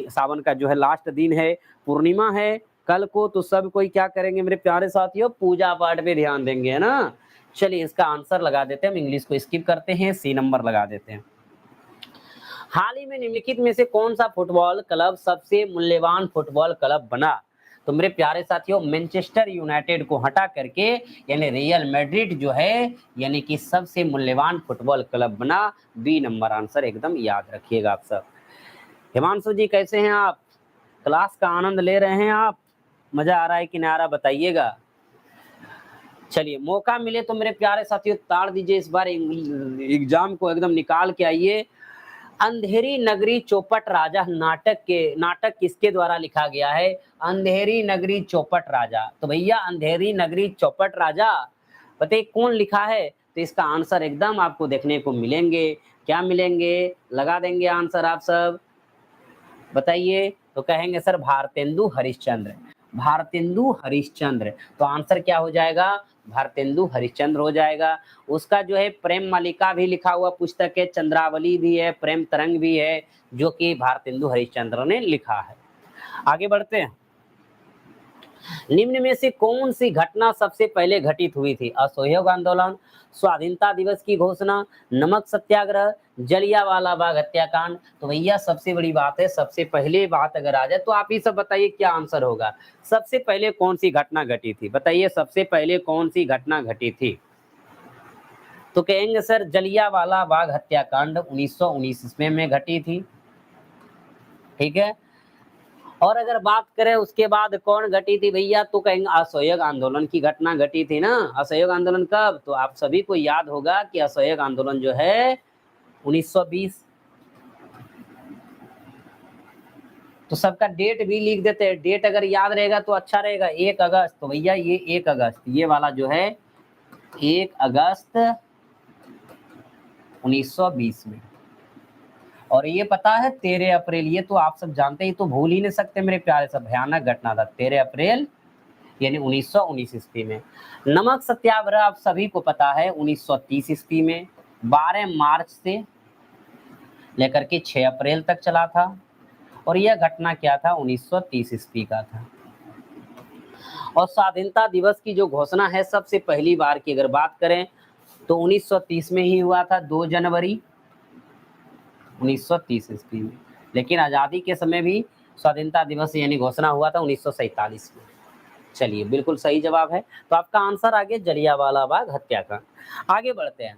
सावन का जो है लास्ट दिन है, पूर्णिमा है कल को, तो सब कोई क्या करेंगे मेरे प्यारे साथियों? पूजा पाठ पे ध्यान देंगे, है ना। चलिए इसका आंसर लगा देते हैं, हम इंग्लिश को स्किप करते हैं, सी नंबर लगा देते हैं। हाल ही में निम्नलिखित में से कौन सा फुटबॉल क्लब सबसे मूल्यवान फुटबॉल क्लब बना? तो मेरे प्यारे साथियों, मैनचेस्टर यूनाइटेड को हटा करके यानी रियल मैड्रिड जो है यानी कि सबसे मूल्यवान फुटबॉल क्लब बना। बी नंबर आंसर एकदम याद रखिएगा आप सब। हिमांशु जी कैसे हैं आप? क्लास का आनंद ले रहे हैं आप? मजा आ रहा है कि नहीं आ रहा? बताइएगा। चलिए मौका मिले तो मेरे प्यारे साथियों ताड़ दीजिए, इस बार एग्जाम को एकदम निकाल के आइए। अंधेरी नगरी चौपट राजा नाटक किसके द्वारा लिखा गया है? अंधेरी नगरी चौपट राजा। तो भैया अंधेरी नगरी चौपट राजा बताइए कौन लिखा है? तो इसका आंसर एकदम आपको देखने को मिलेंगे। क्या मिलेंगे? लगा देंगे आंसर आप सब, बताइए। तो कहेंगे सर भारतेंदु हरिश्चंद्र। भारतेंदु हरिश्चंद्र, तो आंसर क्या हो जाएगा? भारतेंदु हरिश्चंद्र हो जाएगा। उसका जो है प्रेम मालिका भी लिखा हुआ पुस्तक है, चंद्रावली भी है, प्रेम तरंग भी है, जो कि भारतेंदु हरिश्चंद्र ने लिखा है। आगे बढ़ते हैं। निम्न में से कौन सी घटना सबसे पहले घटित हुई थी? असहयोग आंदोलन, स्वाधीनता दिवस की घोषणा, नमक सत्याग्रह, जलियांवाला बाग हत्याकांड। तो भैया सबसे बड़ी बात है, सबसे पहले बात अगर आ जाए तो आप ही सब बताइए क्या आंसर होगा। सबसे पहले कौन सी घटना घटी थी? बताइए सबसे पहले कौन सी घटना घटी थी? तो कहेंगे सर जलियांवाला बाग हत्याकांड 1919 ईस्वी में घटी थी। ठीक है। और अगर बात करें उसके बाद कौन घटी थी भैया, तो कहेंगे असहयोग आंदोलन की घटना घटी थी ना। असहयोग आंदोलन कब? तो आप सभी को याद होगा कि असहयोग आंदोलन जो है 1920। तो सबका डेट भी लिख देते हैं, डेट अगर याद रहेगा तो अच्छा रहेगा। 1 अगस्त, तो भैया ये 1 अगस्त, ये वाला जो है 1 अगस्त 1920 में। और ये पता है 13 अप्रैल, ये तो आप सब जानते ही, तो भूल ही नहीं सकते मेरे प्यारे, सब भयानक घटना था 13 अप्रैल यानी 1919 ईस्वी में। नमक सत्याग्रह आप सभी को पता है 1930 ईस्वी में 12 मार्च से लेकर के 6 अप्रैल तक चला था। और यह घटना क्या था, 1930 ईस्वी का था। और स्वाधीनता दिवस की जो घोषणा है सबसे पहली बार की अगर बात करें तो 1930 में ही हुआ था, 2 जनवरी 1930 ईस्वी में। लेकिन आज़ादी के समय भी स्वाधीनता दिवस यानी घोषणा हुआ था 1947 में। चलिए, बिल्कुल सही जवाब है। तो आपका आंसर आ गया जलियांवाला बाग हत्याकांड। आगे बढ़ते हैं।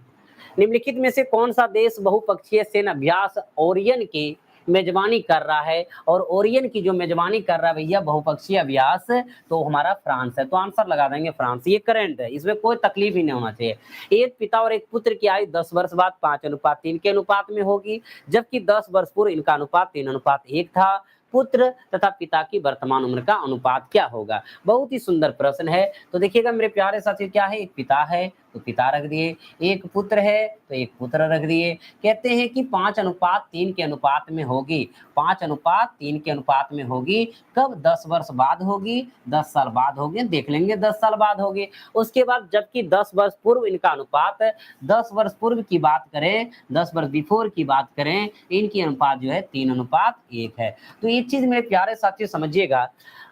निम्नलिखित में से कौन सा देश बहुपक्षीय सैन्य अभ्यास ओरियन की मेजबानी कर रहा है, और ओरियन की जो मेजबानी कर रहा है भैया बहुपक्षीय अभ्यास, तो हमारा फ्रांस है। तो आंसर लगा देंगे फ्रांस। ये करंट है, इसमें कोई तकलीफ ही नहीं होना चाहिए। एक पिता और एक पुत्र की आयु 10 वर्ष बाद 5:3 के अनुपात में होगी, जबकि 10 वर्ष पूर्व इनका अनुपात 3:1 था। पुत्र तथा पिता की वर्तमान उम्र का अनुपात क्या होगा? बहुत ही सुंदर प्रश्न है। तो देखिएगा मेरे प्यारे साथी, क्या है, एक पिता है तो पिता रख दिए, एक पुत्र है तो एक पुत्र रख दिए। कहते हैं कि 5:3 के अनुपात में होगी, 5:3 के अनुपात में होगी। कब? 10 वर्ष बाद होगी, 10 साल बाद होगी, देख लेंगे 10 साल बाद होगी। उसके बाद जबकि 10 वर्ष पूर्व इनका अनुपात, 10 वर्ष पूर्व की बात करें, 10 वर्ष बिफोर की बात करें, इनकी अनुपात जो है 3:1 है। तो ये चीज मेरे प्यारे साथियों समझिएगा,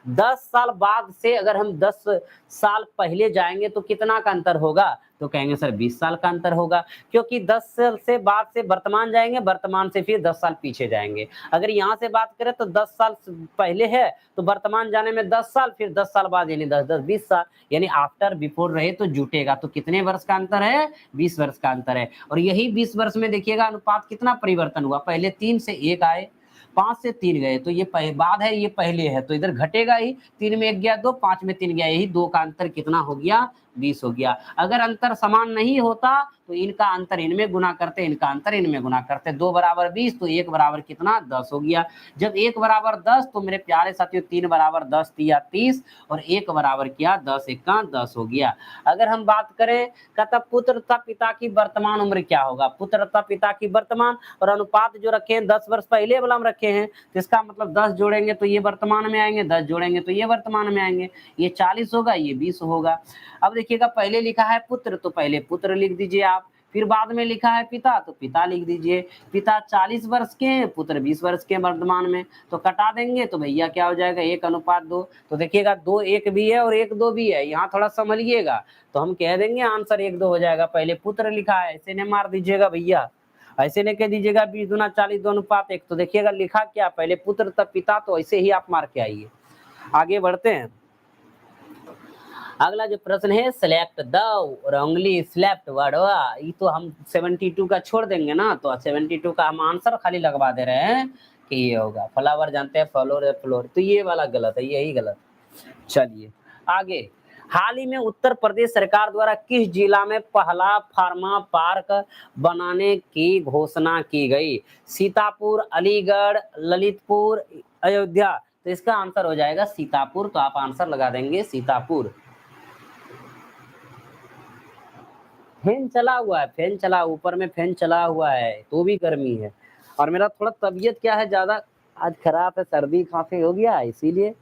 10 साल बाद से अगर हम 10 साल पहले जाएंगे तो कितना का अंतर होगा? तो कहेंगे सर 20 साल का अंतर होगा, क्योंकि 10 साल से बाद से वर्तमान जाएंगे, वर्तमान से फिर 10 साल पीछे जाएंगे। अगर यहाँ से बात करें तो 10 साल पहले है तो वर्तमान जाने में 10 साल, फिर 10 साल बाद यानी 10-10 20 साल, यानी आफ्टर बिफोर रहे तो जुटेगा। तो कितने वर्ष का अंतर है? 20 वर्ष का अंतर है। और यही 20 वर्ष में देखिएगा अनुपात कितना परिवर्तन हुआ, पहले 3 से 1 आए, 5 से 3 गए, तो ये बाद है, ये पहले है, तो इधर घटेगा ही। 3 में 1 गया 2, 5 में 3 गया, यही 2 का अंतर कितना हो गया? 20 हो गया। अगर अंतर समान नहीं होता तो इनका अंतर इनमें गुना करते, इनका अंतर इनमें गुना करते, 2 बराबर 20 तो 1 बराबर कितना? 10 हो गया। जब 1 बराबर 10 तो मेरे प्यारे साथियों 3 बराबर 10 या 30, और 1 बराबर क्या? 10 1 10 हो गया। अगर हम बात करें कहता पुत्र तथा पिता की वर्तमान उम्र क्या होगा, पुत्र तथा पिता की वर्तमान, और अनुपात जो रखे हैं 10 वर्ष पहले वाला हम रखे हैं, तो इसका मतलब 10 जोड़ेंगे तो ये वर्तमान में आएंगे, 10 जोड़ेंगे तो ये वर्तमान में आएंगे, ये 40 होगा, ये 20 होगा। अब देखिएगा पहले लिखा है पुत्र तो पहले पुत्र लिख दीजिए आप, फिर बाद में लिखा है पिता तो पिता लिख दीजिए। पिता 40 वर्ष के हैं, पुत्र 20 वर्ष के वर्तमान में, तो कटा देंगे तो भैया क्या हो जाएगा? 1:2। तो देखिएगा 2 1 भी है और 1 2 भी है, यहाँ थोड़ा संभलिएगा। तो हम कह देंगे आंसर 1 2 हो जाएगा। पहले पुत्र लिखा है, ऐसे नहीं मार दीजिएगा भैया, ऐसे नहीं कह दीजिएगा 20 दूना 40 2:1। तो देखिएगा लिखा क्या? पहले पुत्र तब पिता, तो ऐसे ही आप मार के आइए। आगे बढ़ते हैं। अगला जो प्रश्न है, select the wrongly slapped word, ये तो हम 72 का छोड़ देंगे ना, तो 72 का हम आंसर खाली लगवा दे रहे हैं कि ये होगा। फ्लावर जानते हैं, फ्लोर फ्लोर, तो ये वाला गलत है, यही गलत। चलिए आगे। हाल ही में उत्तर प्रदेश सरकार द्वारा किस जिला में पहला फार्मा पार्क बनाने की घोषणा की गई? सीतापुर, अलीगढ़, ललितपुर, अयोध्या। तो इसका आंसर हो जाएगा सीतापुर। तो आप आंसर लगा देंगे सीतापुर। फैन चला हुआ है, फैन चला, ऊपर में फैन चला हुआ है तो भी गर्मी है। और मेरा थोड़ा तबीयत क्या है, ज्यादा आज खराब है, सर्दी खांसी हो गया, इसीलिए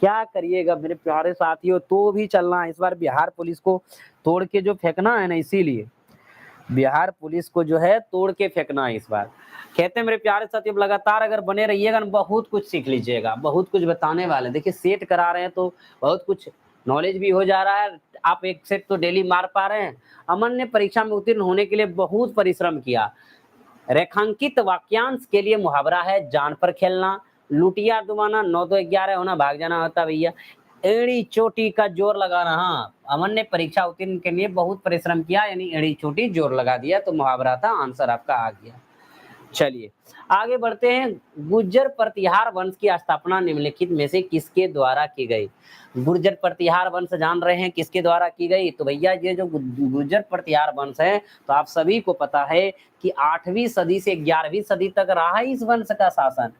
क्या करिएगा मेरे प्यारे साथियों, तो भी चलना है। इस बार बिहार पुलिस को तोड़ के जो फेंकना है ना, इसीलिए बिहार पुलिस को जो है तोड़ के फेंकना है इस बार। कहते हैं मेरे प्यारे साथियों, लगातार अगर बने रहिएगा ना, बहुत कुछ सीख लीजिएगा, बहुत कुछ बताने वाले। देखिए सेट करा रहे हैं तो बहुत कुछ नॉलेज भी हो जा रहा है। आप एक सेट तो डेली मार पा रहे हैं। अमन ने परीक्षा में उत्तीर्ण होने के लिए बहुत परिश्रम किया। रेखांकित वाक्यांश के लिए मुहावरा है जान पर खेलना, लुटिया डुबाना, 9 2 11 होना, भाग जाना होता भैया, एड़ी चोटी का जोर लगाना। हाँ, अमन ने परीक्षा उत्तीर्ण के लिए बहुत परिश्रम किया, यानी एड़ी चोटी जोर लगा दिया, तो मुहावरा था, आंसर आपका आ गया। चलिए आगे बढ़ते हैं। गुर्जर प्रतिहार वंश की स्थापना निम्नलिखित में से किसके द्वारा की गई? गुर्जर प्रतिहार वंश जान रहे हैं किसके द्वारा की गई? तो भैया ये जो गुर्जर प्रतिहार वंश है, तो आप सभी को पता है कि 8वीं सदी से 11वीं सदी तक रहा है इस वंश का शासन।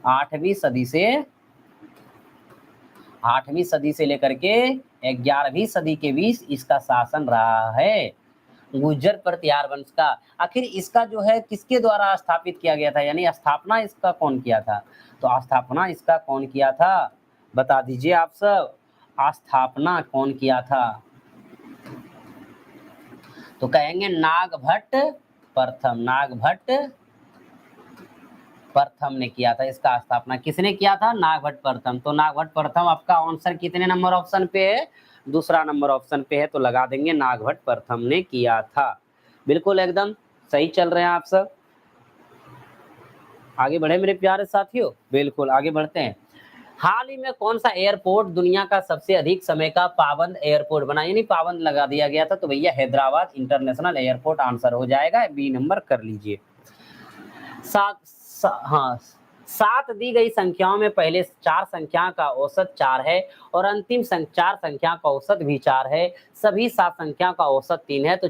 8वीं सदी से लेकर के 11वीं सदी के बीच इसका शासन रहा है, गुर्जर प्रतिहार वंश का। आखिर इसका जो है किसके द्वारा स्थापित किया गया था, यानी स्थापना इसका कौन किया था? तो स्थापना इसका कौन किया था, बता दीजिए आप सब, स्थापना कौन किया था? तो कहेंगे नागभट्ट प्रथम, नागभट्ट प्रथम ने किया था। इसका स्थापना किसने किया था? नागभट्ट प्रथम। तो नागभट्ट प्रथम आपका आंसर कितने नंबर ऑप्शन पे है? दूसरा नंबर ऑप्शन पे है, तो लगा देंगे नागभट्ट प्रथम ने किया था। बिल्कुल एकदम सही चल रहे हैं आप सब। आगे बढ़े मेरे प्यारे साथियों, बिल्कुल आगे बढ़ते हैं। हाल ही में कौन सा एयरपोर्ट दुनिया का सबसे अधिक समय का पाबंद एयरपोर्ट बना, यानी पाबंद लगा दिया गया था? तो भैया हैदराबाद इंटरनेशनल एयरपोर्ट आंसर हो जाएगा, बी नंबर कर लीजिए। हाँ, 7 दी गई संख्याओं में पहले 4 संख्या का औसत 4 है और अंतिम 4 संख्या का औसत भी 4 है। सभी 7 संख्या का औसत 3 है, तो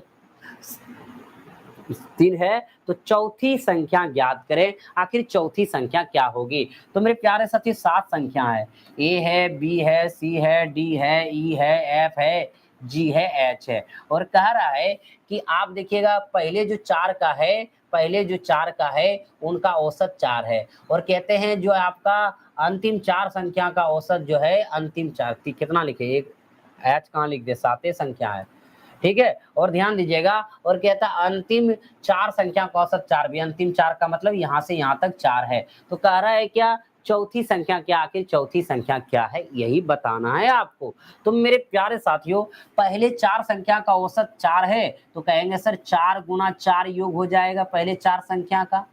3 है, तो चौथी संख्या ज्ञात करें। आखिर चौथी संख्या क्या होगी? तो मेरे प्यारे साथी 7 संख्या है, ए है, बी है, सी है, डी है, ई है, एफ है, जी है, एच है। और कह रहा है कि आप देखिएगा पहले जो 4 का है, पहले जो 4 का है उनका औसत 4 है, और कहते हैं जो आपका अंतिम 4 संख्या का औसत जो है, अंतिम 4 कितना लिखे, एक एच कहाँ लिख दे, 7 संख्या है, ठीक है। और ध्यान दीजिएगा, और कहता अंतिम 4 संख्या का औसत 4 भी, अंतिम 4 का मतलब यहां से यहां तक 4 है। तो कह रहा है क्या चौथी संख्या क्या, आखिर चौथी संख्या क्या है, यही बताना है आपको। तो मेरे प्यारे साथियों, पहले 4 संख्या का औसत 4 है, तो कहेंगे सर 4 गुना 4 योग हो जाएगा पहले 4 संख्या का।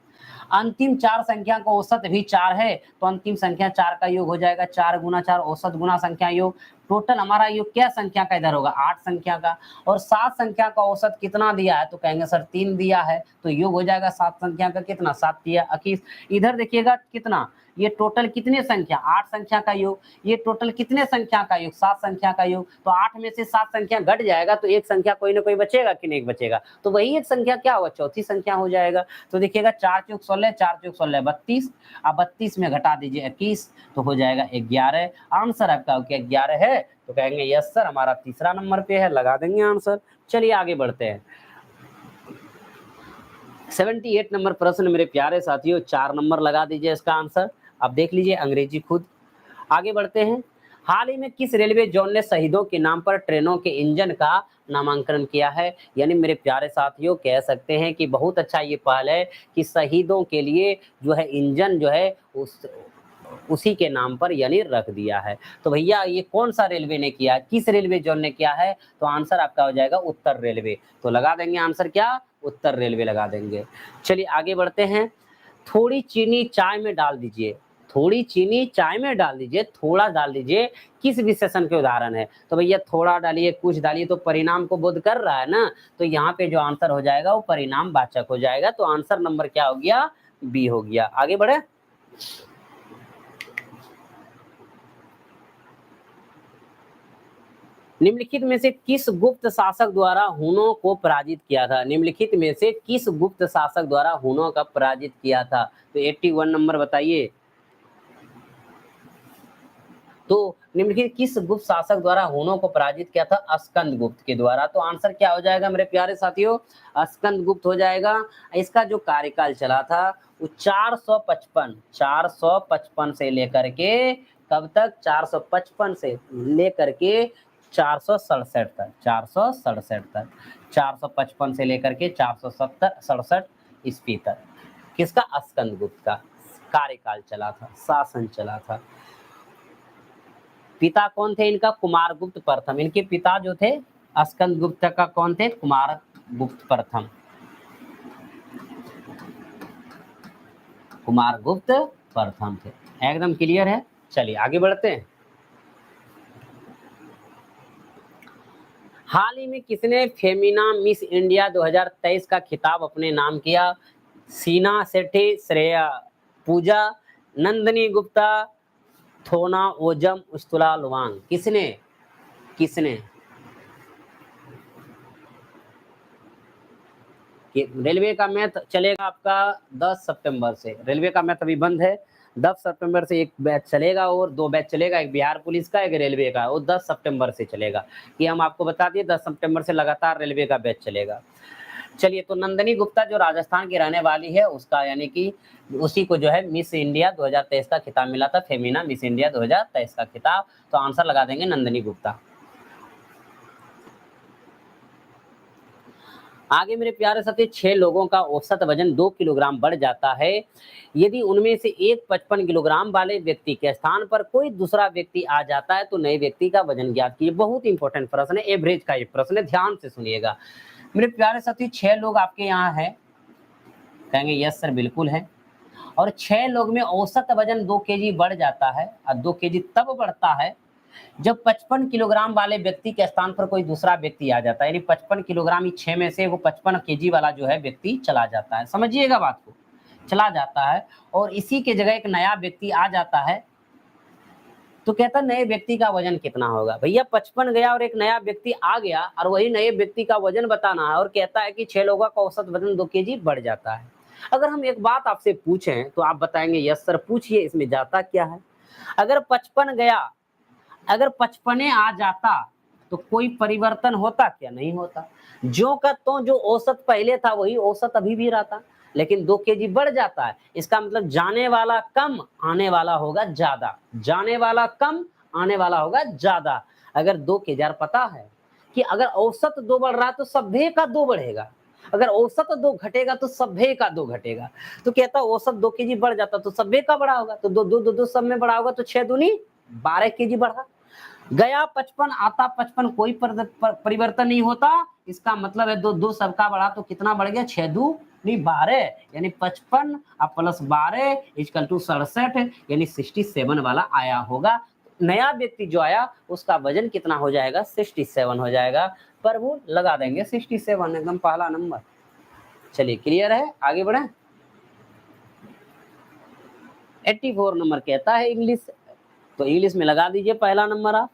अंतिम 4 संख्या का औसत भी 4 है, तो अंतिम संख्या 4 का योग हो जाएगा 4 गुना 4, औसत गुना संख्या योग। टोटल हमारा योग क्या संख्या का इधर होगा, 8 संख्या का। और 7 संख्या का औसत कितना दिया है, तो कहेंगे सर 3 दिया है, तो योग हो जाएगा 7 संख्या का कितना, 7 दिया 21। इधर देखिएगा कितना, ये टोटल कितने संख्या, 8 संख्या का योग, ये टोटल कितने संख्या का योग, 7 संख्या का योग। तो 8 में से 7 संख्या घट जाएगा, तो एक संख्या कोई ना कोई बचेगा कि नहीं बचेगा, तो वही एक संख्या क्या होगा, चौथी संख्या हो जाएगा। तो देखिएगा 4 चौक 16, 4 चौक 16 32, अब 32 में घटा दीजिए 21, तो हो जाएगा 11। आंसर आपका क्या 11 है? तो कहेंगे यस सर, हमारा तीसरा नंबर पे है, लगा देंगे आंसर। चलिए आगे बढ़ते हैं। 78 नंबर प्रश्न मेरे प्यारे साथियों, 4 नंबर लगा दीजिए इसका आंसर। अब देख लीजिए अंग्रेजी खुद। आगे बढ़ते हैं। हाल ही में किस रेलवे जोन ने शहीदों के नाम पर ट्रेनों के इंजन का नामांकन किया है? यानी मेरे प्यारे साथियों कह सकते हैं कि बहुत अच्छा ये पहल है कि शहीदों के लिए जो है इंजन जो है उसी के नाम पर यानी रख दिया है। तो भैया ये कौन सा रेलवे ने किया, किस रेलवे जोन ने किया है? तो आंसर आपका हो जाएगा उत्तर रेलवे। तो लगा देंगे आंसर क्या, उत्तर रेलवे लगा देंगे। चलिए आगे बढ़ते हैं। थोड़ी चीनी चाय में डाल दीजिए, थोड़ी चीनी चाय में डाल दीजिए, थोड़ा डाल दीजिए, किस विशेषण के उदाहरण है? तो भैया थोड़ा डालिए, कुछ डालिए, तो परिणाम को बोध कर रहा है ना, तो यहाँ पे जो आंसर हो जाएगा वो परिणाम वाचक हो जाएगा। तो आंसर नंबर क्या हो गया, बी हो गया। आगे बढ़े। निम्नलिखित में से किस गुप्त शासक द्वारा हुनों को पराजित किया था? निम्नलिखित में से किस गुप्त शासक द्वारा हुनों का पराजित किया था? तो 81 नंबर बताइए। तो निम्नलिखित किस गुप्त शासक द्वारा हुनों को पराजित किया था? अस्कंद गुप्त के द्वारा। तो आंसर क्या हो जाएगा मेरे प्यारे साथियों, अस्कंद गुप्त हो जाएगा। इसका जो कार्यकाल चला था वो 455 से लेकर के कब तक, 455 से लेकर के 467 तक, 467 तक, 455 से लेकर के 467 ईस्वी तक किसका, अस्कंद गुप्त का कार्यकाल चला था, शासन चला था। पिता कौन थे इनका, कुमार गुप्त प्रथम। इनके पिता जो थे अस्कंद गुप्त का कौन थे, कुमार गुप्त प्रथम, कुमार गुप्त प्रथम थे। एकदम क्लियर है। चलिए आगे बढ़ते हैं। हाल ही में किसने फेमिना मिस इंडिया 2023 का खिताब अपने नाम किया? सीना सेठी, श्रेया पूजा, नंदनी गुप्ता, थोना ओजम, उस्तुला लुवांग। किसने, किसने? रेलवे का मैथ चलेगा आपका 10 सितंबर से, रेलवे का मैथ अभी बंद है। 10 सितंबर से एक बैच चलेगा और 2 बैच चलेगा, एक बिहार पुलिस का, एक रेलवे का, वो 10 सितंबर से चलेगा। ये हम आपको बता दिए, 10 सितंबर से लगातार रेलवे का बैच चलेगा। चलिए, तो नंदनी गुप्ता जो राजस्थान की रहने वाली है, उसका यानी कि उसी को जो है मिस इंडिया 2023 का खिताब मिला था, फेमिना मिस इंडिया 2023 का खिताब। तो आंसर लगा देंगे नंदनी गुप्ता। आगे मेरे प्यारे साथी, 6 लोगों का औसत वजन 2 किलोग्राम बढ़ जाता है यदि उनमें से एक 55 किलोग्राम वाले व्यक्ति के स्थान पर कोई दूसरा व्यक्ति आ जाता है तो नए व्यक्ति का वजन ज्ञात कीजिए। बहुत इंपॉर्टेंट प्रश्न है, एवरेज का ये प्रश्न है, ध्यान से सुनिएगा। मेरे प्यारे साथी, 6 लोग आपके यहाँ है, कहेंगे यस सर बिल्कुल है। और 6 लोग में औसत वजन 2 केजी बढ़ जाता है, और 2 केजी तब बढ़ता है जब 55 किलोग्राम वाले व्यक्ति के स्थान पर कोई दूसरा व्यक्ति आ जाता है, यानी 55 किलोग्राम, 6 में से वो 55 केजी वाला जो है व्यक्ति चला जाता है। समझिएगा बात को, चला जाता है और इसी के जगह एक नया व्यक्ति आ जाता है, तो कहता है नए व्यक्ति का वजन कितना होगा। भैया 55 गया और एक नया व्यक्ति आ गया और वही नए व्यक्ति का वजन बताना है, और कहता है कि 6 लोगों का औसत वजन 2 केजी बढ़ जाता है। अगर हम एक बात आपसे पूछें तो आप बताएंगे यस सर, पूछिए इसमें जाता क्या है। अगर 55 गया, अगर 55 आ जाता तो कोई परिवर्तन होता क्या? नहीं होता। जो का तो जो औसत पहले था वही औसत अभी भी रहता, लेकिन 2 केजी बढ़ जाता है। इसका मतलब जाने वाला कम, आने वाला होगा ज्यादा। जाने वाला कम, आने वाला होगा ज्यादा। अगर 2 केजी, यार पता है कि अगर औसत 2 बढ़ रहा है तो सभ्य का 2 बढ़ेगा, अगर औसत 2 घटेगा तो सभ्य का 2 घटेगा। तो कहता औसत 2 केजी बढ़ जाता तो सभ्य का बढ़ा होगा, तो 2 सब में बढ़ा होगा, तो 6 दूनी 12 केजी बढ़ा। गया 55, आता 55, कोई परिवर्तन नहीं होता। इसका मतलब है 2 सबका बढ़ा तो कितना बढ़ गया? 6 दू नहीं 12, यानी 55 प्लस 12 इक्वल टू 67, यानी 67 वाला आया होगा। नया व्यक्ति जो आया उसका वजन कितना हो जाएगा? 67 हो जाएगा। पर वो लगा देंगे 67, एकदम पहला नंबर। चलिए क्लियर है, आगे बढ़े। 84 नंबर कहता है इंग्लिश, तो इंग्लिश में लगा दीजिए पहला नंबर आप।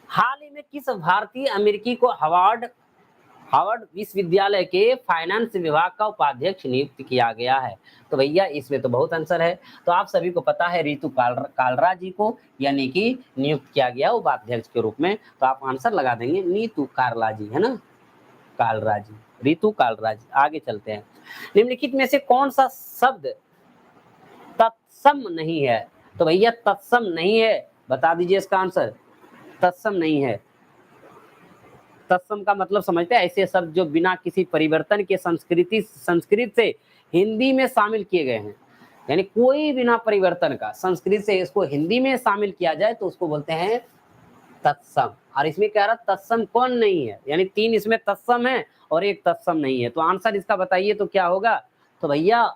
हाल ही में किस भारतीय अमेरिकी को हार्वर्ड विश्वविद्यालय के फाइनेंस विभाग का उपाध्यक्ष नियुक्त किया गया है? तो भैया इसमें तो बहुत आंसर है। तो आप सभी को पता है रितु कालरा जी को यानी कि नियुक्त किया गया उपाध्यक्ष के रूप में। तो आप आंसर लगा देंगे नीतू कालरा जी, है ना, कालरा जी, रितु कालरा जी। आगे चलते हैं। निम्नलिखित में से कौन सा शब्द तत्सम नहीं है? तो भैया तत्सम नहीं है, बता दीजिए इसका आंसर। तत्सम नहीं है। तत्सम का मतलब समझते हैं ऐसे शब्द जो बिना किसी परिवर्तन के संस्कृत से हिंदी में शामिल किए गए हैं, यानी कोई बिना परिवर्तन का संस्कृत से इसको हिंदी में शामिल किया जाए तो उसको बोलते हैं तत्सम। और इसमें कह रहा तत्सम कौन नहीं है, यानी 3 इसमें तत्सम है और 1 तत्सम नहीं है। तो आंसर इसका बताइए तो क्या होगा? तो भैया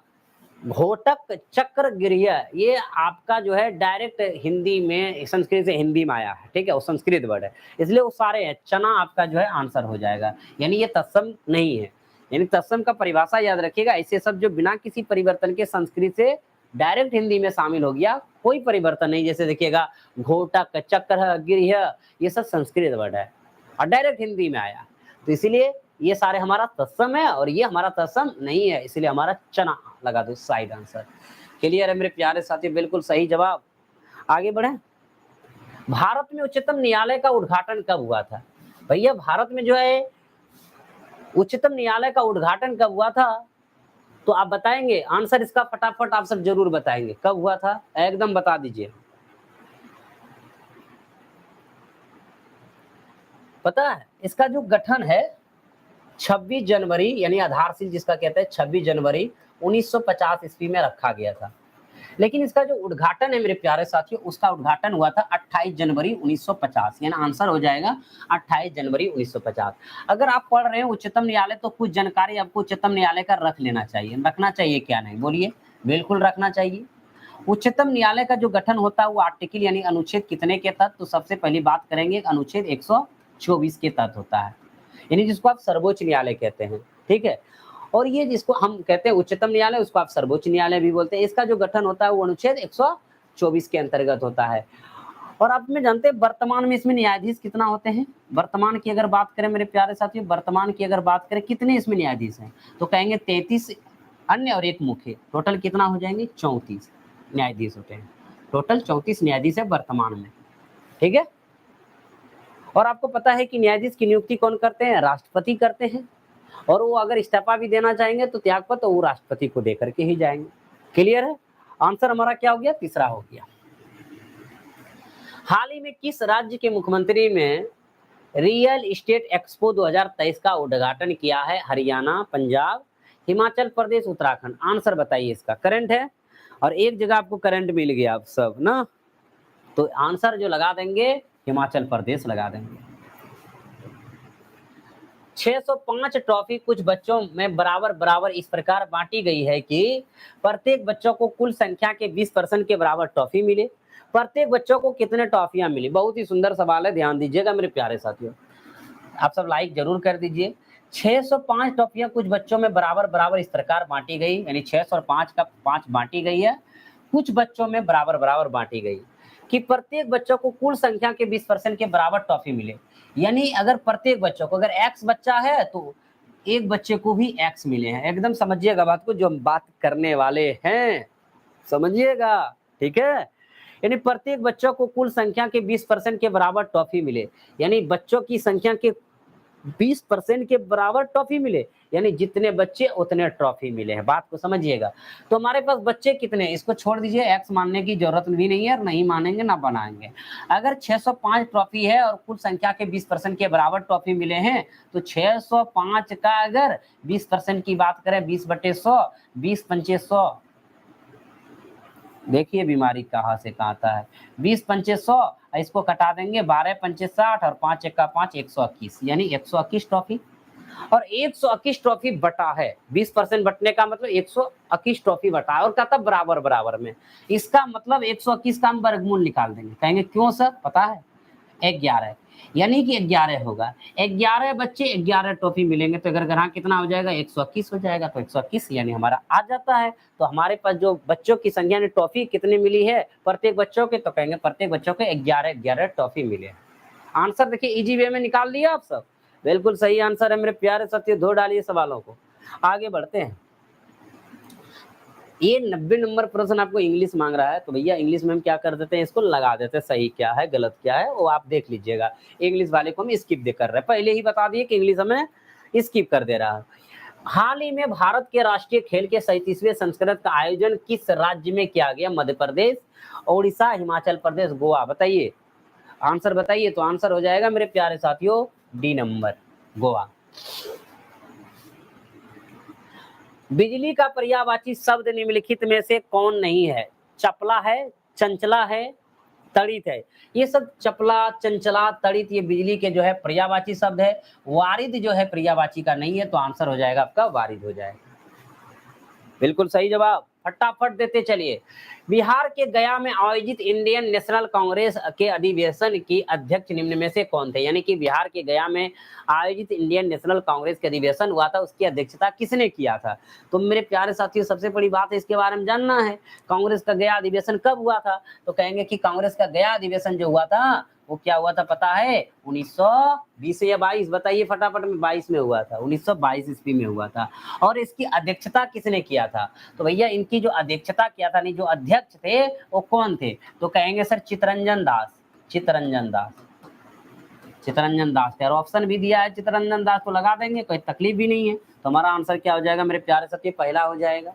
घोटक चक्र गृह, ये आपका जो है डायरेक्ट हिंदी में, संस्कृत से हिंदी में आया है, ठीक है, वो संस्कृत वर्ड है, इसलिए वो सारे हैं। चना आपका जो है आंसर हो जाएगा, यानी ये तत्सम नहीं है। यानी तत्सम का परिभाषा याद रखिएगा, ऐसे शब्द जो बिना किसी परिवर्तन के संस्कृत से डायरेक्ट हिंदी में शामिल हो गया, कोई परिवर्तन नहीं। जैसे देखिएगा घोटक चक्र गृह, ये सब संस्कृत वर्ड है और डायरेक्ट हिंदी में आया, तो इसीलिए ये सारे हमारा तत्सम है और ये हमारा तत्सम नहीं है, इसलिए हमारा चना लगा दो साइड आंसर। क्लियर है मेरे प्यारे साथी? बिल्कुल सही जवाब। आगे बढ़े। भारत में उच्चतम न्यायालय का उद्घाटन कब हुआ था? भैया भारत में जो है उच्चतम न्यायालय का उद्घाटन कब हुआ था? तो आप बताएंगे आंसर इसका, फटाफट आप सब जरूर बताएंगे कब हुआ था, एकदम बता दीजिए। पता है इसका जो गठन है 26 जनवरी, यानी आधारशिल जिसका कहते हैं 26 जनवरी 1950 ईस्वी में रखा गया था। लेकिन इसका जो उद्घाटन है मेरे प्यारे साथियों, उसका उद्घाटन हुआ था 28 जनवरी 1950, यानी आंसर हो जाएगा 28 जनवरी 1950। अगर आप पढ़ रहे हैं उच्चतम न्यायालय तो कुछ जानकारी आपको उच्चतम न्यायालय का रख लेना चाहिए। रखना चाहिए क्या नहीं, बोलिए? बिल्कुल रखना चाहिए। उच्चतम न्यायालय का जो गठन होता है वो आर्टिकल यानी अनुच्छेद कितने के तहत? तो सबसे पहली बात करेंगे अनुच्छेद 124 के तहत होता है, यानी जिसको आप सर्वोच्च न्यायालय कहते हैं, ठीक है। और ये जिसको हम कहते हैं उच्चतम न्यायालय, उसको आप सर्वोच्च न्यायालय भी बोलते हैं। इसका जो गठन होता है वो अनुच्छेद 124 के अंतर्गत होता है। और आप में जानते हैं वर्तमान में इसमें न्यायाधीश कितना होते हैं? वर्तमान की अगर बात करें मेरे प्यारे साथियों, वर्तमान की अगर बात करें कितने इसमें न्यायाधीश हैं, तो कहेंगे 33 अन्य और 1 मुख्य, टोटल कितना हो जाएंगे? 34 न्यायाधीश होते हैं। टोटल 34 न्यायाधीश है वर्तमान में, ठीक है। और आपको पता है कि न्यायाधीश की नियुक्ति कौन करते हैं? राष्ट्रपति करते हैं। और वो अगर इस्तीफा भी देना चाहेंगे तो त्यागपत्र तो वो राष्ट्रपति को देकर के ही जाएंगे। क्लियर है? आंसर हमारा क्या हो गया? तीसरा हो गया। हाल ही में किस राज्य के मुख्यमंत्री में रियल इस्टेट एक्सपो 2023 का उद्घाटन किया है हरियाणा, पंजाब, हिमाचल प्रदेश, उत्तराखंड। आंसर बताइए इसका। करंट है और एक जगह आपको करंट मिल गया आप सब ना, तो आंसर जो लगा देंगे हिमाचल प्रदेश लगा देंगे। 605 ट्रॉफी कुछ बच्चों में बराबर बराबर इस प्रकार बांटी गई है कि प्रत्येक बच्चों को कुल संख्या के 20% के बराबर ट्रॉफी मिले। प्रत्येक बच्चों को कितने ट्रॉफियां मिली? बहुत ही सुंदर सवाल है, ध्यान दीजिएगा मेरे प्यारे साथियों। आप सब लाइक जरूर कर दीजिए। 605 ट्रॉफियां कुछ बच्चों में बराबर बराबर इस प्रकार बांटी गई, यानी 600 और 5 का 5 बांटी गई है, कुछ बच्चों में बराबर बराबर बांटी गई कि प्रत्येक बच्चों को कुल संख्या के 20% के बराबर ट्रॉफी मिले। यानी अगर प्रत्येक बच्चों को, अगर x बच्चा है तो एक बच्चे को भी x मिले हैं। एकदम समझिएगा बात को, जो हम बात करने वाले हैं समझिएगा, ठीक है। यानी प्रत्येक बच्चों को कुल संख्या के 20% के बराबर ट्रॉफी मिले, यानी बच्चों की संख्या के 20% के बराबर ट्रॉफी मिले, यानी जितने बच्चे उतने ट्रॉफी मिले हैं। बात को समझिएगा। तो हमारे पास बच्चे कितने, इसको छोड़ दीजिए, एक्स मानने की जरूरत भी नहीं है और नहीं मानेंगे ना बनाएंगे। अगर 605 ट्रॉफी है और कुल संख्या के 20% के बराबर ट्रॉफी मिले हैं, तो 605 का अगर 20% की बात करें, 20/100, 20 पंचे 100, देखिए बीमारी कहाँ से कहाँ आता है। 20 पंचे 100, इसको कटा देंगे, 12 पंचे 60 और 5 1 का 5, 121, यानी 121 ट्रॉफी। और 121 ट्रॉफी बटा है, 20% बटने का मतलब 121 ट्रॉफी बटा है और कहता बराबर बराबर में। इसका मतलब 121 का हम वर्गमूल निकाल देंगे। कहेंगे क्यों सर? पता है 11, यानी कि 11 होगा। 11 बच्चे 11 ट्रॉफी मिलेंगे, तो अगर यहाँ कितना हो जाएगा? 121 हो जाएगा। तो 121 यानी हमारा आ जाता है। तो हमारे पास जो बच्चों की संख्या ने ट्रॉफी कितनी मिली है प्रत्येक बच्चों के, तो कहेंगे प्रत्येक बच्चों के 11 ट्रॉफी मिले। आंसर देखिए इजी वे में निकाल लिया आप सब, बिल्कुल सही आंसर है मेरे प्यारे साथियों। धो डालिए सवालों को, आगे बढ़ते हैं। ये 90 नंबर प्रश्न आपको इंग्लिश मांग रहा है, तो भैया इंग्लिश में हम क्या कर देते हैं, इसको लगा देते हैं। सही क्या है गलत क्या है वो आप देख लीजिएगा। इंग्लिश वाले को हम स्किप दे कर रहे हैं, पहले ही बता दिए कि इंग्लिश हमें स्किप कर दे रहा है। हाल ही में भारत के राष्ट्रीय खेल के 37वें संस्करण का आयोजन किस राज्य में किया गया? मध्य प्रदेश, ओडिशा, हिमाचल प्रदेश, गोवा। बताइए आंसर बताइए। तो आंसर हो जाएगा मेरे प्यारे साथियों डी नंबर, गोवा। बिजली का पर्यायवाची शब्द निम्नलिखित में से कौन नहीं है? चपला है, चंचला है, तड़ित है। ये सब चपला, चंचला, तड़ित ये बिजली के जो है पर्यायवाची शब्द है। वारिद जो है पर्यायवाची का नहीं है, तो आंसर हो जाएगा आपका वारिद हो जाएगा। बिल्कुल सही जवाब, फटाफट देते चलिए। बिहार के गया में आयोजित इंडियन नेशनल कांग्रेस के अधिवेशन की अध्यक्ष निम्न में से कौन थे? यानी कि बिहार के गया में आयोजित इंडियन नेशनल कांग्रेस के अधिवेशन हुआ था, उसकी अध्यक्षता किसने किया था? तो मेरे प्यारे साथियों सबसे बड़ी बात है इसके बारे में जानना है, कांग्रेस का गया अधिवेशन कब हुआ था? तो कहेंगे कि कांग्रेस का गया अधिवेशन जो हुआ था वो क्या हुआ था पता है? 1920 या 22, बताइए फटाफट में। 22 में हुआ था, 1922 ईस्वी में हुआ था। और इसकी अध्यक्षता किसने किया था? तो भैया इनकी जो अध्यक्षता किया था, नहीं जो अध्यक्ष थे वो कौन थे? तो कहेंगे सर चित्तरंजन दास, चित्तरंजन दास, चित्तरंजन दास थे। और ऑप्शन भी दिया है चित्तरंजन दास, तो लगा देंगे, कोई तकलीफ भी नहीं है। तो हमारा आंसर क्या हो जाएगा मेरे प्यारे साथी? पहला हो जाएगा।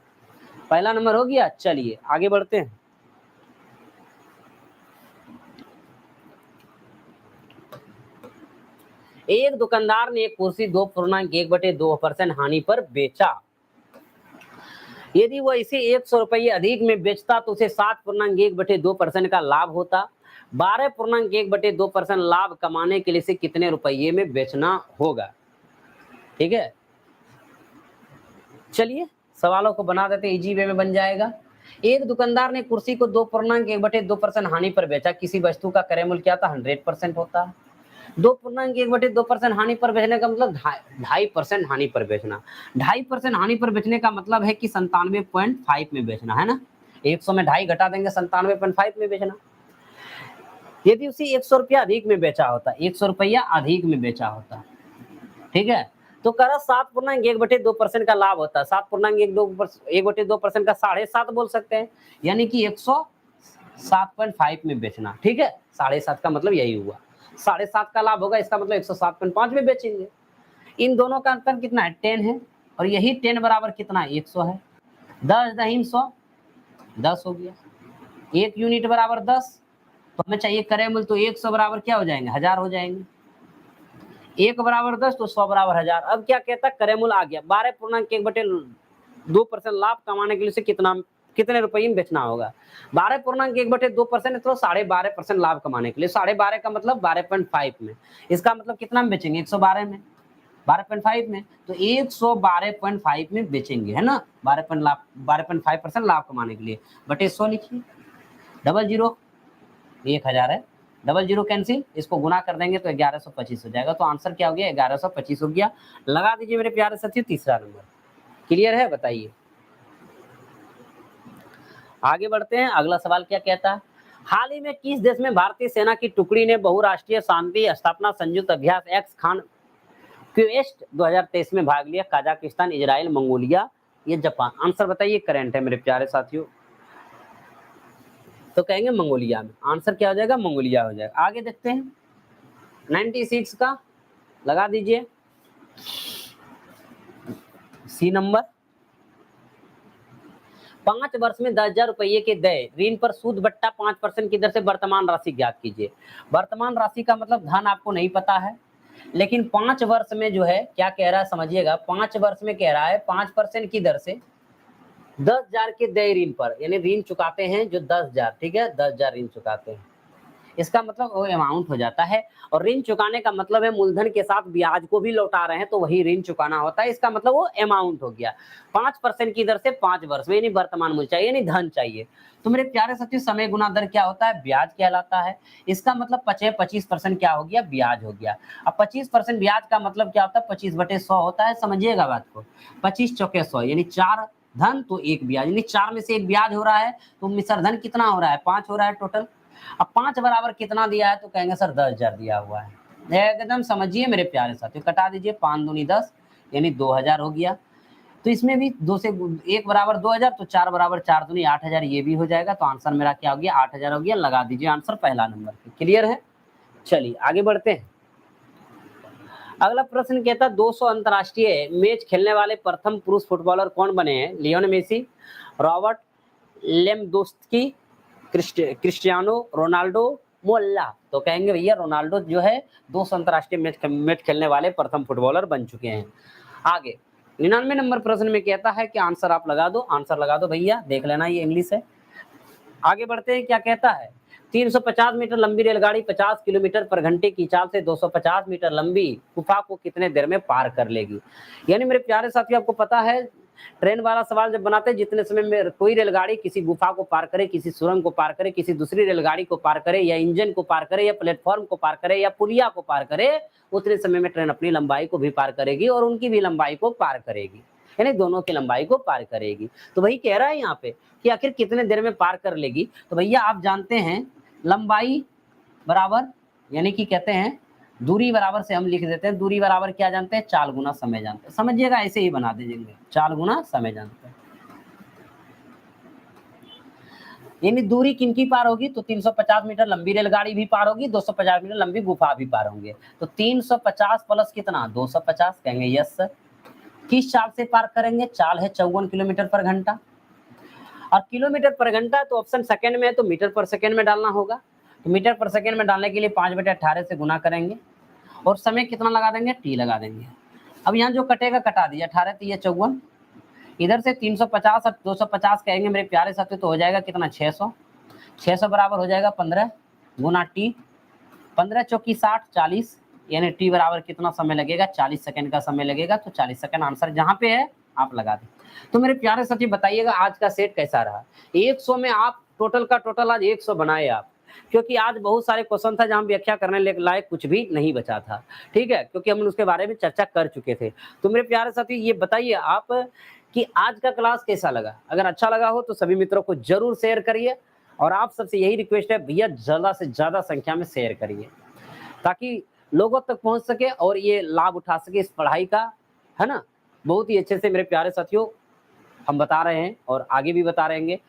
पहला नंबर हो गया। चलिए आगे बढ़ते हैं। एक दुकानदार ने एक कुर्सी 2.1/2% हानि पर बेचा। यदि वह इसे 100 रुपये अधिक में बेचता तो उसे 7.1/2% का लाभ होता। 12.1/2% लाभ कमाने के लिए इसे कितने रुपये में बेचना होगा? ठीक है, चलिए सवालों को बना देते, इजी वे में बन जाएगा। एक दुकानदार ने कुर्सी को 2.1/2% हानि पर बेचा। किसी वस्तु का क्रय मूल्य क्या था? 100% होता है। 2.1/2% हानि पर बेचने का मतलब 2.5% हानि पर बेचना। 2.5% हानि पर बेचने का मतलब है कि 97.5 में बेचना है ना। 100 में 2.5 घटा देंगे, 97.5 में बेचना। यदि उसी 100 रुपया अधिक में बेचा होता, 100 रुपया अधिक में बेचा होता, ठीक है, तो कह रहा 7.1/2% का लाभ होता है। 7.1/2% का 7.5 बोल सकते हैं, यानी कि 107.5 में बेचना। ठीक है, 7.5 का मतलब यही हुआ, 7.5 का लाभ होगा, इसका मतलब 107.5 में बेचेंगे। इन दोनों का अंतर कितना है? 10 है, और यही 10 बराबर कितना है? 100 है। 10 दहीम 100, 10 हो गया। 1 यूनिट बराबर 10, तो हमें चाहिए क्रय मूल्य, तो 100 बराबर क्या हो जाएंगे? 1000 हो जाएंगे। 1 बराबर 10 तो 100 बराबर 1000। अब क्या कहता है, करेमूल आ गया 12.1/2% लाभ कमाने के लिए से कितने रुपये में बेचना होगा। 12.1/2% तो 12.5% लाभ कमाने के लिए, 12.5 का मतलब 12.5 में, इसका मतलब कितना में बेचेंगे, 112 में, 12.5 में, तो 112.5 में बेचेंगे, है ना, 12.5% लाभ कमाने के लिए, बटे 100 लिखिए, 00 1000 है, 00 कैंसिल, इसको गुना कर देंगे तो 1125 हो जाएगा। तो आंसर क्या हो गया, 1125 हो गया। लगा दीजिए मेरे प्यारे साथियों तीसरा नंबर। क्लियर है, बताइए। आगे बढ़ते हैं, अगला सवाल क्या कहता है, हाल ही में किस देश में भारतीय सेना की टुकड़ी ने बहुराष्ट्रीय शांति स्थापना संयुक्त अभ्यास एक्स खान क्वेस्ट 2023 में भाग लिया, कजाकिस्तान, इजराइल, मंगोलिया या जापान। आंसर बताइए, करंट है मेरे प्यारे साथियों, तो कहेंगे मंगोलिया में। आंसर क्या हो जाएगा, मंगोलिया हो जाएगा। आगे देखते हैं 96 का, लगा दीजिए सी नंबर। 5 वर्ष में 10,000 रुपये के देय ऋण पर सूद बट्टा 5% की दर से वर्तमान राशि ज्ञात कीजिए। वर्तमान राशि का मतलब धन आपको नहीं पता है, लेकिन 5 वर्ष में जो है क्या कह रहा है समझिएगा, 5 वर्ष में कह रहा है 5% की दर से 10,000 के देय ऋण पर, यानी ऋण चुकाते हैं जो 10,000, ठीक है, 10,000 ऋण चुकाते हैं, इसका मतलब वो अमाउंट हो जाता है। और ऋण चुकाने का मतलब है मूलधन के साथ ब्याज को भी लौटा रहे हैं, तो वही ऋण चुकाना होता है, इसका मतलब वो अमाउंट हो गया। 5% की दर से 5 वर्ष में, यानी वर्तमान मूल्य चाहिए, यानी धन चाहिए। तो मेरे प्यारे साथियों, समय गुना दर क्या होता है, ब्याज कहलाता है। इसका मतलब 25% क्या हो गया, ब्याज हो गया। अब 25% ब्याज का मतलब क्या होता है, 25/100 होता है, समझिएगा बात को। 25 चौके 100, यानी 4 धन तो 1 ब्याज, यानी 4 में से 1 ब्याज हो रहा है, तो मिश्र धन कितना हो रहा है, 5 हो रहा है टोटल। अब 5 बराबर कितना दिया है, तो कहेंगे सर 10,000 दिया हुआ है, एकदम समझिए मेरे प्यारे साथियों। कटा दीजिए, 5 दूनी 10, यानी 2,000 हो गया। तो इसमें भी 2 से 1 बराबर 2,000, तो 4 बराबर 4 दूनी 8,000, ये भी हो जाएगा। तो आंसर मेरा क्या हो गया, 8,000 हो गया। लगा दीजिए आंसर पहला नंबर पे। क्लियर है, चलिए आगे बढ़ते हैं। अगला प्रश्न कहता है 200 अंतरराष्ट्रीय मैच खेलने वाले प्रथम पुरुष फुटबॉलर कौन बने हैं, Lionel Messi, Robert Lewandowski, Cristiano Ronaldo, मोल्ला। तो कहेंगे भैया रोनाल्डो जो है 200 अंतरराष्ट्रीय मैच खेलने वाले प्रथम फुटबॉलर बन चुके हैं। आगे 99 नंबर प्रश्न में कहता है कि आंसर आप लगा दो, आंसर लगा दो भैया, देख लेना ये इंग्लिश है। आगे बढ़ते हैं, क्या कहता है, 350 मीटर लंबी रेलगाड़ी 50 किलोमीटर पर घंटे की चाल से 250 मीटर लंबी गुफा को कितने देर में पार कर लेगी। यानी मेरे प्यारे साथियों, आपको पता है ट्रेन वाला सवाल जब बनाते हैं, जितने समय में कोई रेलगाड़ी किसी गुफा को पार करे, किसी सुरंग को पार करे, किसी दूसरी रेलगाड़ी को पार करे, या इंजन को पार करे, या प्लेटफॉर्म को पार करे, या पुलिया को पार करे, उतने समय में ट्रेन अपनी लंबाई को भी पार करेगी और उनकी भी लंबाई को पार करेगी, यानी दोनों की लंबाई को पार करेगी। तो वही कह रहा है यहाँ पे कि आखिर कितने देर में पार कर लेगी। तो भैया आप जानते हैं लंबाई बराबर, यानी कि कहते हैं दूरी बराबर से हम लिख देते हैं, दूरी बराबर क्या जानते हैं, चाल गुना समय जानते हैं। समझिएगा, ऐसे ही बना दीजिएगा, चाल गुना समय जानते हैं। यानी दूरी किनकी पार होगी, तो 350 मीटर लंबी रेलगाड़ी भी पार होगी, 250 मीटर लंबी गुफा भी पार होंगे। तो 350 प्लस कितना, 250, कहेंगे यस सर। किस चाल से पार करेंगे, चाल है 54 किलोमीटर पर घंटा, और किलोमीटर पर घंटा तो ऑप्शन सेकंड में है, तो मीटर पर सेकंड में डालना होगा। तो मीटर पर सेकंड में डालने के लिए 5/18 से गुना करेंगे, और समय कितना लगा देंगे, टी लगा देंगे। अब यहाँ जो कटेगा कटा दिया, 18 तो ये 54, इधर से 350 और 250 कहेंगे मेरे प्यारे साथियों, तो हो जाएगा कितना, 600। 600 बराबर हो जाएगा 15 गुना टी, 15 चौकी 60, 40, यानी टी बराबर कितना समय लगेगा, 40 सेकंड का समय लगेगा। तो 40 सेकंड आंसर जहाँ पे है आप लगा दें। तो मेरे प्यारे साथी बताइएगा आज का सेट कैसा रहा। 100 में आप टोटल का टोटल आज 100 बनाए आप, क्योंकि आज बहुत सारे क्वेश्चन था जहां व्याख्या करने लायक कुछ भी नहीं बचा था, ठीक है, क्योंकि हम उसके बारे में चर्चा कर चुके थे। तो मेरे प्यारे साथी ये बताइए आप कि आज का क्लास कैसा लगा। अगर अच्छा लगा हो तो सभी मित्रों को जरूर शेयर करिए, और आप सबसे यही रिक्वेस्ट है भैया ज्यादा से ज्यादा संख्या में शेयर करिए, ताकि लोगों तक पहुंच सके और ये लाभ उठा सके इस पढ़ाई का, है ना। बहुत ही अच्छे से मेरे प्यारे साथियों हम बता रहे हैं और आगे भी बता रहेंगे।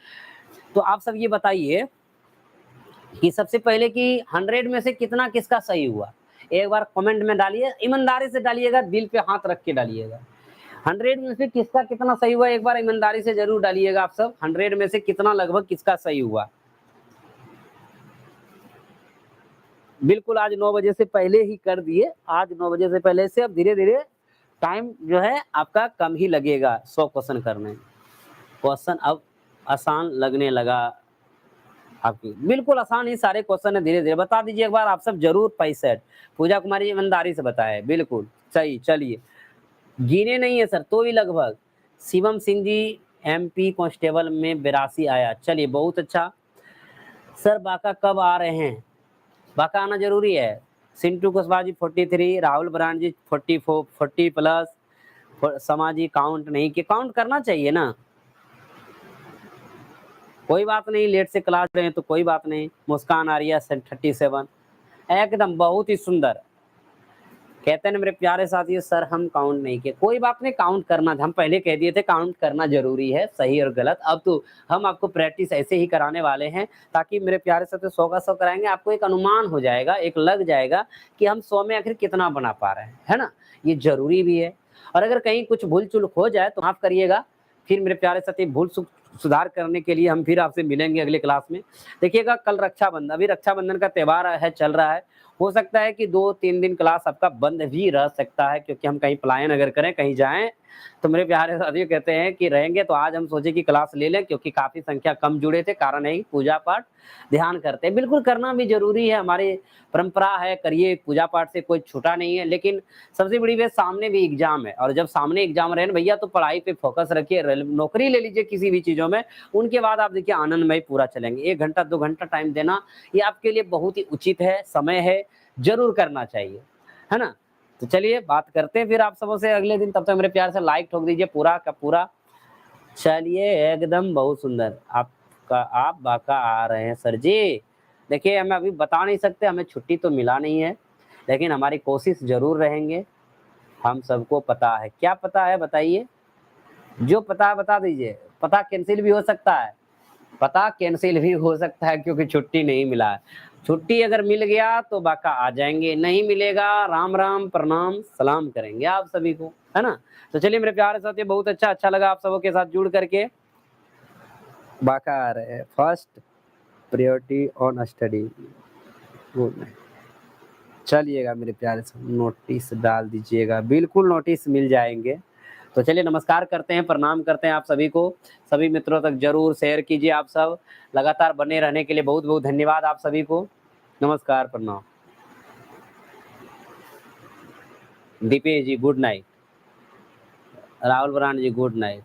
तो आप सब ये बताइए कि सबसे पहले कि 100 में से कितना किसका सही हुआ, एक बार कमेंट में डालिए, ईमानदारी से डालिएगा, दिल पे हाथ रख के डालिएगा। 100 में से किसका कितना सही हुआ, एक बार ईमानदारी से जरूर डालिएगा आप सब। 100 में से कितना लगभग किसका सही हुआ। बिल्कुल आज 9 बजे से पहले ही कर दिए, आज 9 बजे से पहले से अब धीरे-धीरे टाइम जो है आपका कम ही लगेगा 100 क्वेश्चन करने में। क्वेश्चन अब आसान लगने लगा आपकी, बिल्कुल आसान ही सारे क्वेश्चन है, धीरे-धीरे बता दीजिए एक बार आप सब ज़रूर 65 पूजा कुमारी ईमानदारी से बताएँ, बिल्कुल, सही चलिए। गिने नहीं है सर, तो भी लगभग। शिवम सिंह जी एमपी कांस्टेबल में 82 आया, चलिए बहुत अच्छा। सर बाका कब आ रहे हैं? बाका आना ज़रूरी है। सिंटू कुशवाहा जी 43, राहुल बराड़ जी 44 40 प्लस समा जी काउंट नहीं किए, काउंट करना चाहिए ना। कोई बात नहीं, लेट से क्लास रहे हैं तो कोई बात नहीं। मुस्कान आर्या 37 एकदम बहुत ही सुंदर। कहते हैं ना मेरे प्यारे साथियों सर हम काउंट नहीं किए, कोई बात नहीं, काउंट करना हम पहले कह दिए थे काउंट करना जरूरी है, सही और गलत। अब तो हम आपको प्रैक्टिस ऐसे ही कराने वाले हैं ताकि मेरे प्यारे साथियों 100 का 100 कराएंगे, आपको एक अनुमान हो जाएगा, एक लग जाएगा कि हम 100 में आखिर कितना बना पा रहे हैं, है ना। ये जरूरी भी है। और अगर कहीं कुछ भूल चूक हो जाए तो माफ करिएगा, फिर मेरे प्यारे साथी भूल सुधार करने के लिए हम फिर आपसे मिलेंगे अगले क्लास में। देखिएगा कल रक्षाबंधन, अभी रक्षाबंधन का त्योहार है, चल रहा है। हो सकता है कि 2-3 दिन क्लास आपका बंद भी रह सकता है, क्योंकि हम कहीं पलायन अगर करें, कहीं जाएँ, तो मेरे प्यारे साथियों कहते हैं कि रहेंगे तो आज हम सोचे कि क्लास ले लें, क्योंकि काफ़ी संख्या कम जुड़े थे, कारण है कि पूजा-पाठ ध्यान करते हैं। बिल्कुल करना भी ज़रूरी है, हमारी परंपरा है, करिए, पूजा-पाठ से कोई छूटा नहीं है, लेकिन सबसे बड़ी बात सामने भी एग्ज़ाम है, और जब सामने एग्ज़ाम रहे ना भैया तो पढ़ाई पे फ़ोकस रखिए, नौकरी ले लीजिए किसी भी चीज़ों में, उनके बाद आप देखिए आनंदमय पूरा चलेंगे। 1 घंटा 2 घंटा टाइम देना, ये आपके लिए बहुत ही उचित है, समय है, ज़रूर करना चाहिए, है ना? तो चलिए बात करते हैं फिर आप सबों से अगले दिन, तब तक मेरे प्यार से लाइक ठोक दीजिए पूरा का पूरा। चलिए एकदम बहुत सुंदर, आपका आप बाका आ रहे हैं सर जी। देखिए हमें अभी बता नहीं सकते, हमें छुट्टी तो मिला नहीं है, लेकिन हमारी कोशिश ज़रूर रहेंगे, हम सबको पता है। क्या पता है बताइए? जो पता है बता दीजिए, पता कैंसिल भी हो सकता है। पता कैंसिल भी हो सकता है क्योंकि छुट्टी नहीं मिला है। छुट्टी अगर मिल गया तो बाका आ जाएँगे, नहीं मिलेगा राम-राम, प्रणाम, सलाम करेंगे आप सभी को, है ना? तो चलिए मेरे प्यारे साथियों बहुत अच्छा लगा आप सबों के साथ जुड़ करके। बाका आ रहे हैं, first priority on study, good night. चलिएगा मेरे प्यारे से नोटिस डाल दीजिएगा, बिल्कुल नोटिस मिल जाएँगे। तो चलिए नमस्कार करते हैं, प्रणाम करते हैं आप सभी को, सभी मित्रों तक ज़रूर शेयर कीजिए आप सब। लगातार बने रहने के लिए बहुत-बहुत धन्यवाद आप सभी को। नमस्कार, प्रणाम। दीपेश जी गुड नाइट। राहुल ब्रांड जी गुड नाइट।